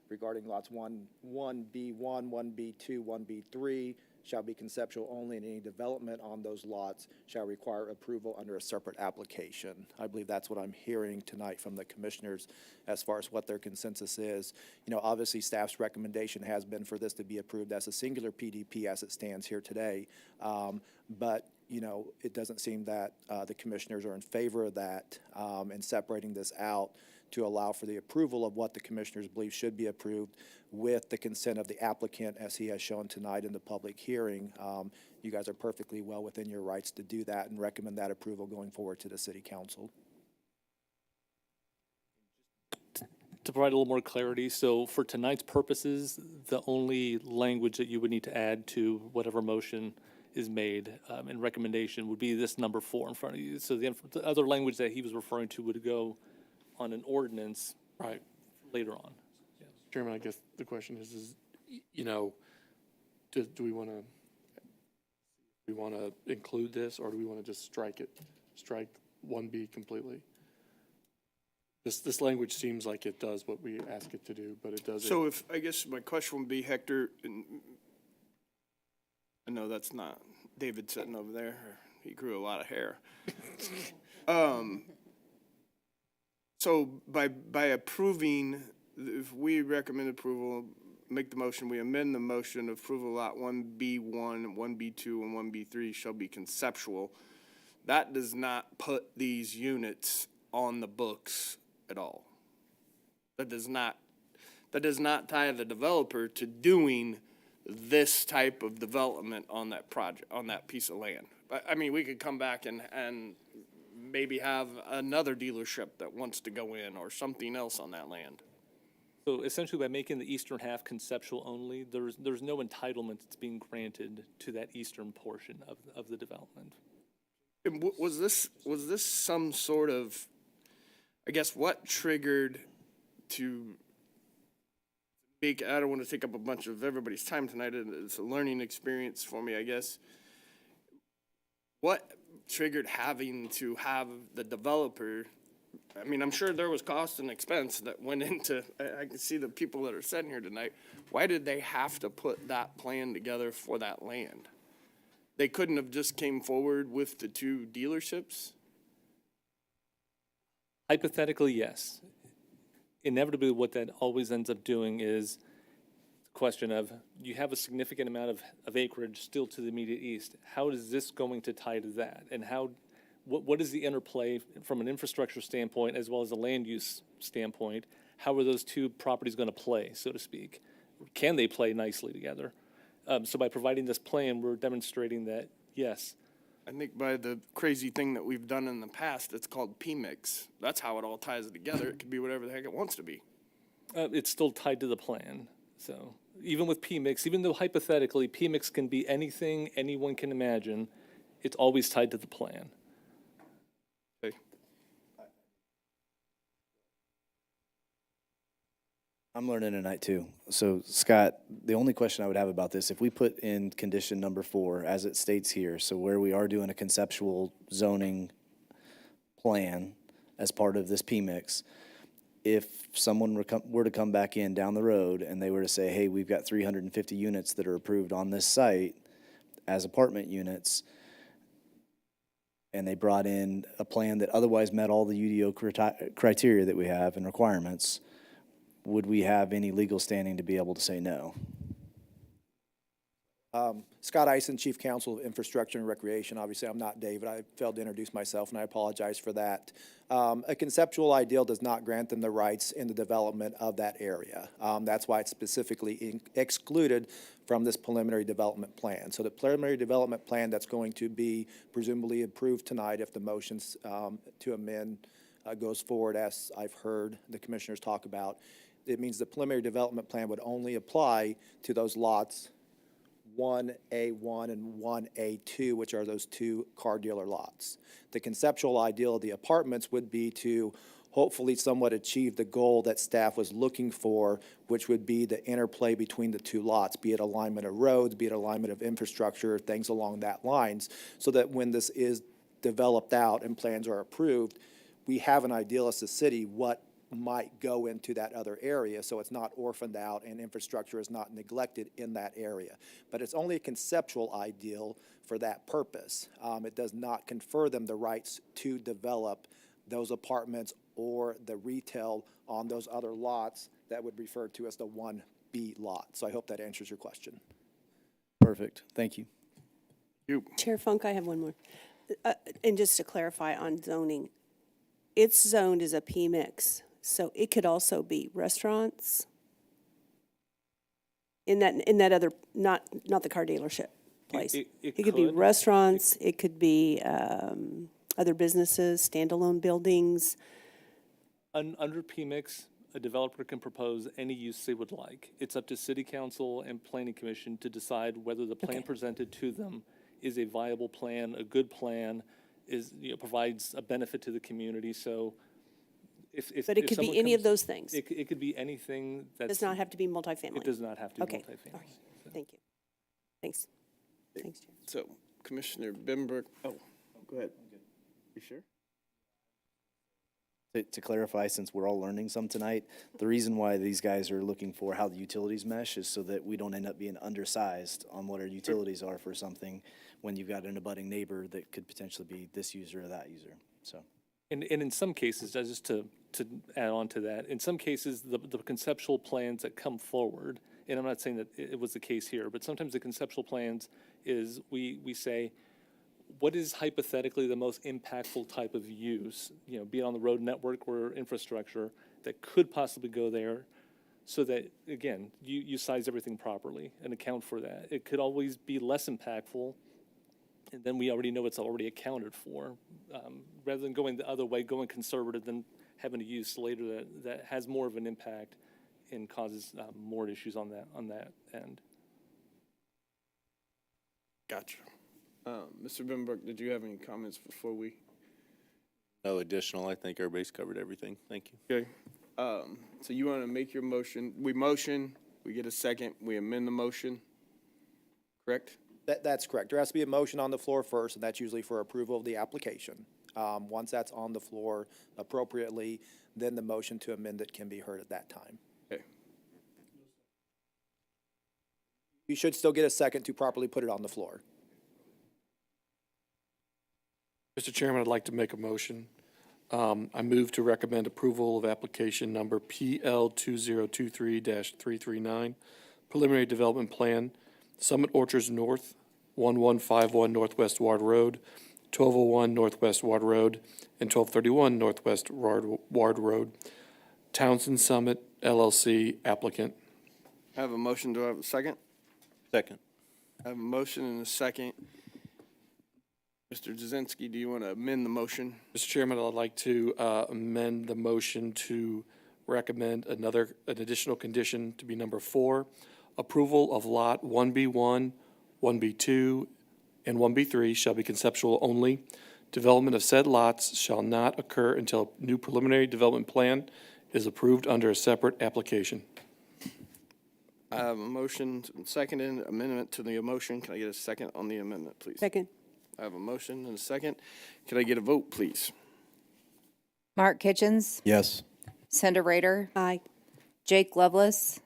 Regarding lots 1B1, 1B2, 1B3, shall be conceptual only, and any development on those lots shall require approval under a separate application. I believe that's what I'm hearing tonight from the commissioners as far as what their consensus is. You know, obviously staff's recommendation has been for this to be approved as a singular PDP as it stands here today. But you know, it doesn't seem that the commissioners are in favor of that and separating this out to allow for the approval of what the commissioners believe should be approved with the consent of the applicant, as he has shown tonight in the public hearing. You guys are perfectly well within your rights to do that and recommend that approval going forward to the city council. To provide a little more clarity, so for tonight's purposes, the only language that you would need to add to whatever motion is made in recommendation would be this number 4 in front of you. So the other language that he was referring to would go on an ordinance right later on. Yeah. Chairman, I guess the question is you know, do we want to include this, or do we want to just strike 1B completely? This language seems like it does what we ask it to do, but it doesn't. So I guess my question would be, Hector, I know that's not David sitting over there. He grew a lot of hair. So by approving, if we recommend approval, make the motion, we amend the motion of approval lot 1B1, 1B2, and 1B3 shall be conceptual. That does not put these units on the books at all. That does not tie the developer to doing this type of development on that project, on that piece of land. I mean, we could come back and maybe have another dealership that wants to go in or something else on that land. So essentially, by making the eastern half conceptual only, there's no entitlement that's being granted to that eastern portion of the development. And was this some sort of, I guess, what triggered to make, I don't want to take up a bunch of everybody's time tonight, it's a learning experience for me, I guess. What triggered having to have the developer, I mean, I'm sure there was cost and expense that went into, I can see the people that are sitting here tonight. Why did they have to put that plan together for that land? They couldn't have just came forward with the two dealerships? Hypothetically, yes. Inevitably, what that always ends up doing is the question of, you have a significant amount of acreage still to the immediate east. How is this going to tie to that? And what is the interplay from an infrastructure standpoint as well as a land use standpoint? How are those two properties going to play, so to speak? Can they play nicely together? So by providing this plan, we're demonstrating that, yes. I think by the crazy thing that we've done in the past, it's called PMIX. That's how it all ties together. It can be whatever the heck it wants to be. It's still tied to the plan. So even with PMIX, even though hypothetically PMIX can be anything anyone can imagine, it's always tied to the plan. Okay. I'm learning tonight too. So Scott, the only question I would have about this, if we put in condition number 4, as it states here, so where we are doing a conceptual zoning plan as part of this PMIX, if someone were to come back in down the road and they were to say, hey, we've got 350 units that are approved on this site as apartment units, and they brought in a plan that otherwise met all the UDO criteria that we have and requirements, would we have any legal standing to be able to say no? Scott Eisen, Chief Counsel of Infrastructure and Recreation. Obviously, I'm not David. I failed to introduce myself, and I apologize for that. A conceptual ideal does not grant them the rights in the development of that area. That's why it's specifically excluded from this preliminary development plan. So the preliminary development plan that's going to be presumably approved tonight if the motions to amend goes forward, as I've heard the commissioners talk about, it means the preliminary development plan would only apply to those lots 1A1 and 1A2, which are those two car dealer lots. The conceptual ideal of the apartments would be to hopefully somewhat achieve the goal that staff was looking for, which would be the interplay between the two lots, be it alignment of roads, be it alignment of infrastructure, things along that lines, so that when this is developed out and plans are approved, we have an ideal as a city what might go into that other area, so it's not orphaned out and infrastructure is not neglected in that area. But it's only a conceptual ideal for that purpose. It does not confer them the rights to develop those apartments or the retail on those other lots that would refer to as the 1B lot. So I hope that answers your question. Perfect. Thank you. Chair Funk, I have one more. And just to clarify on zoning, it's zoned as a PMIX, so it could also be restaurants in that other, not the car dealership place. It could be could. restaurants, it could be other businesses, standalone buildings. Under PMIX, a developer can propose any use they would like. It's up to city council and planning commission to decide whether the plan presented to them is a viable plan, a good plan, provides a benefit to the community. So But it could be any of those things. It could be anything that's. Does not have to be multifamily. It does not have to be Okay, multifamily. all right, thank you. Thanks. Thanks, Chair. So Commissioner Bembrook, go ahead. You sure? To clarify, since we're all learning some tonight, the reason why these guys are looking for how the utilities mesh is so that we don't end up being undersized on what our utilities are for something when you've got an abutting neighbor that could potentially be this user or that user, so. And in some cases, just to add on to that, in some cases, the conceptual plans that come forward, and I'm not saying that it was the case here, but sometimes the conceptual plans is we say, what is hypothetically the most impactful type of use, be it on the road network or infrastructure that could possibly go there, so that, again, you size everything properly and account for that. It could always be less impactful, and then we already know it's already accounted for, rather than going the other way, going conservative, then having to use later that has more of an impact and causes more issues on that end. Gotcha. Mr. Benbrook, did you have any comments before we? No additional. I think everybody's covered everything. Thank you. Okay. So you want to make your motion? We motion, we get a second, we amend the motion, correct? That's correct. There has to be a motion on the floor first, and that's usually for approval of the application. Once that's on the floor appropriately, then the motion to amend it can be heard at that time. Okay. You should still get a second to properly put it on the floor. Mr. Chairman, I'd like to make a motion. I move to recommend approval of application number PL 2023-339, preliminary development plan, Summit Orchards North, 1151 Northwest Ward Road, 1201 Northwest Ward Road, and 1231 Northwest Ward Road. Townsend Summit LLC applicant. I have a motion. Do I have a second? Second. I have a motion and a second. Mr. Jazinski, do you want to amend the motion? Mr. Chairman, I'd like to amend the motion to recommend an additional condition to be number 4, approval of Lot 1B1, 1B2, and 1B3 shall be conceptual only. Development of said lots shall not occur until a new preliminary development plan is approved under a separate application. I have a motion and seconded, amendment to the motion. Can I get a second on the amendment, please? Second. I have a motion and a second. Can I get a vote, please? Mark Kitchens, Yes. Cinda Rader, Aye. Jake Lovelace,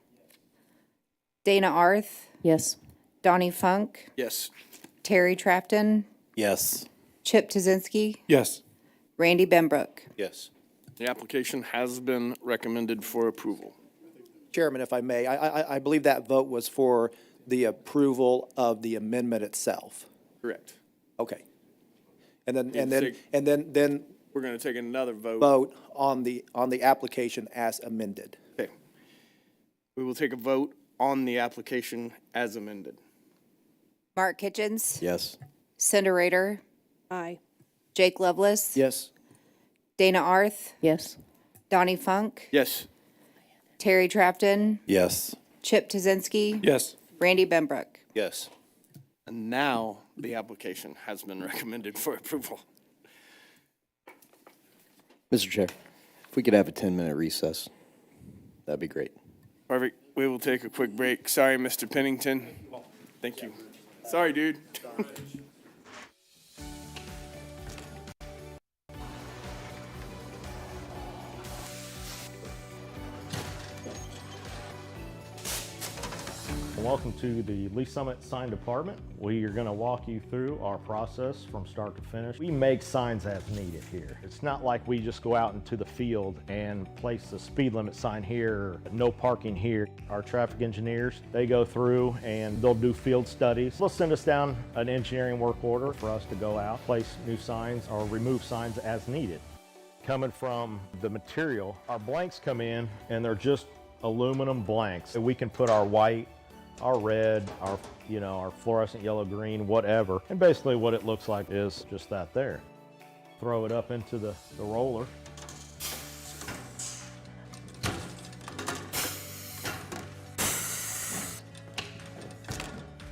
Dana Arth, Yes. Donnie Funk, Yes. Terry Trafton, Yes. Chip Tuzinski, Yes. Randy Benbrook. Yes. The application has been recommended for approval. Chairman, if I may, I believe that vote was for the approval of the amendment itself. Correct. Okay. And then, Need to take- then We're going to take another vote. vote on the application as amended. Okay. We will take a vote on the application as amended. Mark Kitchens, Yes. Cinda Rader, Aye. Jake Lovelace, Yes. Dana Arth, Yes. Donnie Funk, Yes. Terry Trafton, Yes. Chip Tuzinski, Yes. Randy Benbrook. Yes. And now the application has been recommended for approval. Mr. Chair, if we could have a 10-minute recess, that'd be great. Perfect. We will take a quick break. Sorry, Mr. Pennington. Thank you. Sorry, dude. Welcome to the Lee Summit Sign Department. We are going to walk you through our process from start to finish. We make signs as needed here. It's not like we just go out into the field and place a speed limit sign here, or no parking here. Our traffic engineers, they go through and they'll do field studies. They'll send us down an engineering work order for us to go out, place new signs or remove signs as needed. Coming from the material, our blanks come in and they're just aluminum blanks. We can put our white, our red, our fluorescent yellow, green, whatever. And basically what it looks like is just that there. Throw it up into the roller.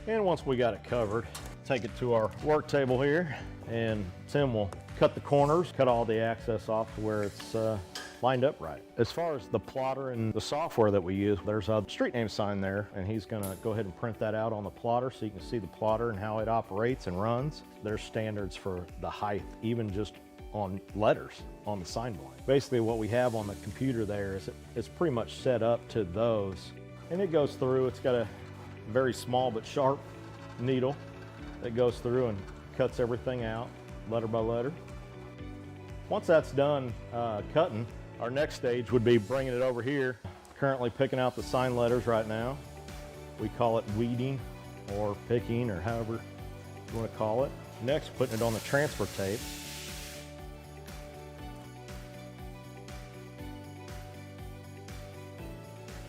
And once we got it covered, take it to our work table here, and Tim will cut the corners, cut all the access off to where it's lined up right. As far as the plotter and the software that we use, there's a street name sign there, and he's gonna go ahead and print that out on the plotter so you can see the plotter and how it operates and runs. There's standards for the height, even just on letters on the sign blank. Basically what we have on the computer there is it's pretty much set up to those. And it goes through, it's got a very small but sharp needle that goes through and cuts everything out, letter by letter. Once that's done cutting, our next stage would be bringing it over here. Currently picking out the sign letters right now. We call it weeding or picking or however you want to call it. Next, putting it on the transfer tape.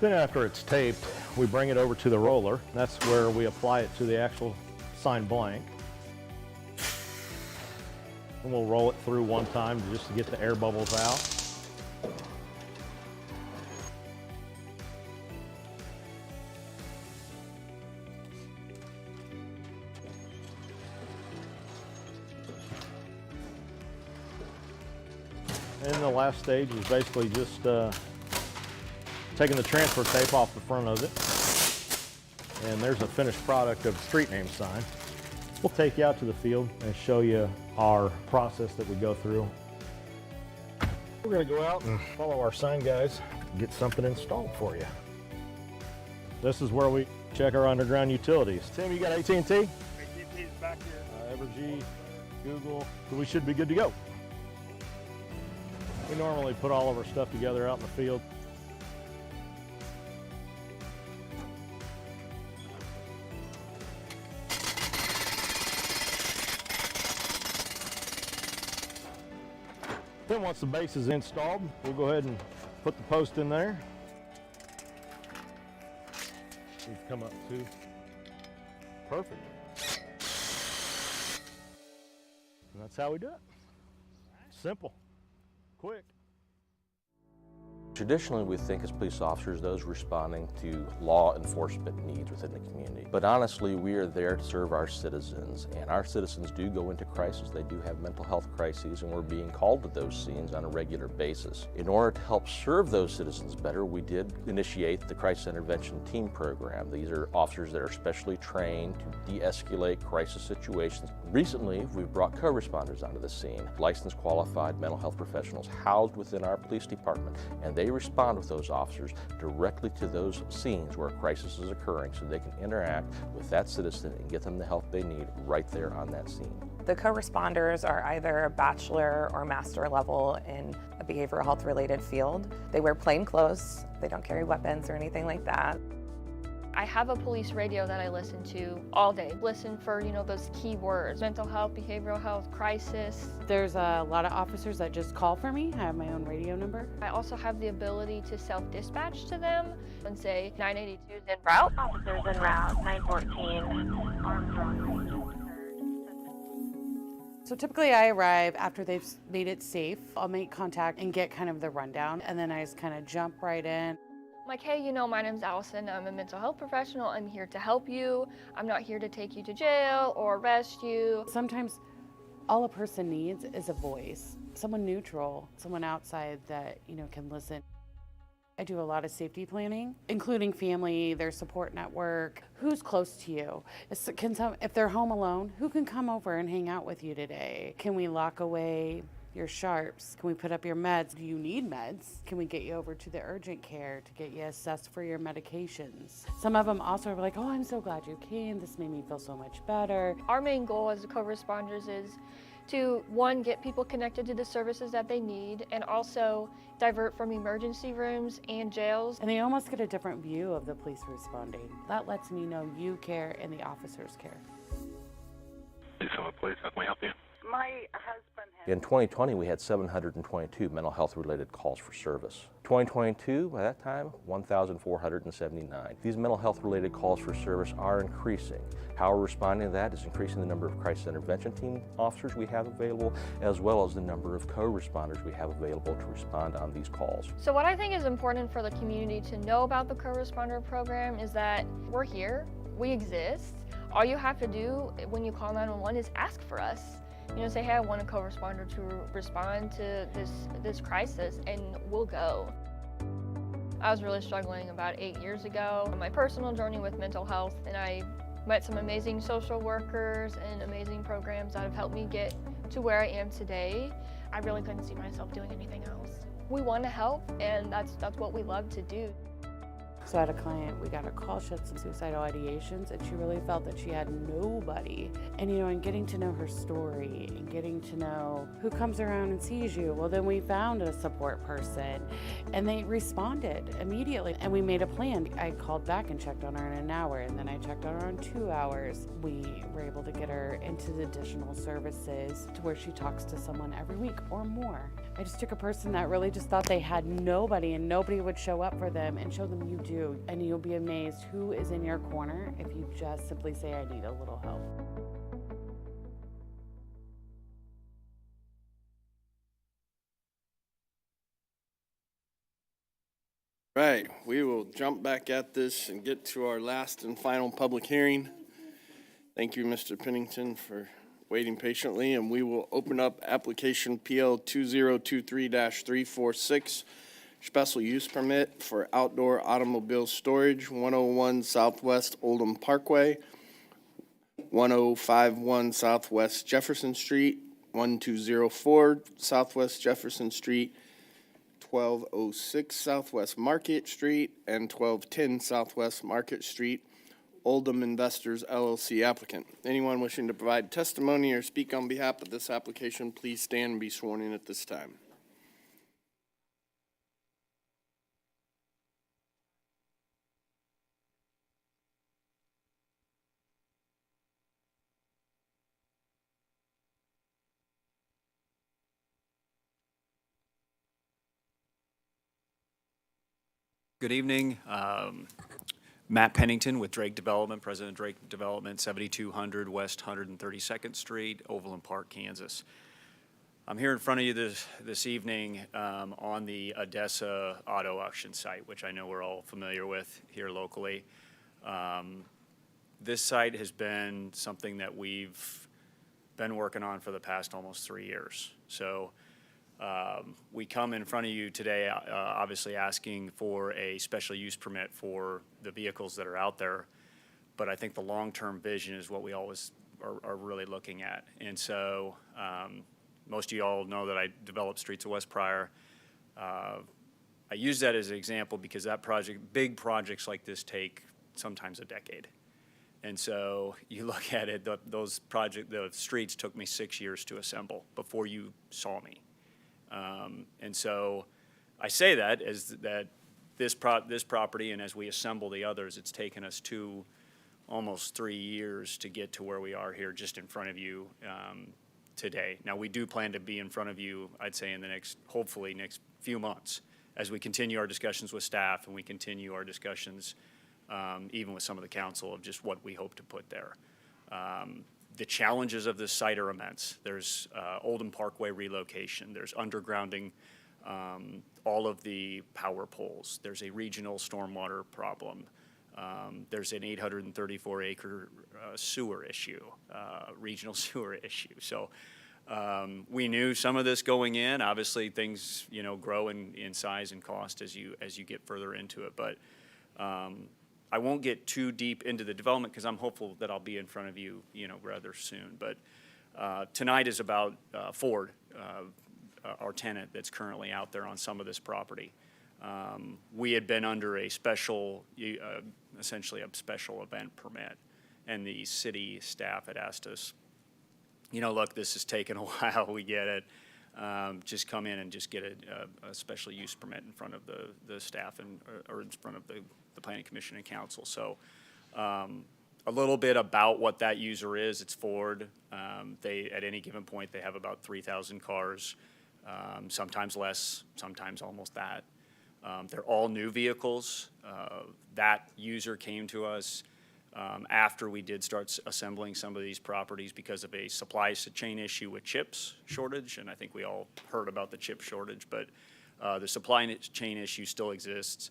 Then after it's taped, we bring it over to the roller. That's where we apply it to the actual signed blank. And we'll roll it through one time just to get the air bubbles out. And the last stage is basically just taking the transfer tape off the front of it. And there's a finished product of the street name sign. We'll take you out to the field and show you our process that we go through. We're gonna go out and follow our sign guys and get something installed for you. This is where we check our underground utilities. Tim, you got AT&T? AT&T's back here. Evergy, Google, so we should be good to go. We normally put all of our stuff together out in the field. Then once the base is installed, we'll go ahead and put the post in there. We've come up to perfect. And that's how we do it. Simple. Quick. Traditionally, we think as police officers, those responding to law enforcement needs within the community. But honestly, we are there to serve our citizens, and our citizens do go into crisis. They do have mental health crises, and we're being called to those scenes on a regular basis. In order to help serve those citizens better, we did initiate the Crisis Intervention Team Program. These are officers that are specially trained to de-escalate crisis situations. Recently, we've brought co-responders onto the scene, licensed qualified mental health professionals housed within our police department, and they respond with those officers directly to those scenes where a crisis is occurring so they can interact with that citizen and get them the help they need right there on that scene. The co-responders are either bachelor or master level in a behavioral health related field. They wear plain clothes, they don't carry weapons or anything like that. I have a police radio that I listen to all day. Listen for, those key words: mental health, behavioral health, crisis. There's a lot of officers that just call for me. I have my own radio number. I also have the ability to self-dispatch to them and say 982 is en route. Officers en route, 914, Armstrong. So typically I arrive after they've made it safe. I'll make contact and get kind of the rundown, and then I just kind of jump right in. I'm like, hey, my name's Allison. I'm a mental health professional. I'm here to help you. I'm not here to take you to jail or arrest you. Sometimes all a person needs is a voice, someone neutral, someone outside that, can listen. I do a lot of safety planning, including family, their support network, who's close to you. If they're home alone, who can come over and hang out with you today? Can we lock away your sharps? Can we put up your meds? Do you need meds? Can we get you over to the urgent care to get you assessed for your medications? Some of them also are like, oh, I'm so glad you came. This made me feel so much better. Our main goal as co-responders is to, one, get people connected to the services that they need, and also divert from emergency rooms and jails. And they almost get a different view of the police responding. That lets me know you care and the officers care. Please, how can we help you? My husband In 2020, we had 722 mental health related calls for service. 2022, by that time, 1,479. These mental health related calls for service are increasing. How we're responding to that is increasing the number of crisis intervention team officers we have available, as well as the number of co-responders we have available to respond on these calls. So what I think is important for the community to know about the co-responder program is that we're here, we exist. All you have to do when you call 911 is ask for us. Say, hey, I want a co-responder to respond to this crisis, and we'll go. I was really struggling about 8 years ago on my personal journey with mental health, and I met some amazing social workers and amazing programs that have helped me get to where I am today. I really couldn't see myself doing anything else. We want to help, and that's what we love to do. So I had a client, we got a call, she had some suicidal ideations, and she really felt that she had nobody. And and getting to know her story and getting to know who comes around and sees you, well, then we found a support person, and they responded immediately. And we made a plan. I called back and checked on her in an hour, and then I checked on her in 2 hours. We were able to get her into the additional services to where she talks to someone every week or more. I just took a person that really just thought they had nobody and nobody would show up for them and show them you do. do, and you'll be amazed who is in your corner if you just simply say, I need a little help. Right, we will jump back at this and get to our last and final public hearing. Thank you, Mr. Pennington, for waiting patiently, and we will open up application PL 2023-346, special use permit for outdoor automobile storage, 101 Southwest Oldham Parkway, 1051 Southwest Jefferson Street, 1204 Southwest Jefferson Street, 1206 Southwest Market Street, and 1210 Southwest Market Street. Oldham Investors LLC applicant. Anyone wishing to provide testimony or speak on behalf of this application, please stand and be sworn in at this time. Good evening. Matt Pennington with Drake Development, President of Drake Development, 7200 West 132nd Street, Overland Park, Kansas. I'm here in front of you this evening on the Odessa auto auction site, which I know we're all familiar with here locally. This site has been something that we've been working on for the past almost 3 years. So we come in front of you today, obviously asking for a special use permit for the vehicles that are out there. But I think the long-term vision is what we always are really looking at. And so most of you all know that I developed Streets of West Pryor. I use that as an example because that project, big projects like this take sometimes a decade. And so you look at it, the streets took me 6 years to assemble before you saw me. And so I say that as that this property, and as we assemble the others, it's taken us almost 3 years to get to where we are here just in front of you today. Now, we do plan to be in front of you, I'd say, in the hopefully next few months as we continue our discussions with staff and we continue our discussions even with some of the council of just what we hope to put there. The challenges of this site are immense. There's Oldham Parkway relocation. There's undergrounding all of the power poles. There's a regional stormwater problem. There's an 834-acre sewer issue, regional sewer issue. So we knew some of this going in. Obviously, things grow in size and cost as you get further into it. But I won't get too deep into the development because I'm hopeful that I'll be in front of you, rather soon. But tonight is about Ford, our tenant that's currently out there on some of this property. We had been under a special, essentially a special event permit, and the city staff had asked us, look, this has taken a while, we get it. Just come in and just get a special use permit in front of the staff or in front of the Planning Commission and Council. So a little bit about what that user is. It's Ford. They, at any given point, they have about 3,000 cars, sometimes less, sometimes almost that. They're all new vehicles. That user came to us after we did start assembling some of these properties because of a supply chain issue with chips shortage, and I think we all heard about the chip shortage, but the supply chain issue still exists.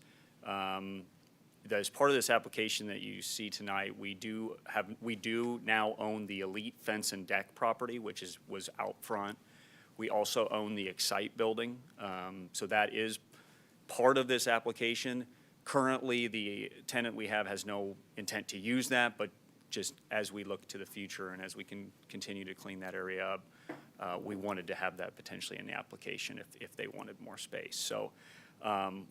As part of this application that you see tonight, we do now own the Elite Fence and Deck property, which was out front. We also own the Excite building, so that is part of this application. Currently, the tenant we have has no intent to use that, but just as we look to the future and as we can continue to clean that area up, we wanted to have that potentially in the application if they wanted more space. So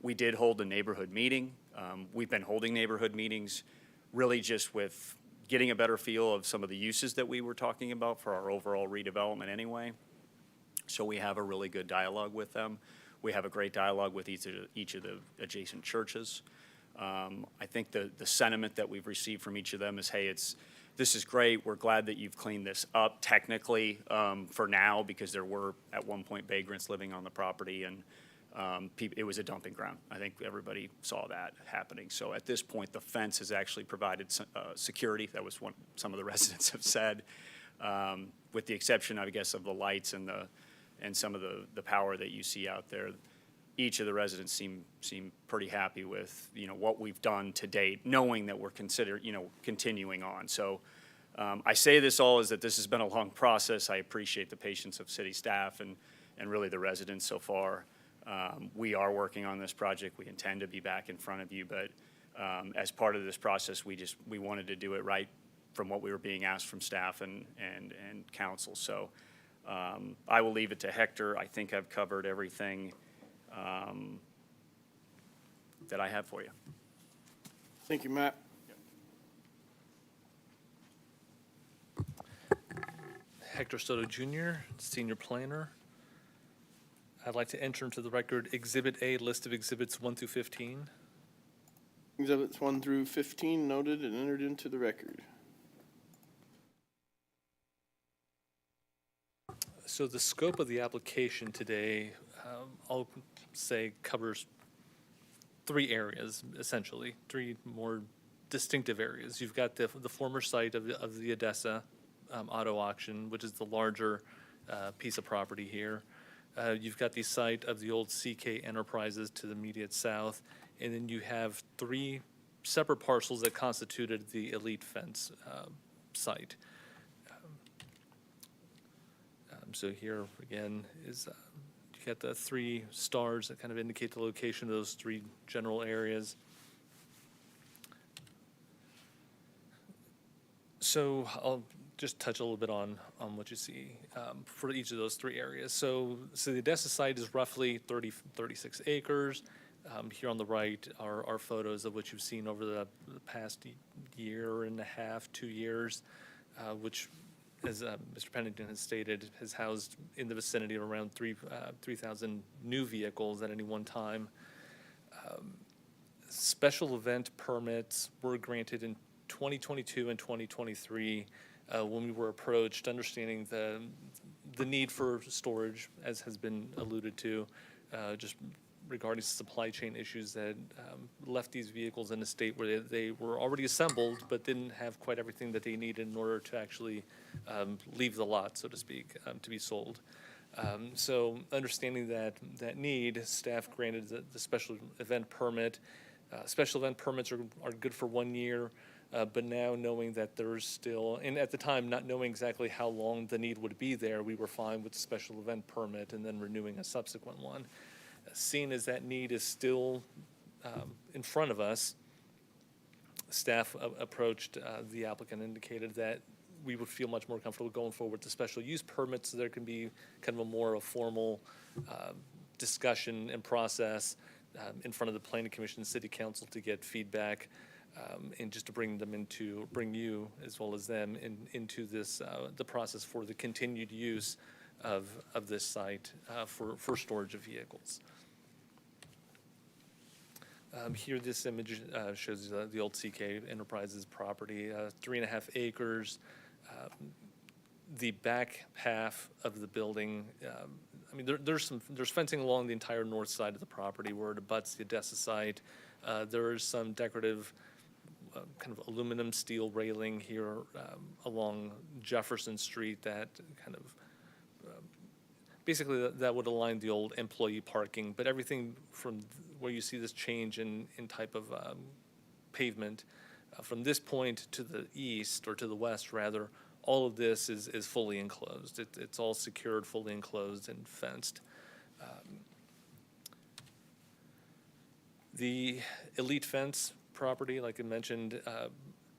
we did hold a neighborhood meeting. We've been holding neighborhood meetings really just with getting a better feel of some of the uses that we were talking about for our overall redevelopment anyway. So we have a really good dialogue with them. We have a great dialogue with each of the adjacent churches. I think the sentiment that we've received from each of them is, hey, this is great. We're glad that you've cleaned this up technically for now, because there were at one point vagrants living on the property, and it was a dumping ground. I think everybody saw that happening. So at this point, the fence has actually provided security. That was what some of the residents have said, with the exception, I guess, of the lights and some of the power that you see out there. Each of the residents seem pretty happy with, what we've done to date, knowing that we're continuing on. So I say this all is that this has been a long process. I appreciate the patience of city staff and really the residents so far. We are working on this project. We intend to be back in front of you, but as part of this process, we wanted to do it right from what we were being asked from staff and council. So I will leave it to Hector. I think I've covered everything that I have for you. Thank you, Matt. Hector Soto Jr., Senior Planner. I'd like to enter into the record Exhibit A, list of exhibits 1 through 15. Exhibits 1 through 15 noted and entered into the record. So the scope of the application today, I'll say, covers 3 areas, essentially, 3 more distinctive areas. You've got the former site of the Odessa auto auction, which is the larger piece of property here. You've got the site of the old CK Enterprises to the immediate south, and then you have 3 separate parcels that constituted the Elite Fence site. So here, again, is you got the 3 stars that kind of indicate the location of those 3 general areas. So I'll just touch a little bit on what you see for each of those 3 areas. So the Odessa site is roughly 36 acres. Here on the right are photos of what you've seen over the past year and a half, 2 years, which, as Mr. Pennington has stated, has housed in the vicinity of around 3,000 new vehicles at any one time. Special event permits were granted in 2022 and 2023 when we were approached, understanding the need for storage, as has been alluded to, just regarding supply chain issues that left these vehicles in a state where they were already assembled but didn't have quite everything that they needed in order to actually leave the lot, so to speak, to be sold. So understanding that need, staff granted the special event permit. Special event permits are good for 1 year, but now knowing that there's still, and at the time not knowing exactly how long the need would be there, we were fine with the special event permit and then renewing a subsequent one. Seeing as that need is still in front of us, staff approached the applicant, indicated that we would feel much more comfortable going forward with the special use permits, so there can be kind of a formal discussion and process in front of the Planning Commission and City Council to get feedback and just to bring you as well as them into this the process for the continued use of this site for storage of vehicles. Here, this image shows the old CK Enterprises property, 3.5 acres. The back half of the building, I mean, there's fencing along the entire north side of the property where it abuts the Odessa site. There is some decorative kind of aluminum steel railing here along Jefferson Street that kind of basically that would align the old employee parking, but everything from where you see this change in type of pavement from this point to the east, or to the west rather, all of this is fully enclosed. It's all secured, fully enclosed and fenced. The Elite Fence property, like I mentioned,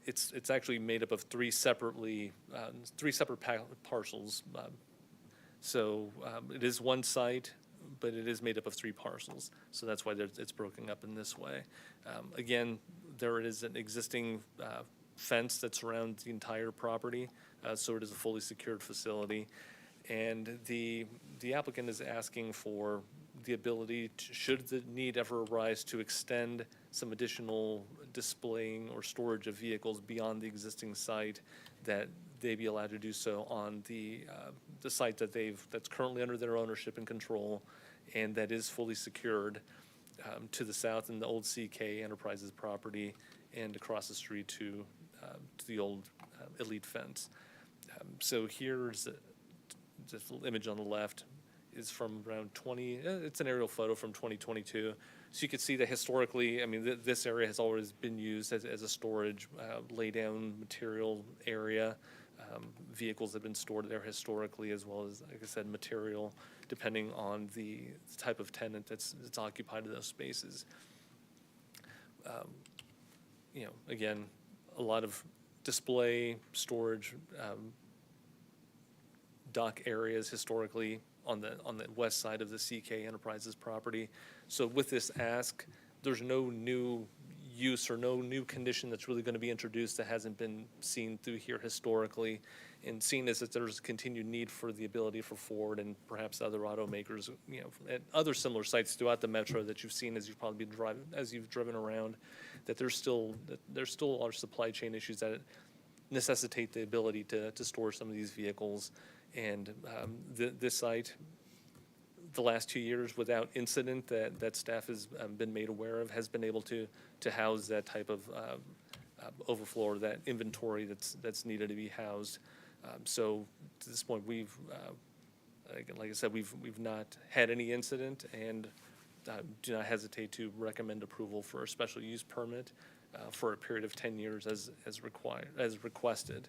it's actually made up of 3 separate parcels. So it is one site, but it is made up of 3 parcels. So that's why it's broken up in this way. Again, there is an existing fence that surrounds the entire property, so it is a fully secured facility. And the applicant is asking for the ability to, should the need ever arise, to extend some additional displaying or storage of vehicles beyond the existing site, that they be allowed to do so on the site that's currently under their ownership and control, and that is fully secured to the south in the old CK Enterprises property and across the street to the old Elite fence. So here's this little image on the left is from around it's an aerial photo from 2022. So you can see that historically, I mean, this area has always been used as a storage, lay down material area. Vehicles have been stored there historically, as well as, like I said, material, depending on the type of tenant that's occupied in those spaces. You know, again, a lot of display, storage, dock areas historically on the west side of the CK Enterprises property. So with this ask, there's no new use or no new condition that's really going to be introduced that hasn't been seen through here historically. And seeing as that there's a continued need for the ability for Ford and perhaps other automakers, you know, at other similar sites throughout the metro that you've seen as you've probably been driving, as you've driven around, that there still are supply chain issues that necessitate the ability to store some of these vehicles. And this site, the last 2 years without incident that staff has been made aware of, has been able to house that type of overflow or that inventory that's needed to be housed. So to this point, we've, like I said, we've not had any incident, and do not hesitate to recommend approval for a special use permit for a period of 10 years as requested.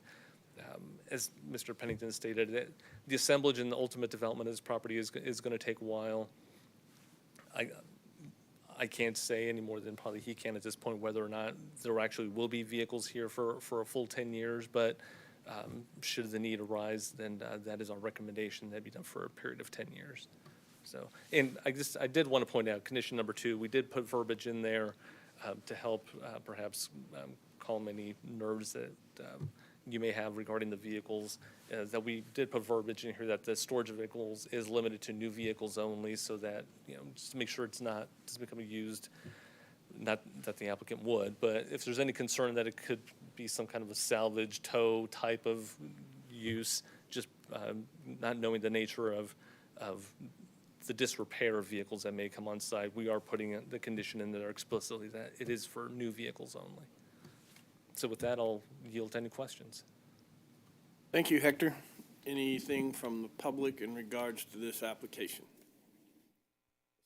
As Mr. Pennington stated, the assemblage and the ultimate development of this property is going to take a while. I can't say any more than probably he can at this point whether or not there actually will be vehicles here for a full 10 years, but should the need arise, then that is our recommendation. That'd be done for a period of 10 years. So, and I did want to point out, condition number 2, we did put verbiage in there to help perhaps calm any nerves that you may have regarding the vehicles, that we did put verbiage in here that the storage of vehicles is limited to new vehicles only, so that, you know, just to make sure it's not just becoming used, not that the applicant would, but if there's any concern that it could be some kind of a salvage tow type of use, just not knowing the nature of the disrepair of vehicles that may come on site, we are putting the condition in there explicitly that it is for new vehicles only. So with that, I'll yield to any questions. Thank you, Hector. Anything from the public in regards to this application?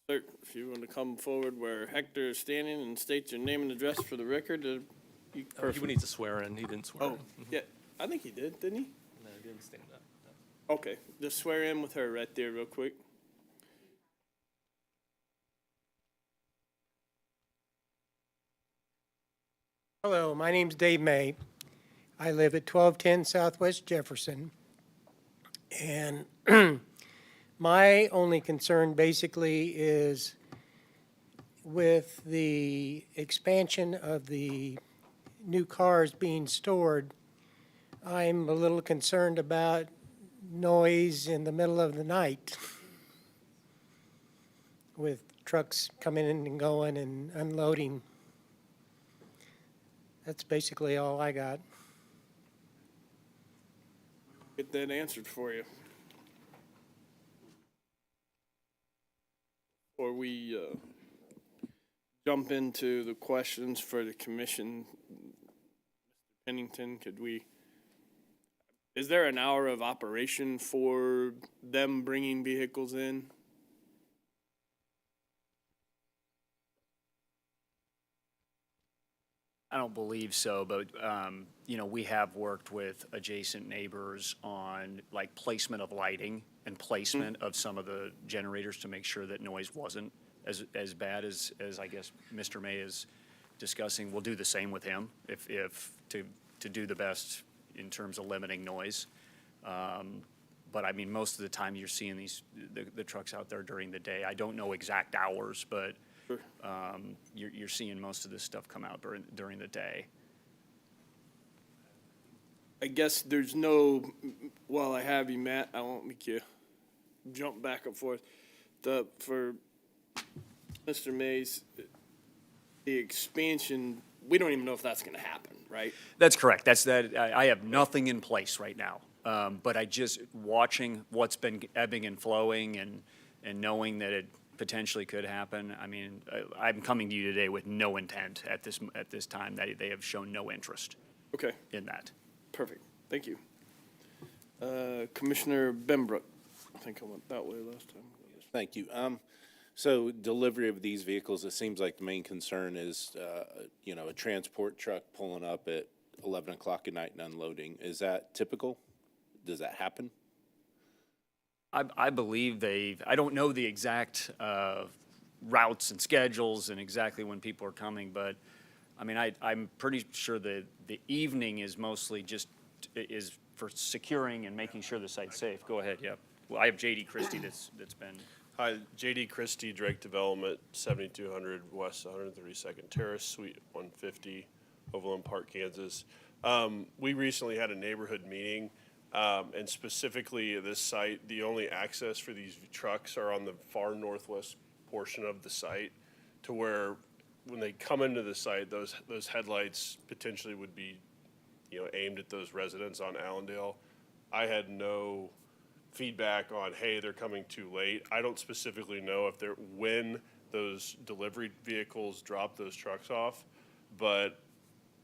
Sir, if you want to come forward where Hector is standing and state your name and address for the record. He would need to swear in. He didn't swear in. Yeah, I think he did, didn't he? No, he didn't stand up. No. Okay, just swear in with her right there real quick. Hello, my name's Dave May. I live at 1210 Southwest Jefferson. And my only concern basically is with the expansion of the new cars being stored, I'm a little concerned about noise in the middle of the night with trucks coming in and going and unloading. That's basically all I got. Get that answered for you. Before we jump into the questions for the commission, Mr. Pennington, is there an hour of operation for them bringing vehicles in? I don't believe so, but, you know, we have worked with adjacent neighbors on like placement of lighting and placement of some of the generators to make sure that noise wasn't as bad as I guess Mr. May is discussing. We'll do the same with him if to do the best in terms of limiting noise. But I mean, most of the time you're seeing the trucks out there during the day. I don't know exact hours, but you're seeing most of this stuff come out during the day. I guess there's no, while I have you, Matt, I won't make you jump back and forth. For Mr. Mays, the expansion, we don't even know if that's going to happen, right? That's correct. I have nothing in place right now. But I just watching what's been ebbing and flowing and knowing that potentially could happen. I mean, I'm coming to you today with no intent at this time, that they have shown no interest Okay, in that. perfect. Thank you. Commissioner Benbrook. I think I went that way last time. Thank you. So delivery of these vehicles, it seems like the main concern is, a transport truck pulling up at 11 o'clock at night and unloading. Is that typical? Does that happen? I believe I don't know the exact routes and schedules and exactly when people are coming, but I mean, I'm pretty sure the evening is mostly just is for securing and making sure the site's safe. Go ahead, yeah. Well, I have JD Christie that's been. Hi, JD Christie, Drake Development, 7200 West 132nd Terrace, Suite 150, Overland Park, Kansas. We recently had a neighborhood meeting, and specifically at this site, the only access for these trucks are on the far northwest portion of the site, to where when they come into the site, those headlights potentially would be, aimed at those residents on Allendale. I had no feedback on, hey, they're coming too late. I don't specifically know when those delivery vehicles drop those trucks off, but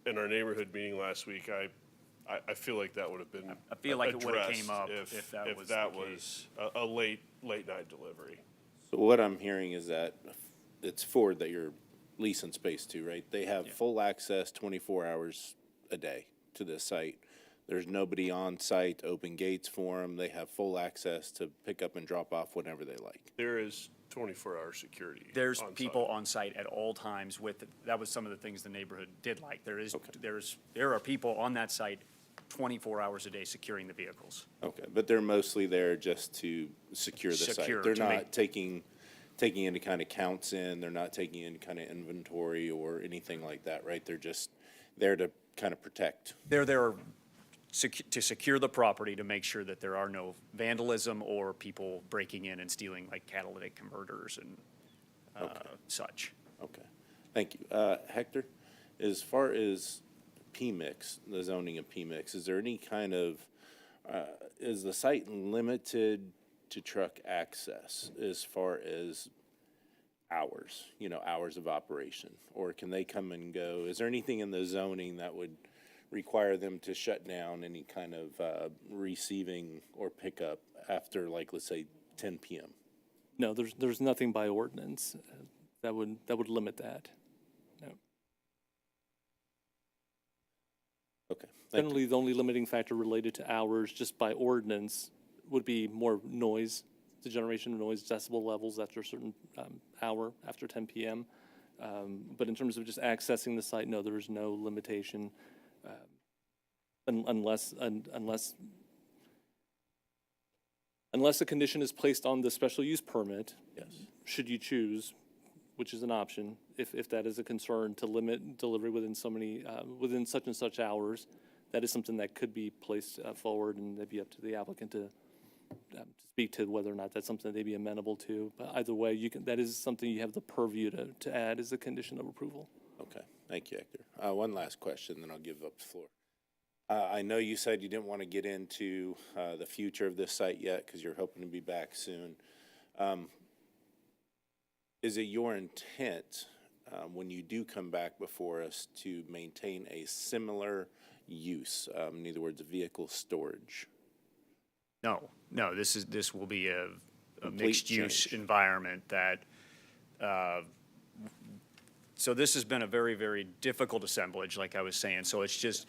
in our neighborhood meeting last week, I feel like that would have been I feel like it would have addressed came up if that was that the was a late night delivery. So what I'm hearing is that it's Ford that you're leasing space to, right? They have full access 24 hours a day to this site. There's nobody on site, open gates for them. They have full access to pick up and drop off whenever they like. There is 24-hour security. There's on people site. on site at all times that was some of the things the neighborhood did like. There are people on that site 24 hours a day securing the vehicles. Okay, but they're mostly there just to secure the Secure, site. They're to not make- taking any kind of counts in. They're not taking any kind of inventory or anything like that, right? They're just there to kind of protect. They're there to secure the property, to make sure that there are no vandalism or people breaking in and stealing like catalytic converters and such. Okay, thank you. Hector, as far as PMIX, the zoning of PMIX, is there any kind of, is the site limited to truck access as far as hours, hours of operation? Or can they come and go? Is there anything in the zoning that would require them to shut down any kind of receiving or pickup after, like, let's say, 10 p.m.? No, there's nothing by ordinance that would limit that. No. Okay. Thank Generally, the only limiting factor related to hours, just by ordinance, would be more noise, the generation of noise decibel levels after a certain hour, after 10 p.m. But in terms of just accessing the site, no, there is no limitation, unless a condition is placed on the special use permit. Yes. Should you choose, which is an option, if that is a concern, to limit delivery within within such and such hours, that is something that could be placed forward, and it'd be up to the applicant to speak to whether or not that's something they'd be amenable to. But either way, that is something you have the purview to add as a condition of approval. Okay, thank you, Hector. One last question, then I'll give up the floor. I know you said you didn't want to get into the future of this site yet because you're hoping to be back soon. Is it your intent, when you do come back before us, to maintain a similar use, in other words, vehicle storage? No, this will be a Complete mixed-use change. environment that, so this has been a very, very difficult assemblage, like I was saying. So it's just,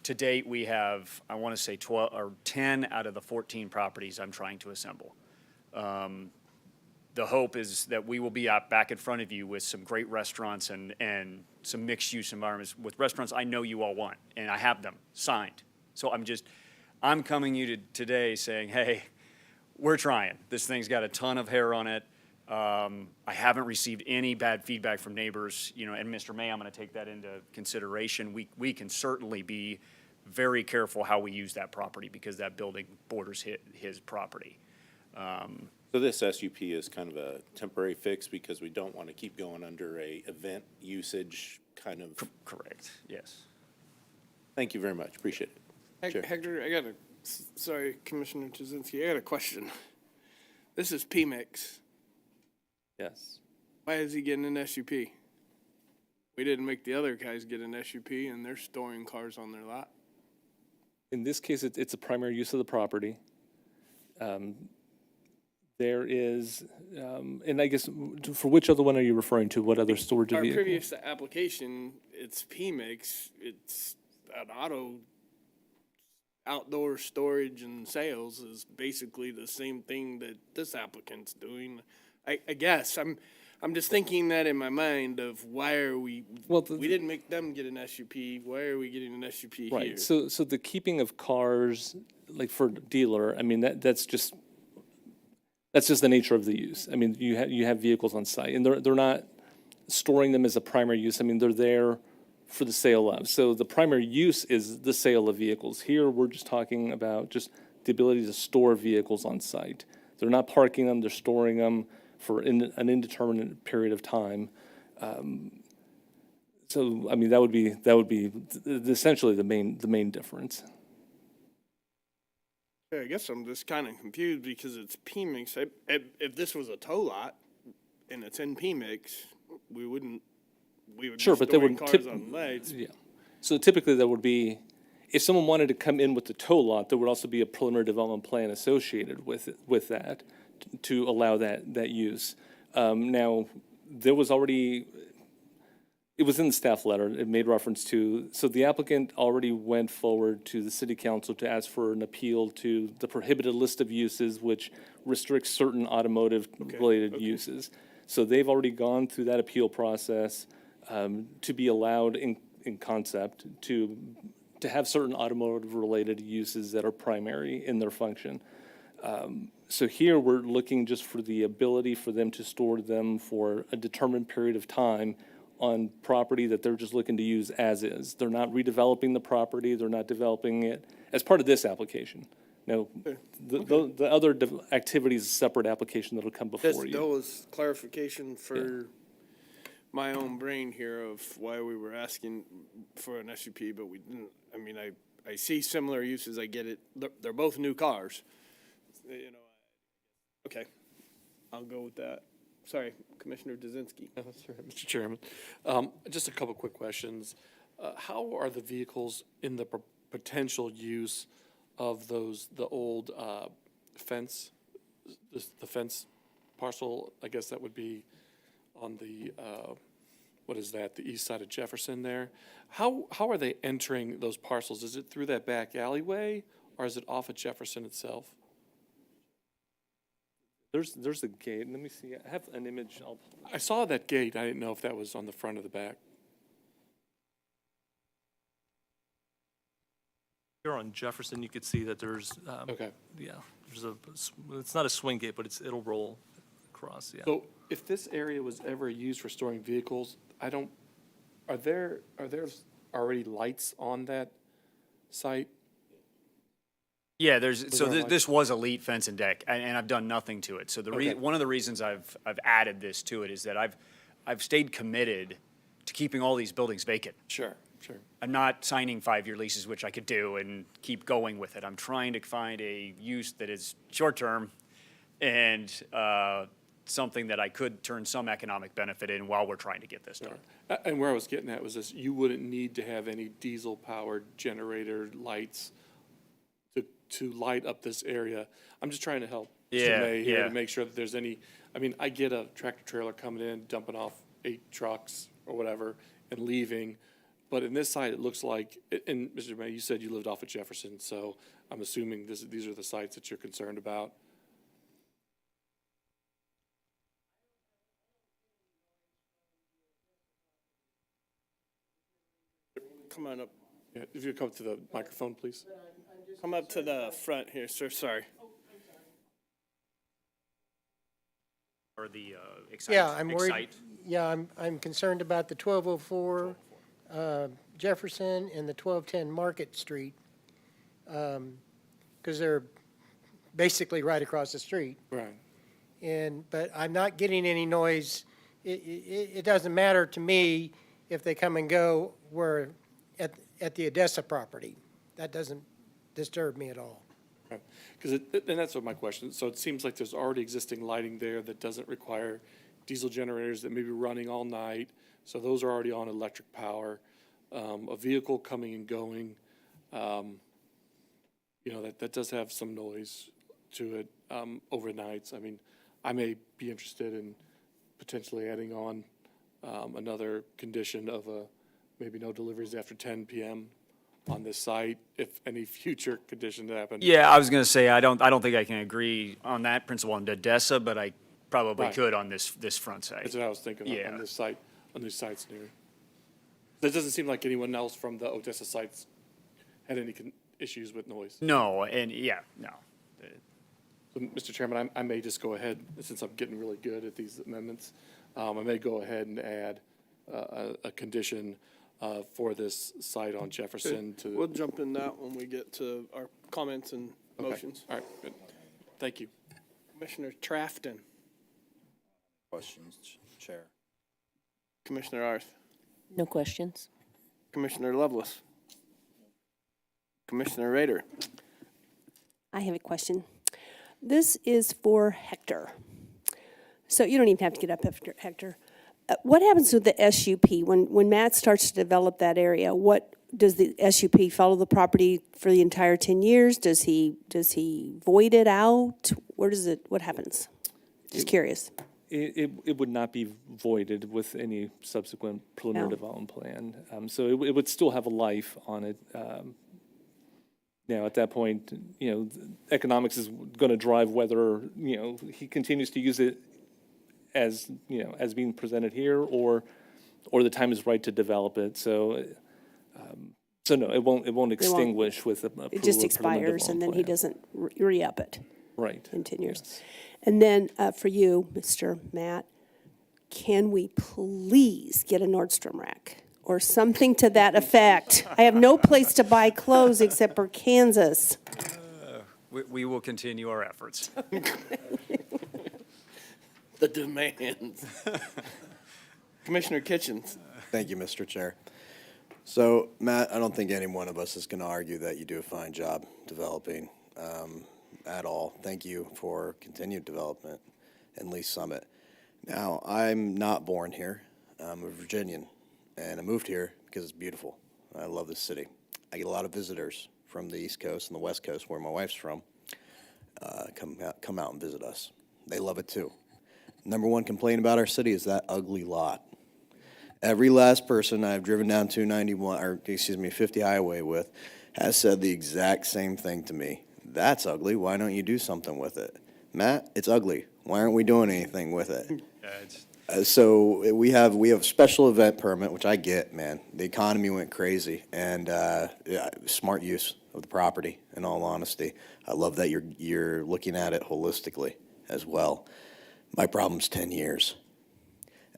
to date, we have, I want to say 12 or 10 out of the 14 properties I'm trying to assemble. The hope is that we will be back in front of you with some great restaurants and some mixed-use environments with restaurants I know you all want, and I have them signed. So I'm coming to you today saying, hey, we're trying. This thing's got a ton of hair on it. I haven't received any bad feedback from neighbors, and Mr. May, I'm going to take that into consideration. We can certainly be very careful how we use that property because that building borders his property. So this SUP is kind of a temporary fix because we don't want to keep going under a event usage kind of. Correct, yes. Thank you very much, appreciate it. Chair. Hector, sorry, Commissioner Tuzinski, I got a question. This is PMIX. Yes. Why is he getting an SUP? We didn't make the other guys get an SUP, and they're storing cars on their lot. In this case, it's a primary use of the property. There is, and I guess, for which other one are you referring to? What other storage of Our vehicles? previous application, it's PMIX, it's an outdoor storage and sales is basically the same thing that this applicant's doing. I guess, I'm just thinking that in my mind of why are we, we didn't make them get an SUP, why are we getting an SUP here? Right, so the keeping of cars, like for dealer, I mean, that's just the nature of the use. I mean, you have vehicles on site, and they're not storing them as a primary use. I mean, they're there for the sale of. So the primary use is the sale of vehicles. Here, we're just talking about just the ability to store vehicles on site. They're not parking them, they're storing them for an indeterminate period of time. So, I mean, that would be essentially the main difference. Yeah, I guess I'm just kind of confused because it's PMIX. If this was a tow lot and it's in PMIX, we would Sure, be but they storing would cars on lights. Yeah. So typically that would be, if someone wanted to come in with the tow lot, there would also be a preliminary development plan associated with that to allow that use. Now, there was already, it was in the staff letter, it made reference to, so the applicant already went forward to the city council to ask for an appeal to the prohibited list of uses, which restricts certain automotive-related uses. So they've already gone through that appeal process to be allowed in concept to have certain automotive-related uses that are primary in their function. So here, we're looking just for the ability for them to store them for a determined period of time on property that they're just looking to use as is. They're not redeveloping the property, they're not developing it as part of this application. Now, the other activity is a separate application that'll come before you. That was clarification for my own brain here of why we were asking for an SUP, but we didn't. I mean, I see similar uses, I get it. They're both new cars. You know, okay, I'll go with that. Sorry, Commissioner Dzinski. That's right, Mr. Chairman. Just a couple quick questions. How are the vehicles in the potential use of the old fence, the fence parcel? I guess that would be on the, what is that, the east side of Jefferson there? How are they entering those parcels? Is it through that back alleyway, or is it off of Jefferson itself? There's a gate. Let me see. I have an image. I saw that gate. I didn't know if that was on the front or the back. Here on Jefferson, you could see that there's, Okay. yeah, it's not a swing gate, but it'll roll across, yeah. So if this area was ever used for storing vehicles, are there already lights on that site? Yeah, there like- this was elite fence and deck, and I've done nothing to it. So Okay. one of the reasons I've added this to it is that I've stayed committed to keeping all these buildings vacant. Sure. I'm not signing 5-year leases, which I could do and keep going with it. I'm trying to find a use that is short-term and something that I could turn some economic benefit in while we're trying to get this done. And where I was getting at was this, you wouldn't need to have any diesel-powered generator lights to light up this area. I'm just trying to help Mr. May here to make sure that there's any, I mean, I get a tractor trailer coming in, dumping off 8 trucks or whatever and leaving. But in this site, it looks like, and Mr. May, you said you lived off of Jefferson, so I'm assuming these are the sites that you're concerned about. Come on up. Yeah, if you come to the microphone, please. Come up to the front here, sir. Sorry. Or the Excite. Yeah, I'm worried. Excite. Yeah, I'm concerned about the 1204 Jefferson and the 1210 Market Street, because they're basically right across the street. Right. But I'm not getting any noise. It doesn't matter to me if they come and go where at the Odessa property. That doesn't disturb me at all. Because and that's what my question. So it seems like there's already existing lighting there that doesn't require diesel generators that may be running all night. So those are already on electric power. A vehicle coming and going, you know, that does have some noise to it overnights. I mean, I may be interested in potentially adding on another condition of maybe no deliveries after 10 p.m. on this site, if any future condition happen. Yeah, I was going to say, I don't think I can agree on that principle on Odessa, but I probably Right. could on this front site. That's what I was thinking Yeah. on this site, on these sites near. There doesn't seem like anyone else from the Odessa sites had any issues with noise. No, and yeah, no. So, Mr. Chairman, I may just go ahead, since I'm getting really good at these amendments, I may go ahead and add a condition for this site on Jefferson to. We'll jump in that when we get to our comments and Okay. motions. All right, good. Thank you. Commissioner Trafton, Questions, Chair? Commissioner Arth, No questions? Commissioner Lovelace, Commissioner Rader. I have a question. This is for Hector. So you don't even have to get up after Hector. What happens with the SUP? When Matt starts to develop that area, what does the SUP follow the property for the entire 10 years? Does he void it out? What happens? Just curious. It would not be voided with any subsequent preliminary No. development plan. So it would still have a life on it. Now, at that point, you know, economics is going to drive whether, you know, he continues to use it as, you know, as being presented here, or the time is right to develop it. So no, it won't extinguish with the approval It just of preliminary expires and then he development doesn't re-up it plan. Right. in 10 years. And then for you, Mr. Matt, can we please get a Nordstrom rack or something to that effect? I have no place to buy clothes except for Kansas. We will continue our efforts. The demands. Commissioner Kitchens. Thank you, Mr. Chair. So, Matt, I don't think any one of us is going to argue that you do a fine job developing at all. Thank you for continued development in Lee Summit. Now, I'm not born here. I'm a Virginian, and I moved here because it's beautiful. I love this city. I get a lot of visitors from the East Coast and the West Coast, where my wife's from, come out and visit us. They love it too. Number one complaint about our city is that ugly lot. Every last person I've driven down 50 highway with has said the exact same thing to me. That's ugly. Why don't you do something with it? Matt, it's ugly. Why aren't we doing anything with it? So we have a special event permit, which I get, man. The economy went crazy, and smart use of the property, in all honesty. I love that you're looking at it holistically as well. My problem's 10 years.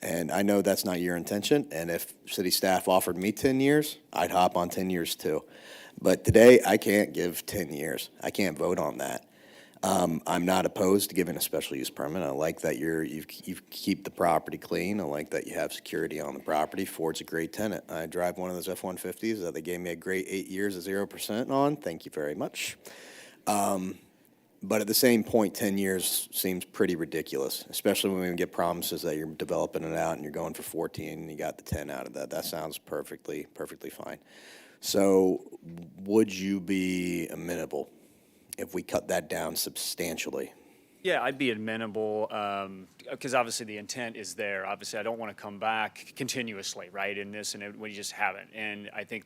And I know that's not your intention, and if city staff offered me 10 years, I'd hop on 10 years too. But today, I can't give 10 years. I can't vote on that. I'm not opposed to giving a special use permit. I like that you keep the property clean. I like that you have security on the property. Ford's a great tenant. I drive one of those F-150s that they gave me a great 8 years at 0% on. Thank you very much. But at the same point, 10 years seems pretty ridiculous, especially when we get promises that you're developing it out and you're going for 14 and you got the 10 out of that. That sounds perfectly fine. So would you be amenable if we cut that down substantially? Yeah, I'd be amenable, because obviously the intent is there. Obviously, I don't want to come back continuously, right, in this, and we just haven't. And I think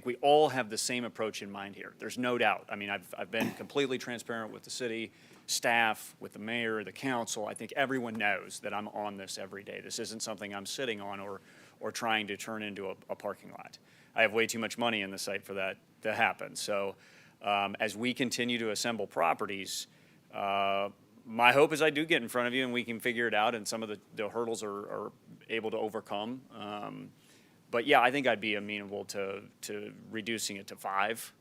we all have the same approach in mind here. There's no doubt. I mean, I've been completely transparent with the city staff, with the mayor, the council. I think everyone knows that I'm on this every day. This isn't something I'm sitting on or trying to turn into a parking lot. I have way too much money in the site for that to happen. So as we continue to assemble properties, my hope is I do get in front of you and we can figure it out and some of the hurdles are able to overcome. But yeah, I think I'd be amenable to reducing it to 5,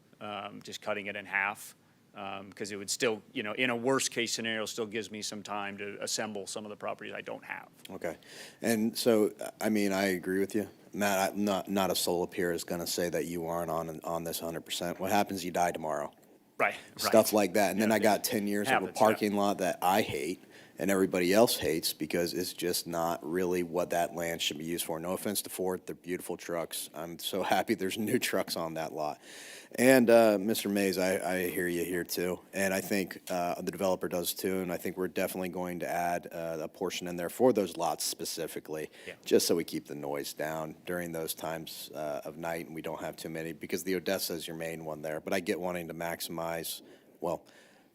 just cutting it in half. Because it would still, you know, in a worst case scenario, still gives me some time to assemble some of the properties I don't have. Okay. And so, I mean, I agree with you. Matt, not a soul up here is going to say that you aren't on this 100%. What happens, you die tomorrow. Right. Stuff like that. And then I got 10 years of a Happens, parking lot that I hate, and everybody else hates because it's just not really what that land should be used for. No offense to Ford, they're beautiful trucks. I'm so happy there's new trucks on that lot. And Mr. Mays, I hear you here too, and I think the developer does too, and I think we're definitely going to add a portion in there for those lots specifically, just so we keep the noise down during those times of night and we don't have too many, because the Odessa is your main one there. But I get wanting to maximize, well,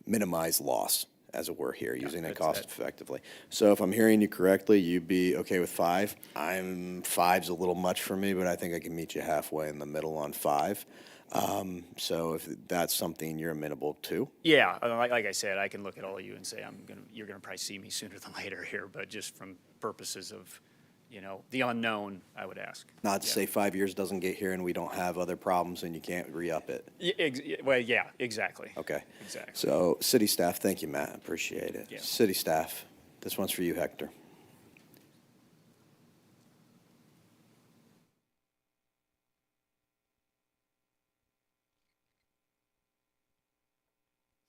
minimize loss, as it were here, using it cost effectively. So if I'm hearing you correctly, you'd be okay with 5. Five's a little much for me, but I think I can meet you halfway in the middle on 5. So if that's something you're amenable to. Yeah, like I said, I can look at all of you and say, you're gonna probably see me sooner than later here, but just from purposes of, the unknown, I would ask. Not to say 5 years doesn't get here and we don't have other problems and you can't re-up it. Well, yeah, exactly. Okay. Exactly. So, city staff, thank you, Matt, appreciate it. Yeah. City staff, this one's for you, Hector.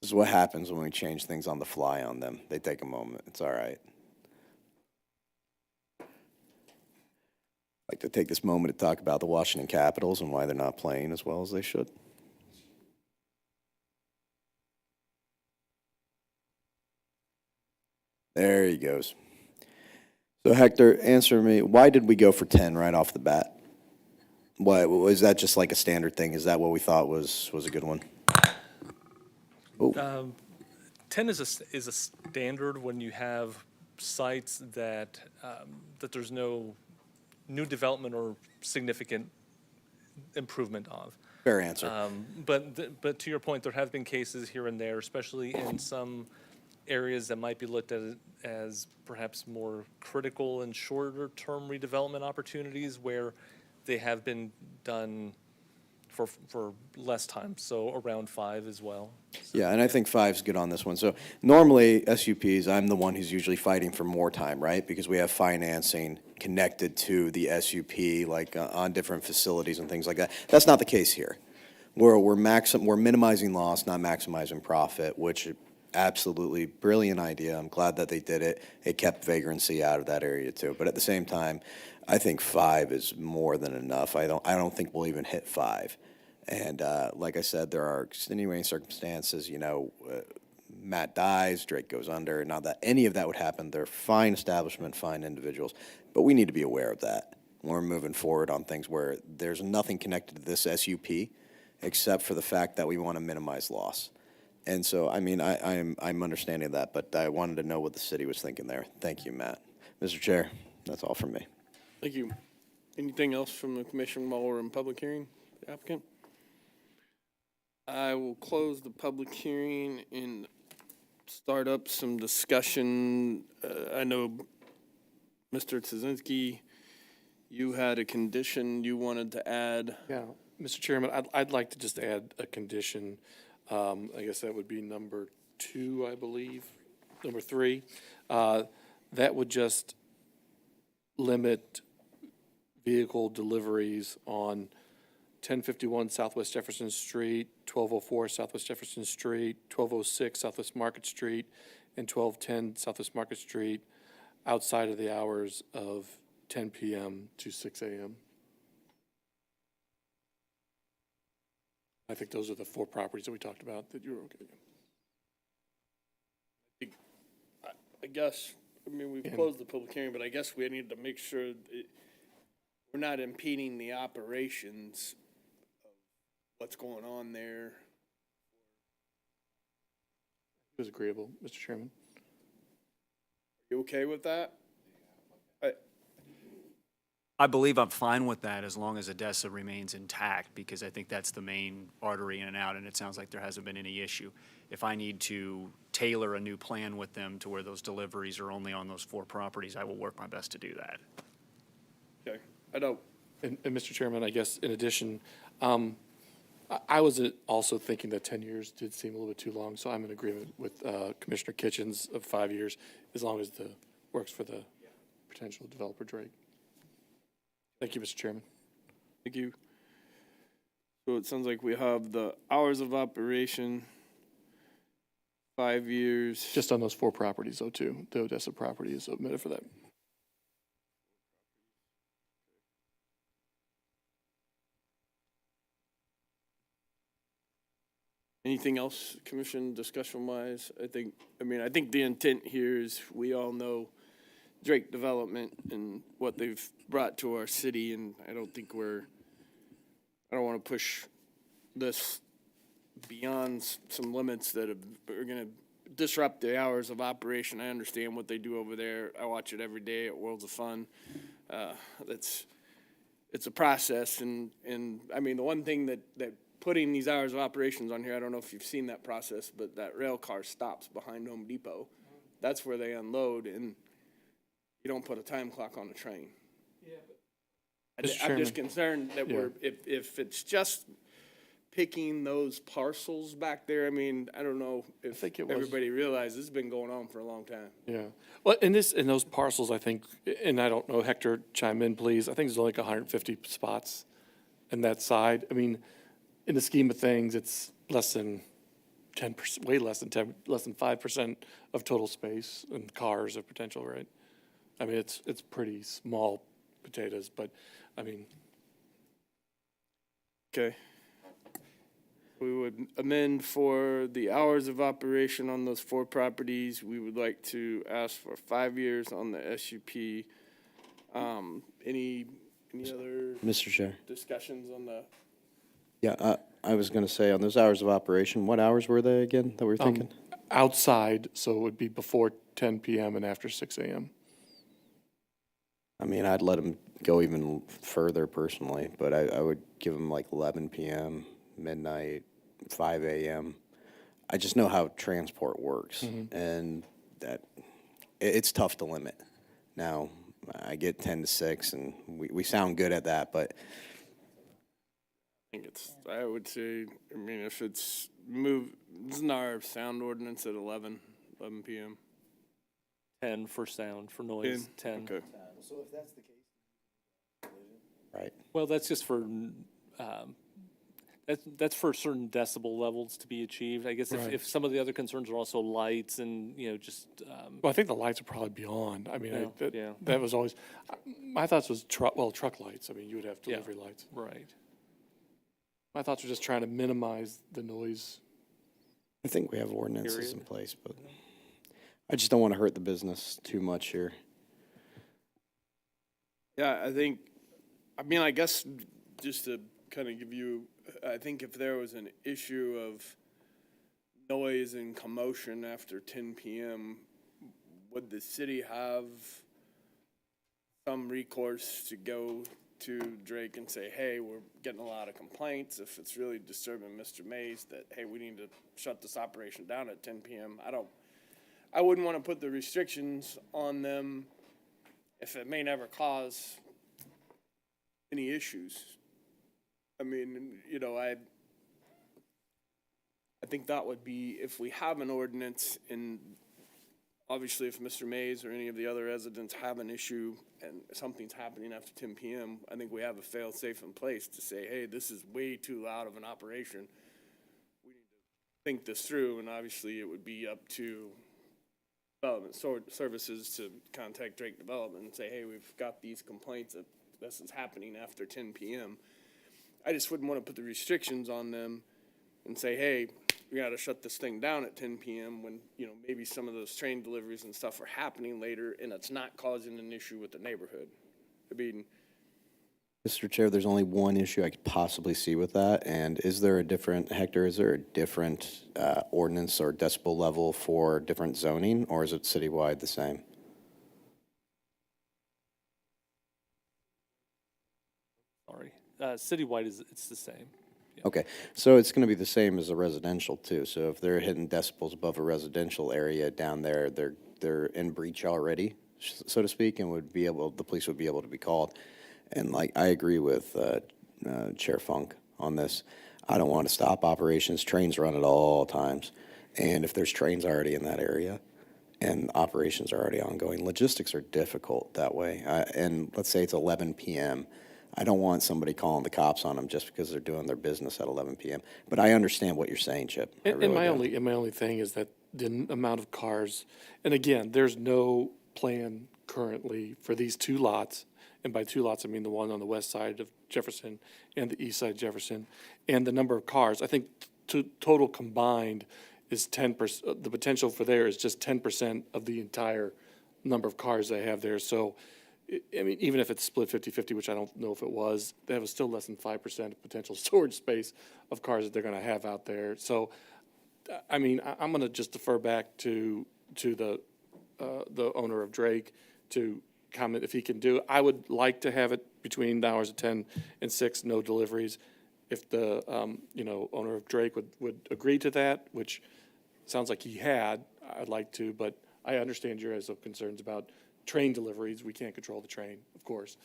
This is what happens when we change things on the fly on them. They take a moment. It's all right. I'd like to take this moment to talk about the Washington Capitals and why they're not playing as well as they should. There he goes. So Hector, answer me, why did we go for 10 right off the bat? What, was that just like a standard thing? Is that what we thought was a good one? 10 is a standard when you have sites that there's no new development or significant improvement of. Fair answer. But to your point, there have been cases here and there, especially in some areas that might be looked at as perhaps more critical and shorter term redevelopment opportunities where they have been done for less time, so around 5 as well. Yeah, and I think 5's good on this one. So normally SUPs, I'm the one who's usually fighting for more time, right? Because we have financing connected to the SUP, like on different facilities and things like that. That's not the case here. We're minimizing loss, not maximizing profit, which absolutely brilliant idea. I'm glad that they did it. It kept vagrancy out of that area too. But at the same time, I think 5 is more than enough. I don't think we'll even hit 5. And like I said, there are extenuating circumstances. Matt dies, Drake goes under. Not that any of that would happen. They're fine establishment, fine individuals, but we need to be aware of that when we're moving forward on things where there's nothing connected to this SUP except for the fact that we want to minimize loss. And so, I mean, I'm understanding that, but I wanted to know what the city was thinking there. Thank you, Matt. Mr. Chair, that's all from me. Thank you. Anything else from the commission while we're in public hearing, the applicant? I will close the public hearing and start up some discussion. I know, Mr. Tszynski, you had a condition you wanted to add. Yeah, Mr. Chairman, I'd like to just add a condition. I guess that would be number 2, I believe, number 3. That would just limit vehicle deliveries on 1051 Southwest Jefferson Street, 1204 Southwest Jefferson Street, 1206 Southwest Market Street, and 1210 Southwest Market Street outside of the hours of 10 p.m. to 6 a.m. I think those are the 4 properties that we talked about that you're okay with. I guess, we've closed the public hearing, but I guess we need to make sure we're not impeding the operations of what's going on there. It was agreeable, Mr. Chairman. You okay with that? I believe I'm fine with that as long as Odessa remains intact, because I think that's the main artery in and out, and it sounds like there hasn't been any issue. If I need to tailor a new plan with them to where those deliveries are only on those 4 properties, I will work my best to do that. Okay, I don't. And Mr. Chairman, I guess in addition, I was also thinking that 10 years did seem a little bit too long, so I'm in agreement with Commissioner Kitchens of 5 years, as long as the works for the potential developer Drake. Thank you, Mr. Chairman. Thank you. So it sounds like we have the hours of operation, 5 years. Just on those 4 properties though, too. The Odessa property is omitted for that. Anything else, commission, discussion-wise? I think the intent here is we all know Drake Development and what they've brought to our city, and I don't want to push this beyond some limits that are going to disrupt the hours of operation. I understand what they do over there. I watch it every day at Worlds of Fun. It's a process, and I mean, the one thing that putting these hours of operations on here, I don't know if you've seen that process, but that rail car stops behind Home Depot. That's where they unload, and you don't put a time clock on a train. I'm just concerned that if it's just picking those parcels back there, I mean, I don't know if everybody realizes this has been going on for a long time. Yeah. Well, in those parcels, I think, and I don't know, Hector, chime in, please. I think there's only like 150 spots in that side. I mean, in the scheme of things, it's less than 10%, way less than 5% of total space and cars of potential, right? I mean, it's pretty small potatoes, but I mean. Okay. We would amend for the hours of operation on those 4 properties. We would like to ask for 5 years on the SUP. Any other Mr. Chair. discussions on the? Yeah, I was going to say, on those hours of operation, what hours were they again that we're thinking? Outside, so it would be before 10 p.m. and after 6 a.m. I mean, I'd let them go even further personally, but I would give them like 11 p.m., midnight, 5 a.m. I just know how transport works, and that it's tough to limit. Now, I get 10 to 6, and we sound good at that, but I would say, I mean, if it's isn't our sound ordinance at 11 p.m.? 10 for sound, for noise, 10. Okay. So if that's the case. Right. Well, that's just for, that's for certain decibel levels to be achieved. I guess if some of the other concerns are also lights and, just. Well, I think the lights are probably beyond. I mean, that was always, my thoughts was truck lights. I mean, you would have delivery lights. Right. My thoughts were just trying to minimize the noise. I think we have ordinances in place, but I just don't want to hurt the business too much here. Yeah, I guess just to kind of give you, I think if there was an issue of noise and commotion after 10 p.m., would the city have some recourse to go to Drake and say, hey, we're getting a lot of complaints if it's really disturbing Mr. Mays that, hey, we need to shut this operation down at 10 p.m. I wouldn't want to put the restrictions on them if it may never cause any issues. I mean, I think that would be, if we have an ordinance, and obviously if Mr. Mays or any of the other residents have an issue and something's happening after 10 p.m., I think we have a fail-safe in place to say, hey, this is way too loud of an operation. We need to think this through, and obviously it would be up to development services to contact Drake Development and say, hey, we've got these complaints that this is happening after 10 p.m. I just wouldn't want to put the restrictions on them and say, hey, we got to shut this thing down at 10 p.m. when, maybe some of those train deliveries and stuff are happening later and it's not causing an issue with the neighborhood. I mean, Mr. Chair, there's only one issue I could possibly see with that, and is there a different ordinance or decibel level for different zoning, or is it citywide the same? Sorry. Citywide, it's the same. Okay, so it's going to be the same as a residential too. So if they're hitting decibels above a residential area down there, they're in breach already, so to speak, and the police would be able to be called. And I agree with Chair Funk on this. I don't want to stop operations. Trains run at all times, and if there's trains already in that area and operations are already ongoing, logistics are difficult that way. And let's say it's 11 p.m. I don't want somebody calling the cops on them just because they're doing their business at 11 p.m. But I understand what you're saying, Chip. And my only thing is that the amount of cars. And again, there's no plan currently for these two lots. And by two lots, I mean the one on the west side of Jefferson and the east side of Jefferson. And the number of cars, I think total combined is 10%. The potential for there is just 10% of the entire number of cars they have there. So, I mean, even if it's split 50-50, which I don't know if it was, that was still less than 5% of potential storage space of cars that they're going to have out there. So, I mean, I'm going to just defer back to the owner of Drake to comment if he can do it. I would like to have it between the hours of 10 and 6, no deliveries. If the, owner of Drake would agree to that, which sounds like he had, I'd like to, but I understand your guys' concerns about train deliveries. We can't control the train, of course.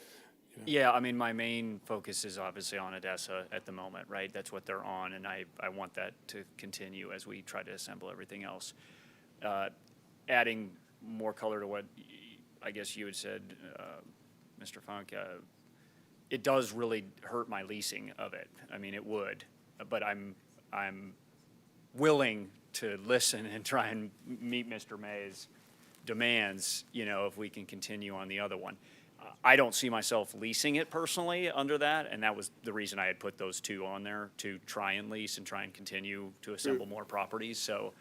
Yeah, I mean, my main focus is obviously on Odessa at the moment, right? That's what they're on, and I want that to continue as we try to assemble everything else. Adding more color to what I guess you had said, Mr. Funk, it does really hurt my leasing of it. I mean, it would, but I'm willing to listen and try and meet Mr. May's demands, if we can continue on the other one. I don't see myself leasing it personally under that, and that was the reason I had put those two on there, to try and lease and try and continue to assemble more properties. So,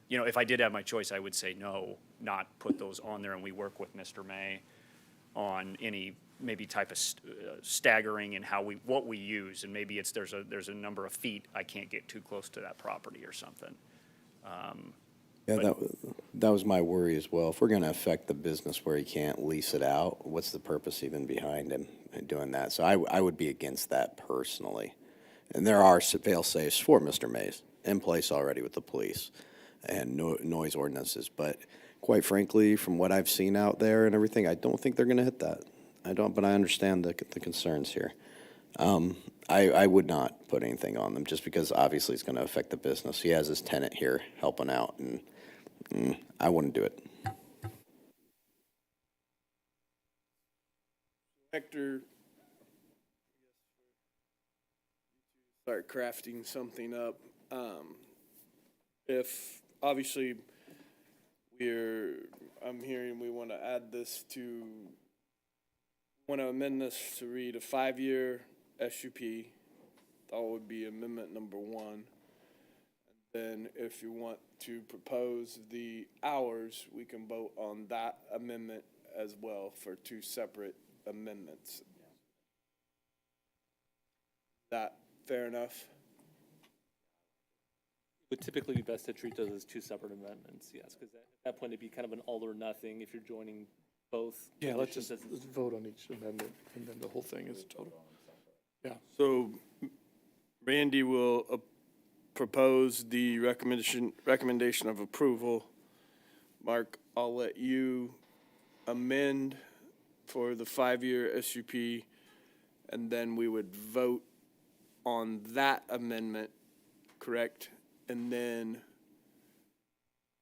if I did have my choice, I would say no, not put those on there, and we work with Mr. May on any maybe type of staggering and what we use, and maybe there's a number of feet I can't get too close to that property or something. Yeah, that was my worry as well. If we're going to affect the business where he can't lease it out, what's the purpose even behind him doing that? So I would be against that personally. And there are fail-safes for Mr. Mays in place already with the police and noise ordinances. But quite frankly, from what I've seen out there and everything, I don't think they're going to hit that. But I understand the concerns here. I would not put anything on them just because obviously it's going to affect the business. He has his tenant here helping out, and I wouldn't do it. Hector, start crafting something up. If obviously I'm hearing we want to add this to, want to amend this to read a 5-year SUP. That would be amendment number 1. And then if you want to propose the hours, we can vote on that amendment as well for 2 separate amendments. Is that fair enough? Would typically be best to treat those as 2 separate amendments, yes, because at that point it'd be kind of an all or nothing if you're joining both. Yeah, let's conditions let's vote on each amendment, and then the whole thing is total. Yeah. So Randy will propose the recommendation of approval. Mark, I'll let you amend for the 5-year SUP, and then we would vote on that amendment, correct? And then,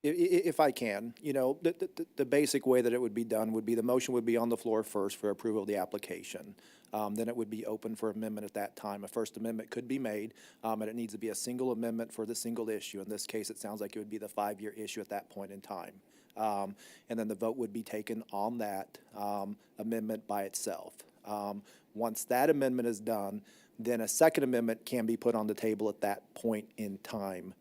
If I can, the basic way that it would be done would be the motion would be on the floor first for approval of the application. Then it would be open for amendment at that time. A first amendment could be made, and it needs to be a single amendment for the single issue. In this case, it sounds like it would be the 5-year issue at that point in time. And then the vote would be taken on that amendment by itself. Once that amendment is done, then a second amendment can be put on the table at that point in time.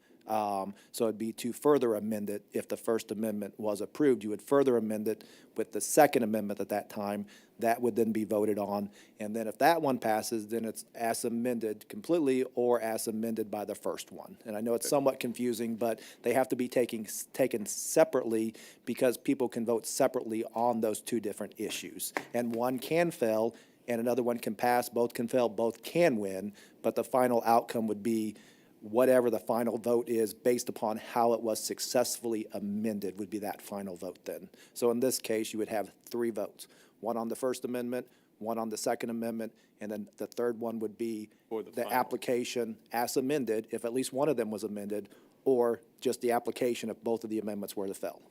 So it'd be to further amend it. If the first amendment was approved, you would further amend it with the second amendment at that time. That would then be voted on. And then if that one passes, then it's as amended completely or as amended by the first one. And I know it's somewhat confusing, but they have to be taken separately because people can vote separately on those 2 different issues. And one can fail and another one can pass. Both can fail, both can win, but the final outcome would be whatever the final vote is based upon how it was successfully amended would be that final vote then. So in this case, you would have 3 votes, one on the first amendment, one on the second amendment, and then the third one would be the application as amended, if at least one of them was amended, or just the application if both of the amendments were to fail.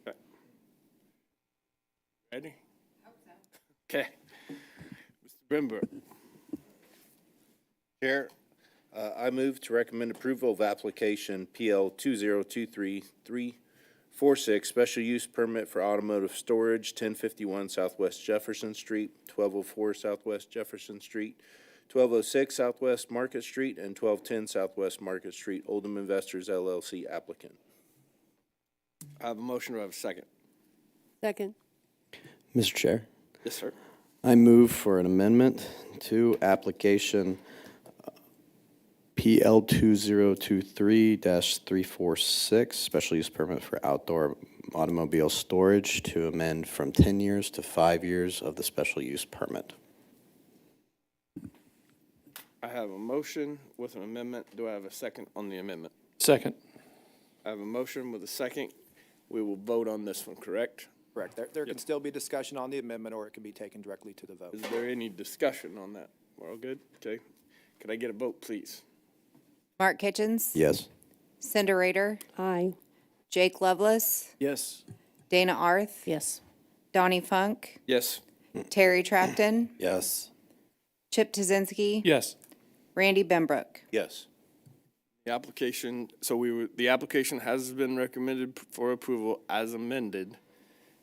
okay. Ready? Okay. Mr. Brimberg. Chair, I move to recommend approval of application PL 2023346, special use permit for automotive storage, 1051 Southwest Jefferson Street, 1204 Southwest Jefferson Street, 1206 Southwest Market Street, and 1210 Southwest Market Street. Oldham Investors LLC applicant. I have a motion. Do I have a second? Second. Mr. Chair, Yes, sir. I move for an amendment to application PL 2023-346, special use permit for outdoor automobile storage to amend from 10 years to 5 years of the special use permit. I have a motion with an amendment. Do I have a second on the amendment? Second. I have a motion with a second. We will vote on this one, correct? Correct. There can still be discussion on the amendment, or it can be taken directly to the vote. Is there any discussion on that? We're all good? Okay. Could I get a vote, please? Mark Kitchens. Yes. Cindy Rader. Aye. Jake Lovelace. Yes. Dana Arth. Yes. Donnie Funk. Yes. Terry Trafton. Yes. Chip Tazinski. Yes. Randy Benbrook. Yes. The application, the application has been recommended for approval as amended,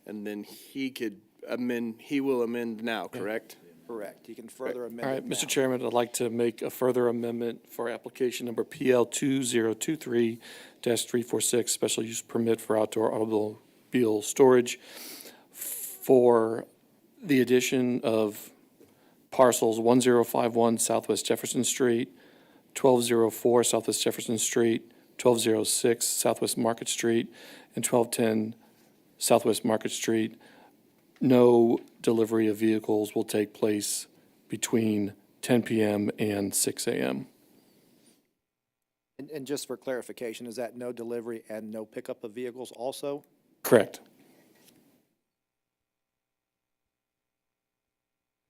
and then he will amend now, correct? Correct. You can further amend All it right, now. Mr. Chairman, I'd like to make a further amendment for application number PL 2023-346, special use permit for outdoor automobile storage for the addition of parcels 1051 Southwest Jefferson Street, 1204 Southwest Jefferson Street, 1206 Southwest Market Street, and 1210 Southwest Market Street. No delivery of vehicles will take place between 10 p.m. and 6 a.m. And just for clarification, is that no delivery and no pickup of vehicles also? Correct.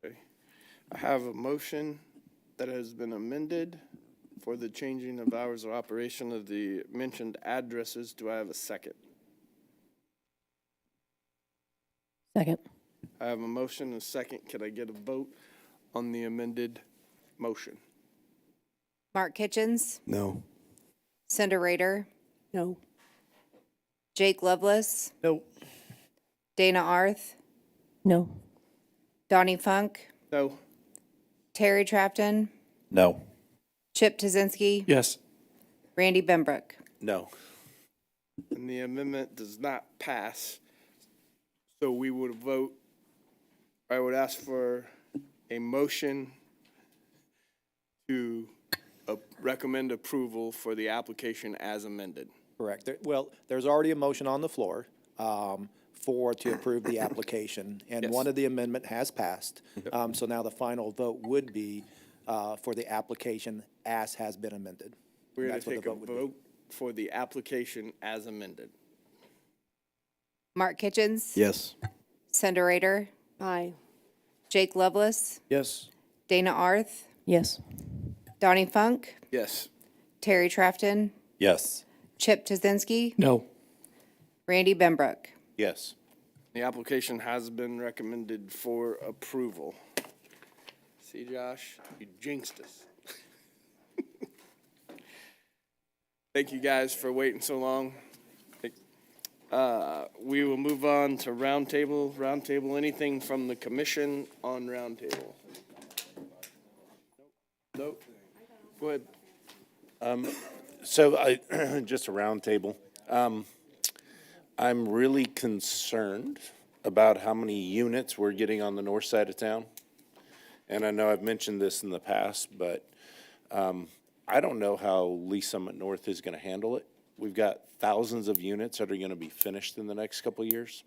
Okay. I have a motion that has been amended for the changing of hours of operation of the mentioned addresses. Do I have a second? Second. I have a motion and a second. Can I get a vote on the amended motion? Mark Kitchens. No. Cindy Rader. No. Jake Lovelace. No. Dana Arth. No. Donnie Funk. No. Terry Trafton. No. Chip Tazinski. Yes. Randy Benbrook. No. And the amendment does not pass. So we would vote, I would ask for a motion to recommend approval for the application as amended. Correct. Well, there's already a motion on the floor to approve the application, and Yes. one of the amendment has passed. So now the final vote would be for the application as has been amended. We're going That's to what take the a vote would be. vote for the application as amended. Mark Kitchens. Yes. Cindy Rader. Aye. Jake Lovelace. Yes. Dana Arth. Yes. Donnie Funk. Yes. Terry Trafton. Yes. Chip Tazinski. No. Randy Benbrook. Yes. The application has been recommended for approval. See, Josh, you jinxed us. Thank you guys for waiting so long. We will move on to roundtable. Roundtable, anything from the commission on roundtable? Nope. Go ahead. So just a round table. I'm really concerned about how many units we're getting on the north side of town. And I know I've mentioned this in the past, but I don't know how Lee Summit North is going to handle it. We've got thousands of units that are going to be finished in the next couple of years.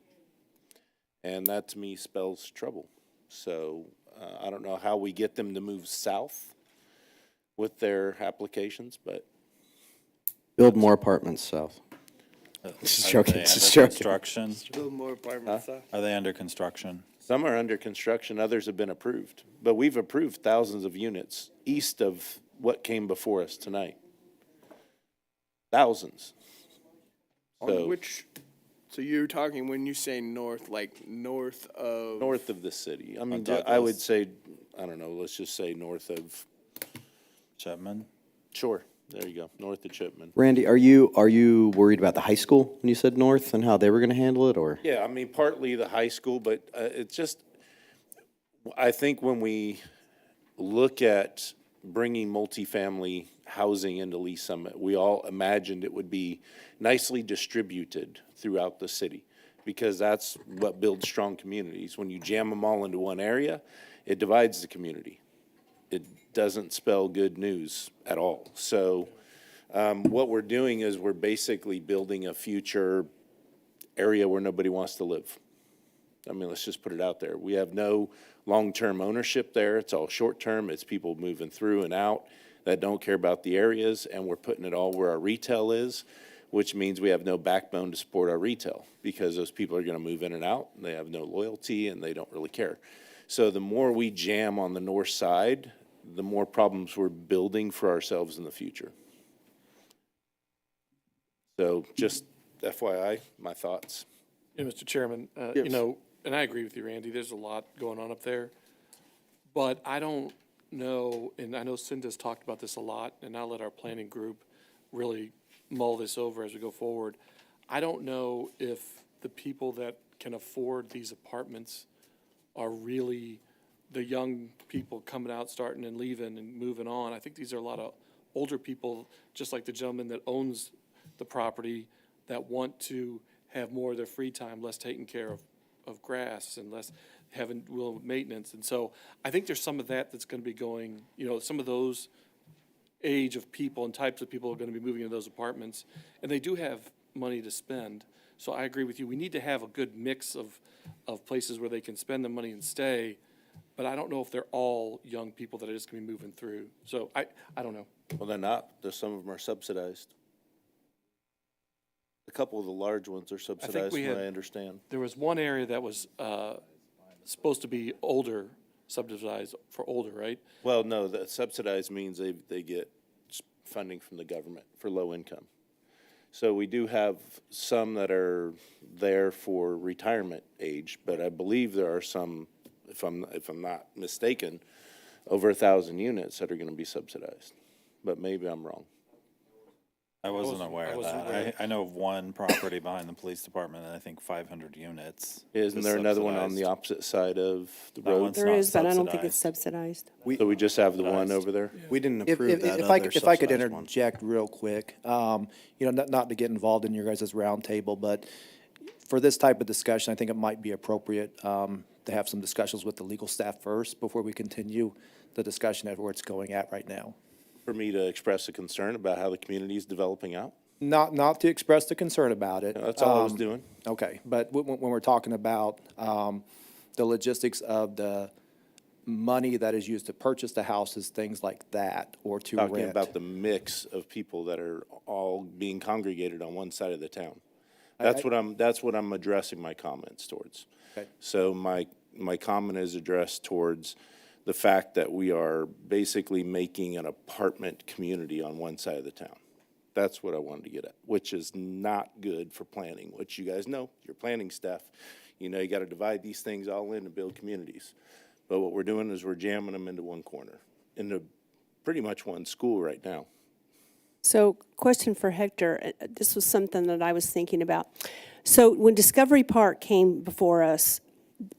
And that to me spells trouble. So I don't know how we get them to move south with their applications, but. Build more apartments south. Just joking, just joking. Construction? Build more apartments, huh? Are they under construction? Some are under construction, others have been approved. But we've approved thousands of units east of what came before us tonight. Thousands. On which, so you're talking when you say north, like north of? North of the city. I mean, On I would Douglas. say, I don't know, let's just say north of Chapman? Sure, there you go, north of Chipman. Randy, are you worried about the high school when you said north and how they were going to handle it, or? Yeah, I mean, partly the high school, but it's just, I think when we look at bringing multifamily housing into Lee Summit, we all imagined it would be nicely distributed throughout the city, because that's what builds strong communities. When you jam them all into one area, it divides the community. It doesn't spell good news at all. So what we're doing is we're basically building a future area where nobody wants to live. I mean, let's just put it out there. We have no long-term ownership there. It's all short-term. It's people moving through and out that don't care about the areas, and we're putting it all where our retail is, which means we have no backbone to support our retail, because those people are going to move in and out, and they have no loyalty, and they don't really care. So the more we jam on the north side, the more problems we're building for ourselves in the future. So just FYI, my thoughts. Yeah, Mr. Chairman, Yes. you know, and I agree with you, Randy, there's a lot going on up there. But I don't know, and I know Cinda's talked about this a lot, and I'll let our planning group really mull this over as we go forward. I don't know if the people that can afford these apartments are really the young people coming out, starting and leaving and moving on. I think these are a lot of older people, just like the gentleman that owns the property, that want to have more of their free time, less taking care of grass and less having real maintenance. And so I think there's some of that that's going to be going, you know, some of those age of people and types of people are going to be moving into those apartments, and they do have money to spend. So I agree with you. We need to have a good mix of places where they can spend the money and stay, but I don't know if they're all young people that are just going to be moving through. So I don't know. Well, they're not. There's some of them are subsidized. A couple of the large ones are subsidized, from what I understand. There was one area that was supposed to be older, subsidized for older, right? Well, no, the subsidized means they get funding from the government for low income. So we do have some that are there for retirement age, but I believe there are some, if I'm not mistaken, over 1,000 units that are going to be subsidized. But maybe I'm wrong. I wasn't aware of that. I know of one property behind the police department, and I think 500 units. Isn't there another one on the opposite side of the road? There is, but I don't think it's subsidized. So we just have the one over there? We didn't If approve that if other I could subsidized one. interject real quick, you know, not to get involved in your guys' roundtable, but for this type of discussion, I think it might be appropriate to have some discussions with the legal staff first before we continue the discussion at where it's going at right now. For me to express a concern about how the community is developing out? Not to express the concern about it. That's all I was doing. Okay, but when we're talking about the logistics of the money that is used to purchase the houses, things like that, or to rent. Talking about the mix of people that are all being congregated on one side of the town. That's what I'm addressing my comments towards. Okay. So my comment is addressed towards the fact that we are basically making an apartment community on one side of the town. That's what I wanted to get at, which is not good for planning, which you guys know, your planning staff, you know, you got to divide these things all in to build communities. But what we're doing is we're jamming them into one corner, into pretty much one school right now. So, question for Hector. This was something that I was thinking about. So, when Discovery Park came before us,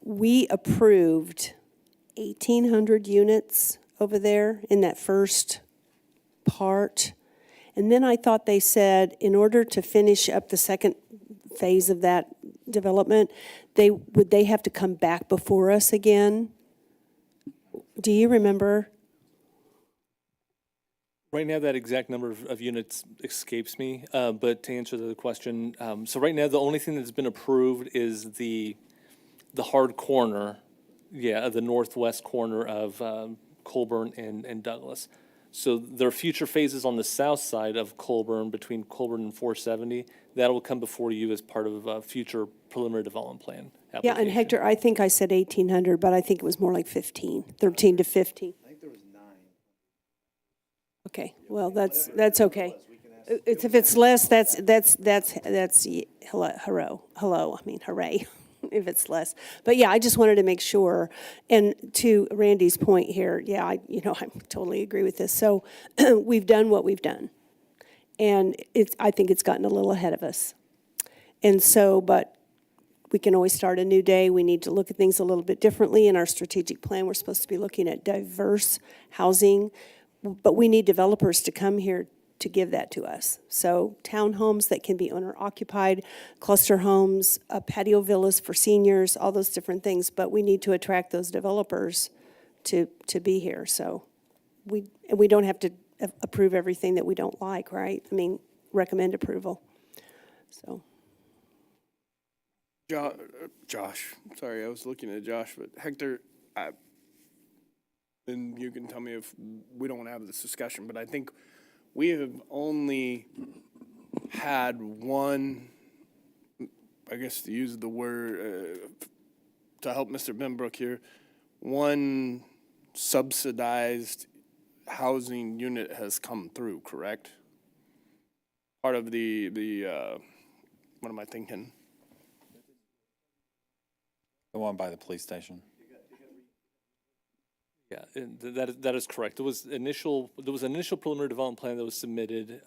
we approved 1,800 units over there in that first part. And then I thought they said in order to finish up the second phase of that development, would they have to come back before us again? Do you remember? Right now, that exact number of units escapes me, but to answer the question, so right now, the only thing that's been approved is the hard corner, the northwest corner of Colburn and Douglas. So there are future phases on the south side of Colburn, between Colburn and 470. That will come before you as part of a future preliminary development plan Yeah, application. and Hector, I think I said 1,800, but I think it was more like 13 to 15. I think there was 9. Okay, well, that's okay. If it's less, that's hooray. if it's less. But yeah, I just wanted to make sure. And to Randy's point here, yeah, I totally agree with this. So we've done what we've done. And I think it's gotten a little ahead of us. And so, but we can always start a new day. We need to look at things a little bit differently in our strategic plan. We're supposed to be looking at diverse housing, but we need developers to come here to give that to us. So townhomes that can be owner-occupied, cluster homes, patio villas for seniors, all those different things. But we need to attract those developers to be here. So we don't have to approve everything that we don't like, right? I mean, recommend approval. So. Josh, sorry, I was looking at Josh, but Hector, and you can tell me if we don't have this discussion, but I think we have only had one, I guess to use the word, to help Mr. Benbrook here, one subsidized housing unit has come through, correct? Part of the what am I thinking? The one by the police station. Yeah, and that is correct. There was an initial preliminary development plan that was submitted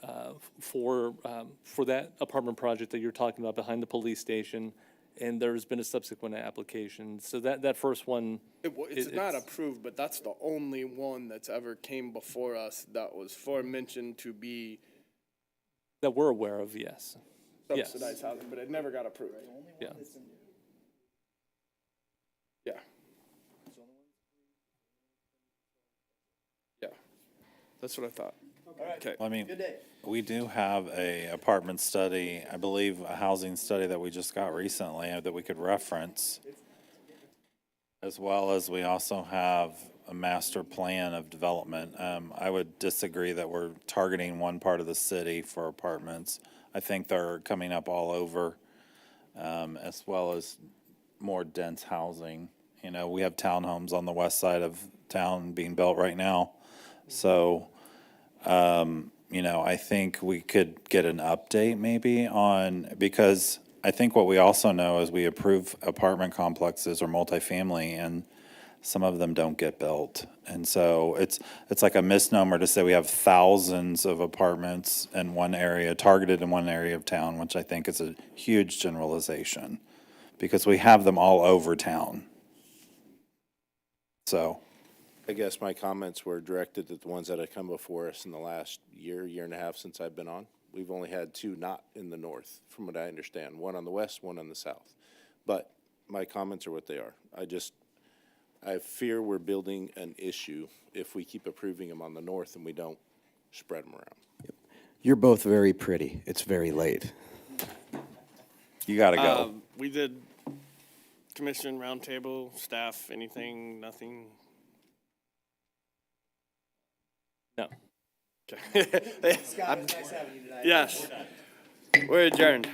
for that apartment project that you're talking about behind the police station, and there's been a subsequent application. So that first one, It's not approved, but that's the only one that's ever came before us that was forementioned to be that we're aware of. Yes. subsidized housing, but it never got approved. Yeah. Yeah. Yeah, that's what I thought. Okay. I mean, we do have a apartment study, I believe a housing study that we just got recently that we could reference. As well as we also have a master plan of development. I would disagree that we're targeting one part of the city for apartments. I think they're coming up all over, as well as more dense housing. You know, we have townhomes on the west side of town being built right now. So, you know, I think we could get an update maybe on, because I think what we also know is we approve apartment complexes or multifamily, and some of them don't get built. And so it's like a misnomer to say we have thousands of apartments in one area, targeted in one area of town, which I think is a huge generalization, because we have them all over town. So I guess my comments were directed at the ones that have come before us in the last year and a half since I've been on. We've only had two not in the north, from what I understand, one on the west, one on the south. But my comments are what they are. I fear we're building an issue if we keep approving them on the north and we don't spread them around. You're both very pretty. It's very late. You gotta go. We did commission roundtable, staff, anything, nothing? No. Okay. Yes. We're adjourned.